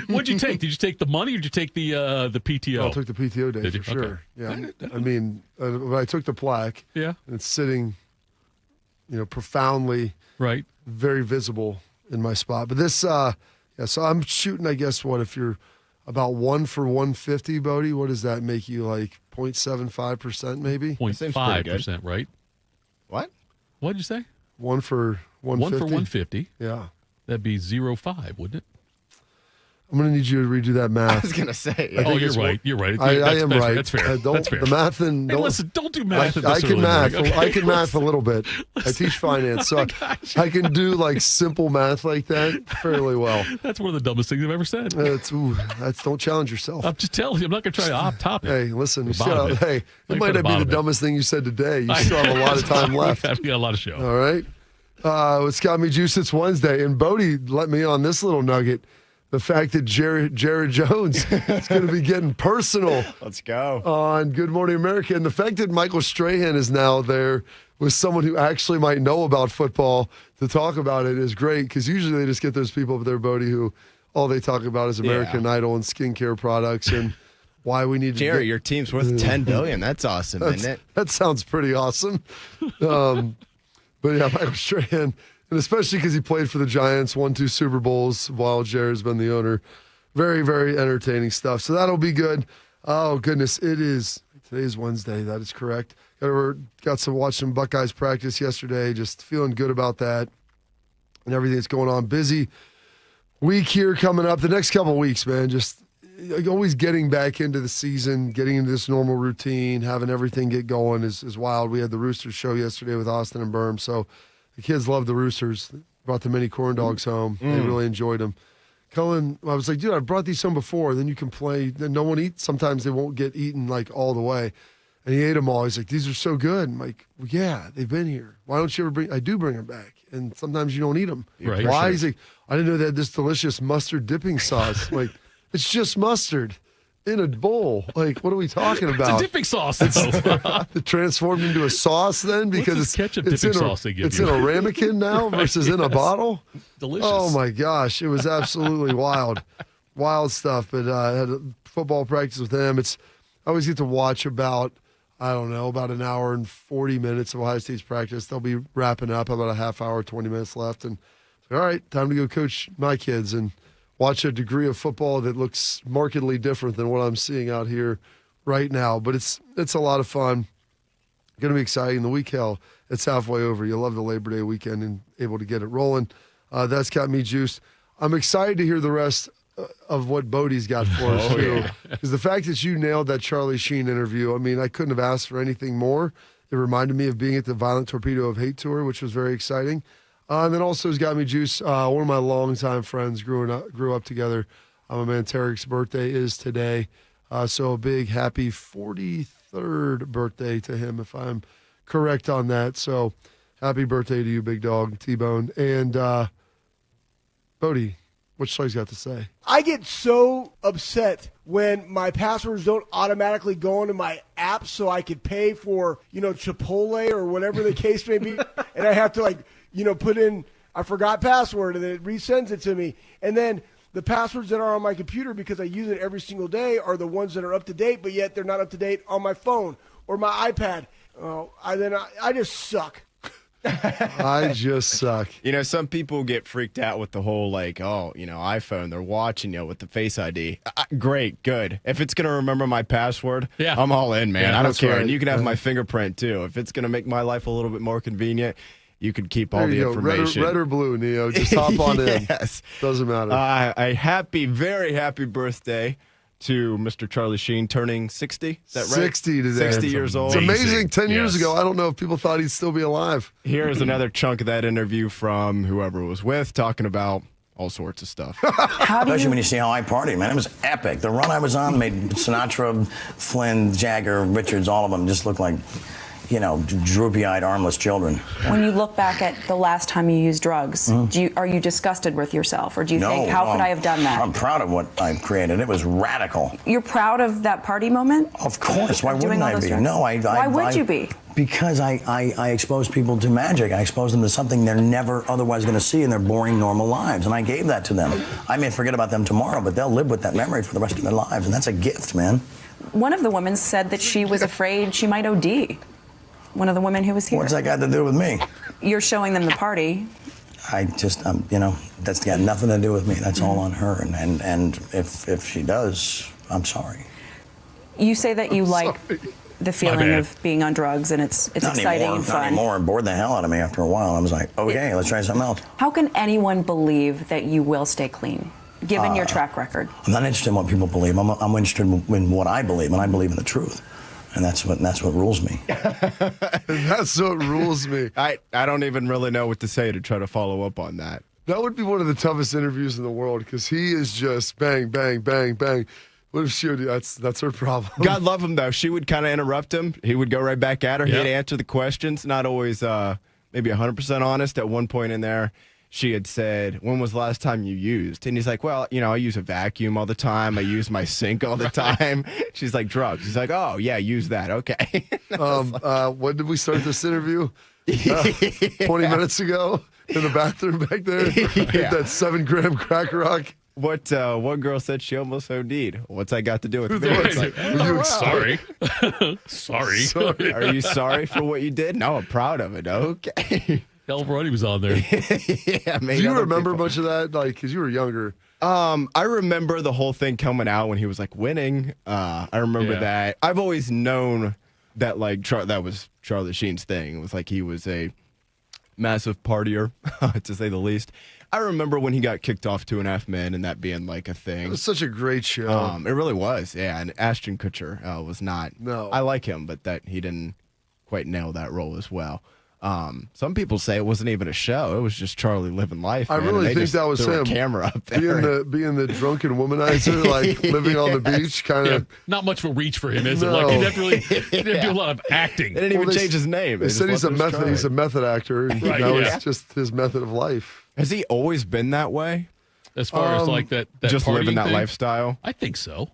Speaker 2: What'd you take? Did you take the money or did you take the PTO?
Speaker 3: Oh, I took the PTO day
Speaker 2: Did
Speaker 3: for
Speaker 2: you?
Speaker 3: sure.
Speaker 2: Okay.
Speaker 3: Yeah. I mean, I took the plaque.
Speaker 2: Yeah.
Speaker 3: And it's sitting, profoundly
Speaker 2: right,
Speaker 3: very visible in my spot. But this, so I'm shooting. I guess if you're about 1 for 150, Bodie, what does that make you, like 0.75% maybe?
Speaker 2: 0.5%, right?
Speaker 4: What?
Speaker 2: What'd you say?
Speaker 3: 1 for 150.
Speaker 2: 1 for 150.
Speaker 3: Yeah.
Speaker 2: That'd be 0.5, wouldn't it?
Speaker 3: I'm going to need you to redo that math.
Speaker 4: I was going to say.
Speaker 2: Oh, you're right. You're right.
Speaker 3: I am right.
Speaker 2: That's fair.
Speaker 3: That's fair. The math and
Speaker 2: hey, listen, don't do math.
Speaker 3: I can math.
Speaker 2: Okay,
Speaker 3: I can math a little bit. I teach finance, so I can do like simple math like that fairly well.
Speaker 2: That's one of the dumbest things I've ever said.
Speaker 3: Don't challenge yourself.
Speaker 2: I'm just telling you. I'm not going to try to off topic.
Speaker 3: Hey, listen. It might not be the dumbest thing you said today. You
Speaker 2: I
Speaker 3: still have a lot of time left.
Speaker 2: We got a lot of show.
Speaker 3: All right. It's got me juiced. It's Wednesday, and Bodie let me on this little nugget. The fact that Jared Jones is going to be getting personal.
Speaker 4: Let's go.
Speaker 3: On Good Morning America. And the fact that Michael Strahan is now there with someone who actually might know about football to talk about it is great, because usually they just get those people up there, Bodie, who all they talk about is American Idol and skincare products and why we need to
Speaker 4: Jerry, your team's worth $10 billion. That's awesome, isn't it?
Speaker 3: That sounds pretty awesome. But yeah, Michael Strahan. And especially because he played for the Giants, won 2 Super Bowls while Jared's been the owner. Very, very entertaining stuff. So that'll be good. Oh, goodness. Today's Wednesday. That is correct. Got to watch some Buckeyes practice yesterday. Just feeling good about that and everything that's going on. Busy week here coming up. The next couple of weeks, man, just always getting back into the season, getting into this normal routine, having everything get going is wild. We had the Roosters show yesterday with Austin and Berm, so the kids love the Roosters. Brought the mini corn dogs home. They really enjoyed them. Cullen, I was like, dude, I brought these home before. Then you can play. Then no one eats. Sometimes they won't get eaten like all the way. And he ate them all. He's like, these are so good. I'm like, well, yeah, they've been here. Why don't you ever bring? I do bring them back. And sometimes you don't eat them.
Speaker 2: Right.
Speaker 3: Why? He's like, I didn't know they had this delicious mustard dipping sauce. Like, it's just mustard in a bowl. Like, what are we talking about?
Speaker 2: It's a dipping sauce.
Speaker 3: It transformed into a sauce then because
Speaker 2: What's this ketchup
Speaker 3: it's
Speaker 2: dipping
Speaker 3: in
Speaker 2: sauce they give
Speaker 3: it's
Speaker 2: you?
Speaker 3: in a ramekin now versus in a bottle.
Speaker 2: Delicious.
Speaker 3: Oh my gosh, it was absolutely wild stuff. But I had a football practice with them. I always get to watch about an hour and 40 minutes of Ohio State's practice. They'll be wrapping up about a half hour, 20 minutes left, and all right, time to go coach my kids and watch a degree of football that looks markedly different than what I'm seeing out here right now. But it's a lot of fun. Going to be exciting. The week, it's halfway over. You'll love the Labor Day weekend and able to get it rolling. That's got me juiced. I'm excited to hear the rest of what Bodie's got for us, too. Because the fact that you nailed that Charlie Sheen interview, I mean, I couldn't have asked for anything more. It reminded me of being at the Violent Torpedo of Hate tour, which was very exciting. And then also has got me juiced. One of my longtime friends grew up together. My man Tarek's birthday is today. So a big happy 43rd birthday to him, if I'm correct on that. So happy birthday to you, big dog, T-Bone. And Bodie, what Shlay's got to say?
Speaker 7: I get so upset when my passwords don't automatically go into my app so I could pay for, Chipotle or whatever the case may be. And I have to put in, I forgot password, and then it resends it to me. And then the passwords that are on my computer, because I use it every single day, are the ones that are up to date, but yet they're not up to date on my phone or my iPad. I just suck.
Speaker 3: I just suck.
Speaker 4: Some people get freaked out with the whole iPhone. They're watching you with the Face ID. Great, good. If it's going to remember my password, I'm all in, man.
Speaker 3: Yeah,
Speaker 4: I don't care.
Speaker 3: right.
Speaker 4: And you can have my fingerprint, too. If it's going to make my life a little bit more convenient, you could keep all the information.
Speaker 3: Red or blue, Neo. Just hop on in.
Speaker 4: Yes.
Speaker 3: Doesn't matter.
Speaker 4: A very happy birthday to Mr. Charlie Sheen, turning 60. Is that right?
Speaker 3: 60 today.
Speaker 4: 60 years old.
Speaker 3: It's amazing. 10 years ago, I don't know if people thought he'd still be alive.
Speaker 4: Here's another chunk of that interview from whoever it was with, talking about all sorts of stuff.
Speaker 8: Especially when you see how I party, man. It was epic. The run I was on made Sinatra, Flynn, Jagger, Richards, all of them just look like, droopy-eyed, armless children.
Speaker 9: When you look back at the last time you used drugs, are you disgusted with yourself, or do you think, how could I have done that?
Speaker 8: I'm proud of what I've created. It was radical.
Speaker 9: You're proud of that party moment?
Speaker 8: Of course. Why wouldn't I be? No,
Speaker 9: Why would you be?
Speaker 8: Because I expose people to magic. I expose them to something they're never otherwise going to see in their boring, normal lives. And I gave that to them. I may forget about them tomorrow, but they'll live with that memory for the rest of their lives. And that's a gift, man.
Speaker 9: One of the women said that she was afraid she might OD. One of the women who was here.
Speaker 8: What's that got to do with me?
Speaker 9: You're showing them the party.
Speaker 8: I just, that's got nothing to do with me. That's all on her. And if she does, I'm sorry.
Speaker 9: You say that you like the feeling of being on drugs, and it's exciting and fun.
Speaker 8: Not anymore. It bored the hell out of me after a while. I was like, okay, let's try something else.
Speaker 9: How can anyone believe that you will stay clean, given your track record?
Speaker 8: I'm not interested in what people believe. I'm interested in what I believe, and I believe in the truth. And that's what rules me.
Speaker 3: That's what rules me.
Speaker 4: I don't even really know what to say to try to follow up on that.
Speaker 3: That would be one of the toughest interviews in the world, because he is just bang, bang, bang, bang. What if she would? That's her problem.
Speaker 4: God love him, though. She would kind of interrupt him. He would go right back at her. Yep. He'd answer the questions. Not always maybe 100% honest. At one point in there, she had said, when was the last time you used? And he's like, well, I use a vacuum all the time. I use my sink all the time. She's like, drugs. He's like, oh, yeah, use that. Okay.
Speaker 3: When did we start this interview? 20 minutes ago in the bathroom back there.
Speaker 4: Yeah.
Speaker 3: That 7-gram crack rock.
Speaker 4: What girl said she almost OD'd? What's that got to do with me?
Speaker 2: It's like, sorry. Sorry.
Speaker 4: Are you sorry for what you did? No, I'm proud of it. Okay.
Speaker 2: Elveroni was on there.
Speaker 4: Yeah,
Speaker 3: do you remember much of that? Like, because you were younger.
Speaker 4: I remember the whole thing coming out when he was like winning. I remember that. I've always known that that was Charlie Sheen's thing. It was like he was a massive partier, to say the least. I remember when he got kicked off 2.5 Men and that being like a thing.
Speaker 3: It was such a great show.
Speaker 4: It really was, yeah. And Ashton Kutcher was not.
Speaker 3: No.
Speaker 4: I like him, but that he didn't quite nail that role as well. Some people say it wasn't even a show. It was just Charlie living life.
Speaker 3: I really think that was him.
Speaker 4: A camera up there.
Speaker 3: Being the drunken womanizer, like living on the beach, kind of.
Speaker 2: Yeah, not much of a reach for him, is it? Like he didn't do a lot of acting.
Speaker 4: They didn't even change his name.
Speaker 3: They said he's a method actor, and now it's just his method of life.
Speaker 4: Has he always been that way?
Speaker 2: As far as like that
Speaker 4: just living that
Speaker 2: thing?
Speaker 4: lifestyle?
Speaker 2: I think so.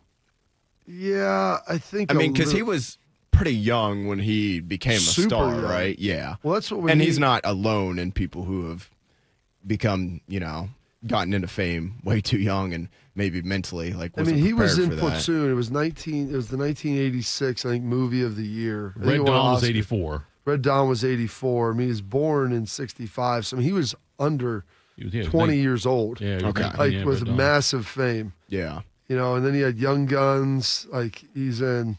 Speaker 3: Yeah, I think.
Speaker 4: I mean, because he was pretty young when he became a star,
Speaker 3: young.
Speaker 4: Right? Yeah.
Speaker 3: Well, that's what.
Speaker 4: He's not alone in people who have become, gotten into fame way too young and maybe mentally
Speaker 3: he was in
Speaker 4: for
Speaker 3: Platoon.
Speaker 4: That.
Speaker 3: It was the 1986, I think, movie of the year.
Speaker 2: Red Dawn was 84.
Speaker 3: Red Dawn was 84. I mean, he was born in 65. So he was under 20 years old.
Speaker 2: Yeah.
Speaker 3: Okay. With massive fame.
Speaker 4: Yeah.
Speaker 3: And then he had Young Guns. Like he's in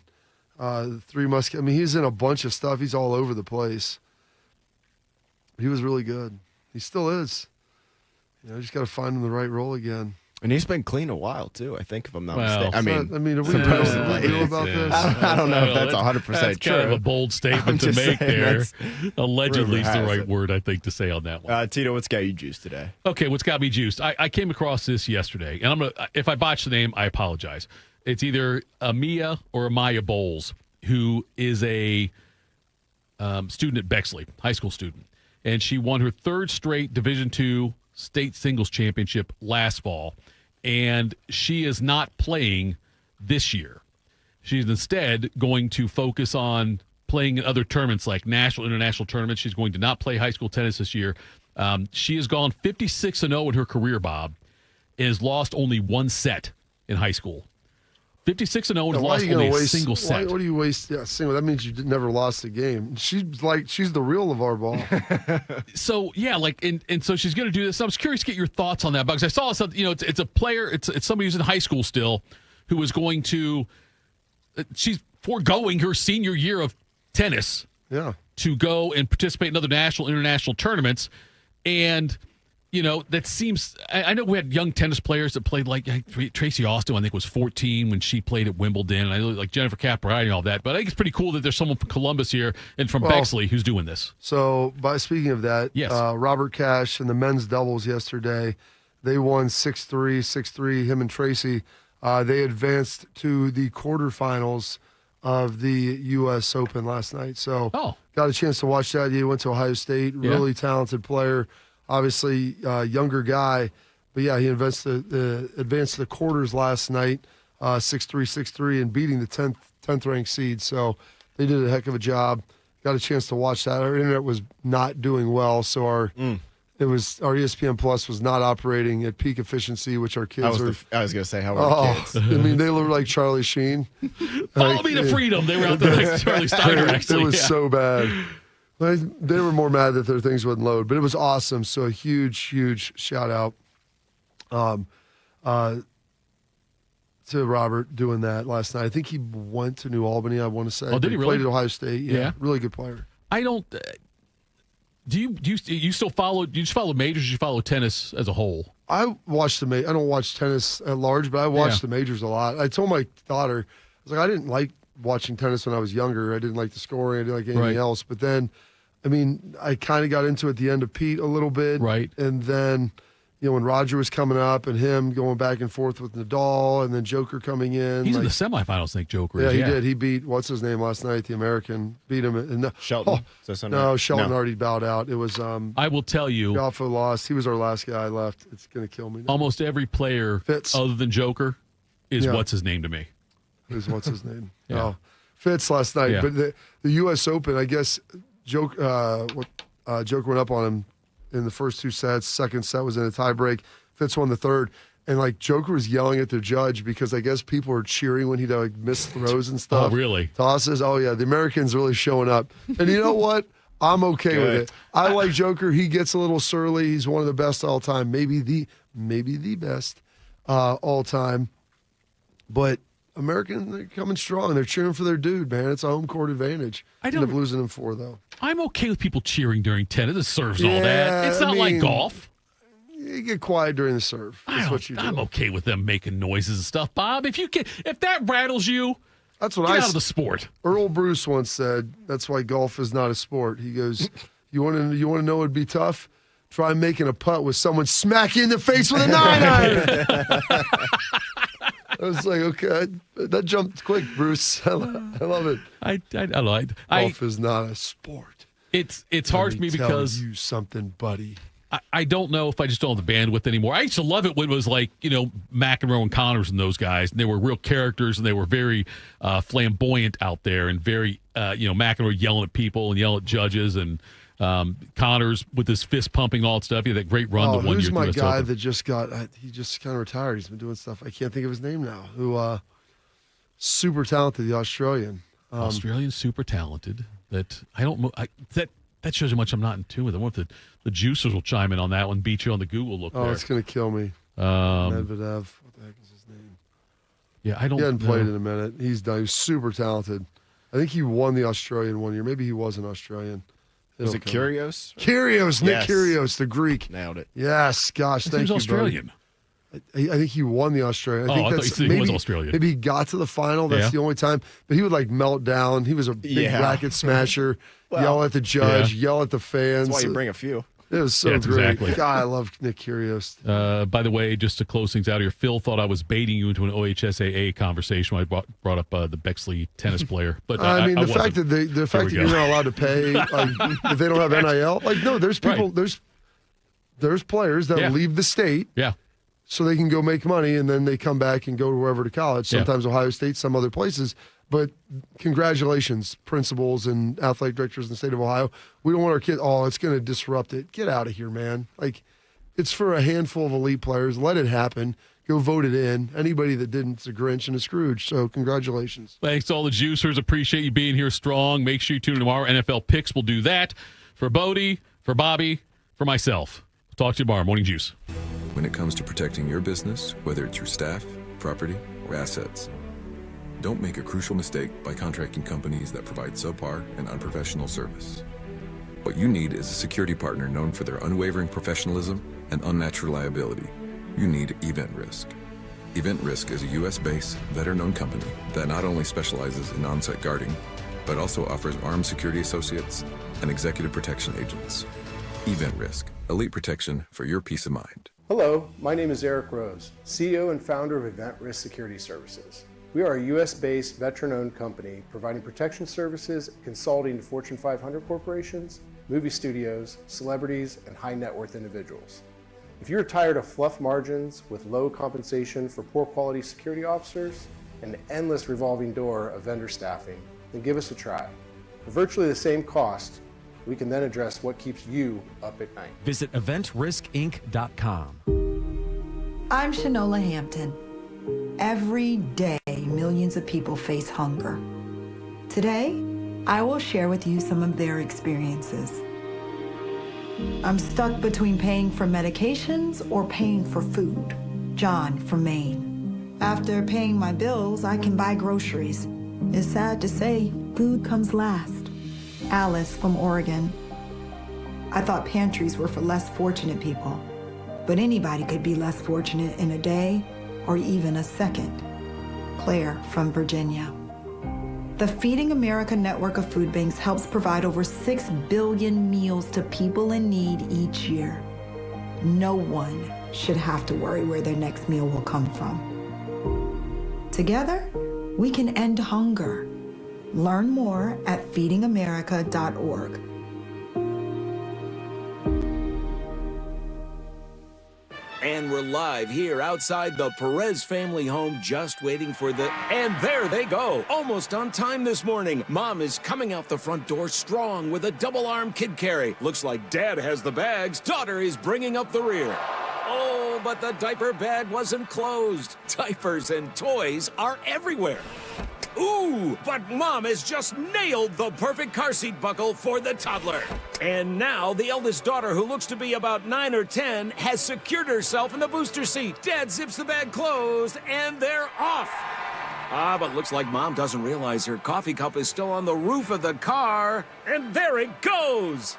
Speaker 3: Three Musketeers. I mean, he's in a bunch of stuff. He's all over the place. He was really good. He still is. Just got to find him the right role again.
Speaker 4: And he's been clean a while, too, I think, if I'm not mistaken.
Speaker 3: Are we real about this?
Speaker 4: I don't know if that's 100% true.
Speaker 2: That's kind of a bold statement to make there. Allegedly is the right word, I think, to say on that one.
Speaker 4: Tito, what's got you juiced today?
Speaker 2: Okay, what's got me juiced? I came across this yesterday, and if I botch the name, I apologize. It's either Amia or Amaya Bowles, who is a student at Bexley, high school student. And she won her third straight Division II state singles championship last fall, and she is not playing this year. She's instead going to focus on playing in other tournaments like national, international tournaments. She's going to not play high school tennis this year. She has gone 56-0 in her career, Bob, and has lost only one set in high school. 56-0 and has lost only a single set.
Speaker 3: What do you waste? Yeah, single. That means you never lost a game. She's the real LeVar Ball.
Speaker 2: So yeah, and so she's going to do this. I was curious to get your thoughts on that because I saw something. It's a player. It's somebody who's in high school still, who is going to. She's foregoing her senior year of tennis.
Speaker 3: Yeah.
Speaker 2: To go and participate in other national, international tournaments, and. That seems. I know we had young tennis players that played like Tracy Austin. I think was 14 when she played at Wimbledon. And I know like Jennifer Capriati and all that. But I think it's pretty cool that there's someone from Columbus here and from Bexley who's doing this.
Speaker 3: So, speaking of that,
Speaker 2: yes.
Speaker 3: Robert Cash and the men's doubles yesterday, they won 6-3, 6-3. Him and Tracy, they advanced to the quarterfinals of the U.S. Open last night. So got a chance to watch that. He went to Ohio State. Really talented player. Obviously, younger guy. But, yeah, he advanced to the quarters last night, 6'3", 6'3", and beating the 10th ranked seed. So they did a heck of a job. Got a chance to watch that. Our internet was not doing well, so our ESPN Plus was not operating at peak efficiency, which our kids
Speaker 4: I was going to say, how are the kids?
Speaker 3: I mean, they look like Charlie Sheen.
Speaker 2: Follow me to freedom. They were out there like Charlie Steiner, actually.
Speaker 3: It was so bad. They were more mad that their things wouldn't load, but it was awesome. So a huge shout out to Robert doing that last night. I think he went to New Albany, I want to say.
Speaker 2: Oh, did he really?
Speaker 3: Played at Ohio State. Yeah. Really good player.
Speaker 2: I don't. Do you still follow? Do you just follow majors? Or do you follow tennis as a whole?
Speaker 3: I watch I don't watch tennis at large, but I watch the majors a lot. I told my daughter, I was like, I didn't like watching tennis when I was younger. I didn't like the scoring. I didn't like anything else. But then, I mean, I kind of got into it at the end of Pete a little bit.
Speaker 2: Right.
Speaker 3: And then, when Roger was coming up and him going back and forth with Nadal and then Joker coming in.
Speaker 2: He's in the semifinals, I think, Joker is.
Speaker 3: Yeah, he did. He beat, what's his name last night, the American. Beat him.
Speaker 4: Shelton.
Speaker 3: Shelton already bowed out. It was.
Speaker 2: I will tell you.
Speaker 3: Goffo lost. He was our last guy left. It's going to kill me now.
Speaker 2: Almost every player other than Joker is what's his name to me.
Speaker 3: What's his name?
Speaker 2: Yeah.
Speaker 3: Oh, Fitz last night.
Speaker 2: Yeah.
Speaker 3: But the U.S. Open, I guess, Joker went up on him in the first two sets. Second set was in a tiebreak. Fitz won the third. And, Joker was yelling at the judge because I guess people were cheering when he'd, miss throws and stuff.
Speaker 2: Oh, really?
Speaker 3: Tosses. Oh, yeah. The Americans really showing up. And you know what? I'm okay with it. I like Joker. He gets a little surly. He's one of the best all time. Maybe the best all time. But Americans, they're coming strong. They're cheering for their dude, man. It's a home court advantage. I don't end up losing them 4, though.
Speaker 2: I'm okay with people cheering during tennis. It serves all that. It's not like golf.
Speaker 3: You get quiet during the serve. That's what you do.
Speaker 2: I'm okay with them making noises and stuff, Bob. If that rattles you,
Speaker 3: that's what
Speaker 2: get out of the sport.
Speaker 3: Earl Bruce once said, that's why golf is not a sport. He goes, you want to know it'd be tough? Try making a putt with someone smack you in the face with a 9-iron. I was like, okay, that jumped quick, Bruce. I love it.
Speaker 2: I don't know.
Speaker 3: Golf is not a sport.
Speaker 2: It's hard for me because
Speaker 3: you something, buddy.
Speaker 2: I don't know if I just don't have the bandwidth anymore. I used to love it when it was like, McEnroe and Connors and those guys, and they were real characters and they were very flamboyant out there and very, McEnroe yelling at people and yelling at judges and Connors with his fist pumping, all that stuff. He had that great run to 1 year.
Speaker 3: Who's my guy that just he just kind of retired. He's been doing stuff. I can't think of his name now. Who, super talented, the Australian.
Speaker 2: Australian super talented. That I don't know. That shows how much I'm not in tune with. I wonder if the juicers will chime in on that one, beat you on the Google look there.
Speaker 3: Oh, it's going to kill me. Medvedev. What the heck is his name?
Speaker 2: Yeah, I don't
Speaker 3: He hadn't played in a minute. He's done. He's super talented. I think he won the Australian 1 year. Maybe he was an Australian.
Speaker 4: Was it Kyrgios?
Speaker 3: Kyrgios, Nick Kyrgios, the Greek.
Speaker 4: Nailed it.
Speaker 3: Yes, gosh, thank you,
Speaker 2: Australian.
Speaker 3: I think he won the Australian. I think
Speaker 2: he was Australian.
Speaker 3: Maybe he got to the final. That's the only time. But he would melt down. He was a big racket smasher. Yell at the judge. Yell at the fans.
Speaker 4: That's why you bring a few.
Speaker 3: It was so great. Exactly. God, I love Nick Kyrgios.
Speaker 2: By the way, just to close things out here, Phil thought I was baiting you into an OHSAA conversation when I brought up the Bexley tennis player. But
Speaker 3: I mean, the fact that you're not allowed to pay if they don't have NIL, no, there's people, there's players that leave the state, so they can go make money, and then they come back and go wherever to college. Sometimes Ohio State, some other places. But congratulations, principals and athletic directors in the state of Ohio. We don't want our kids, it's going to disrupt it. Get out of here, man. It's for a handful of elite players. Let it happen. Go vote it in. Anybody that didn't, it's a Grinch and a Scrooge. So congratulations.
Speaker 2: Thanks to all the juicers. Appreciate you being here strong. Make sure you tune in tomorrow. NFL Picks will do that. For Bodie, for Bobby, for myself. Talk to you tomorrow. Morning Juice.
Speaker 10: When it comes to protecting your business, whether it's your staff, property, or assets, don't make a crucial mistake by contracting companies that provide subpar and unprofessional service. What you need is a security partner known for their unwavering professionalism and unnatural liability. You need Event Risk. Event Risk is a U.S.-based, veteran-owned company that not only specializes in on-site guarding, but also offers armed security associates and executive protection agents. Event Risk, elite protection for your peace of mind.
Speaker 11: Hello, my name is Eric Rose, CEO and founder of Event Risk Security Services. We are a U.S.-based, veteran-owned company providing protection services and consulting to Fortune 500 corporations, movie studios, celebrities, and high-net-worth individuals. If you're tired of fluff margins with low compensation for poor quality security officers and an endless revolving door of vendor staffing, then give us a try. For virtually the same cost, we can then address what keeps you up at night.
Speaker 12: Visit eventriskinc.com.
Speaker 18: I'm Shanola Hampton. Every day, millions of people face hunger. Today, I will share with you some of their experiences. I'm stuck between paying for medications or paying for food. John from Maine. After paying my bills, I can buy groceries. It's sad to say, food comes last. Alice from Oregon. I thought pantries were for less fortunate people, but anybody could be less fortunate in a day or even a second. Claire from Virginia. The Feeding America network of food banks helps provide over 6 billion meals to people in need each year. No one should have to worry where their next meal will come from. Together, we can end hunger. Learn more at feedingamerica.org.
Speaker 23: And we're live here outside the Perez family home, just waiting for the... And there they go, almost on time this morning. Mom is coming out the front door strong with a double-arm kid carry. Looks like Dad has the bags. Daughter is bringing up the rear. Oh, but the diaper bag wasn't closed. Diapers and toys are everywhere. Ooh, but Mom has just nailed the perfect car seat buckle for the toddler. And now the eldest daughter, who looks to be about 9 or 10, has secured herself in the booster seat. Dad zips the bag closed, and they're off. But looks like Mom doesn't realize her coffee cup is still on the roof of the car. And there it goes.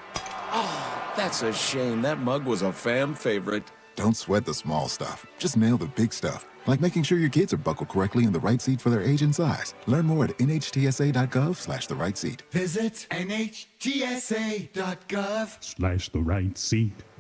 Speaker 23: Oh, that's a shame. That mug was a fam favorite.
Speaker 24: Don't sweat the small stuff. Just nail the big stuff. Like making sure your kids are buckled correctly in the right seat for their age and size. Learn more at nhtsa.gov/the right seat.
Speaker 25: Visit nhtsa.gov/the
Speaker 24: right seat.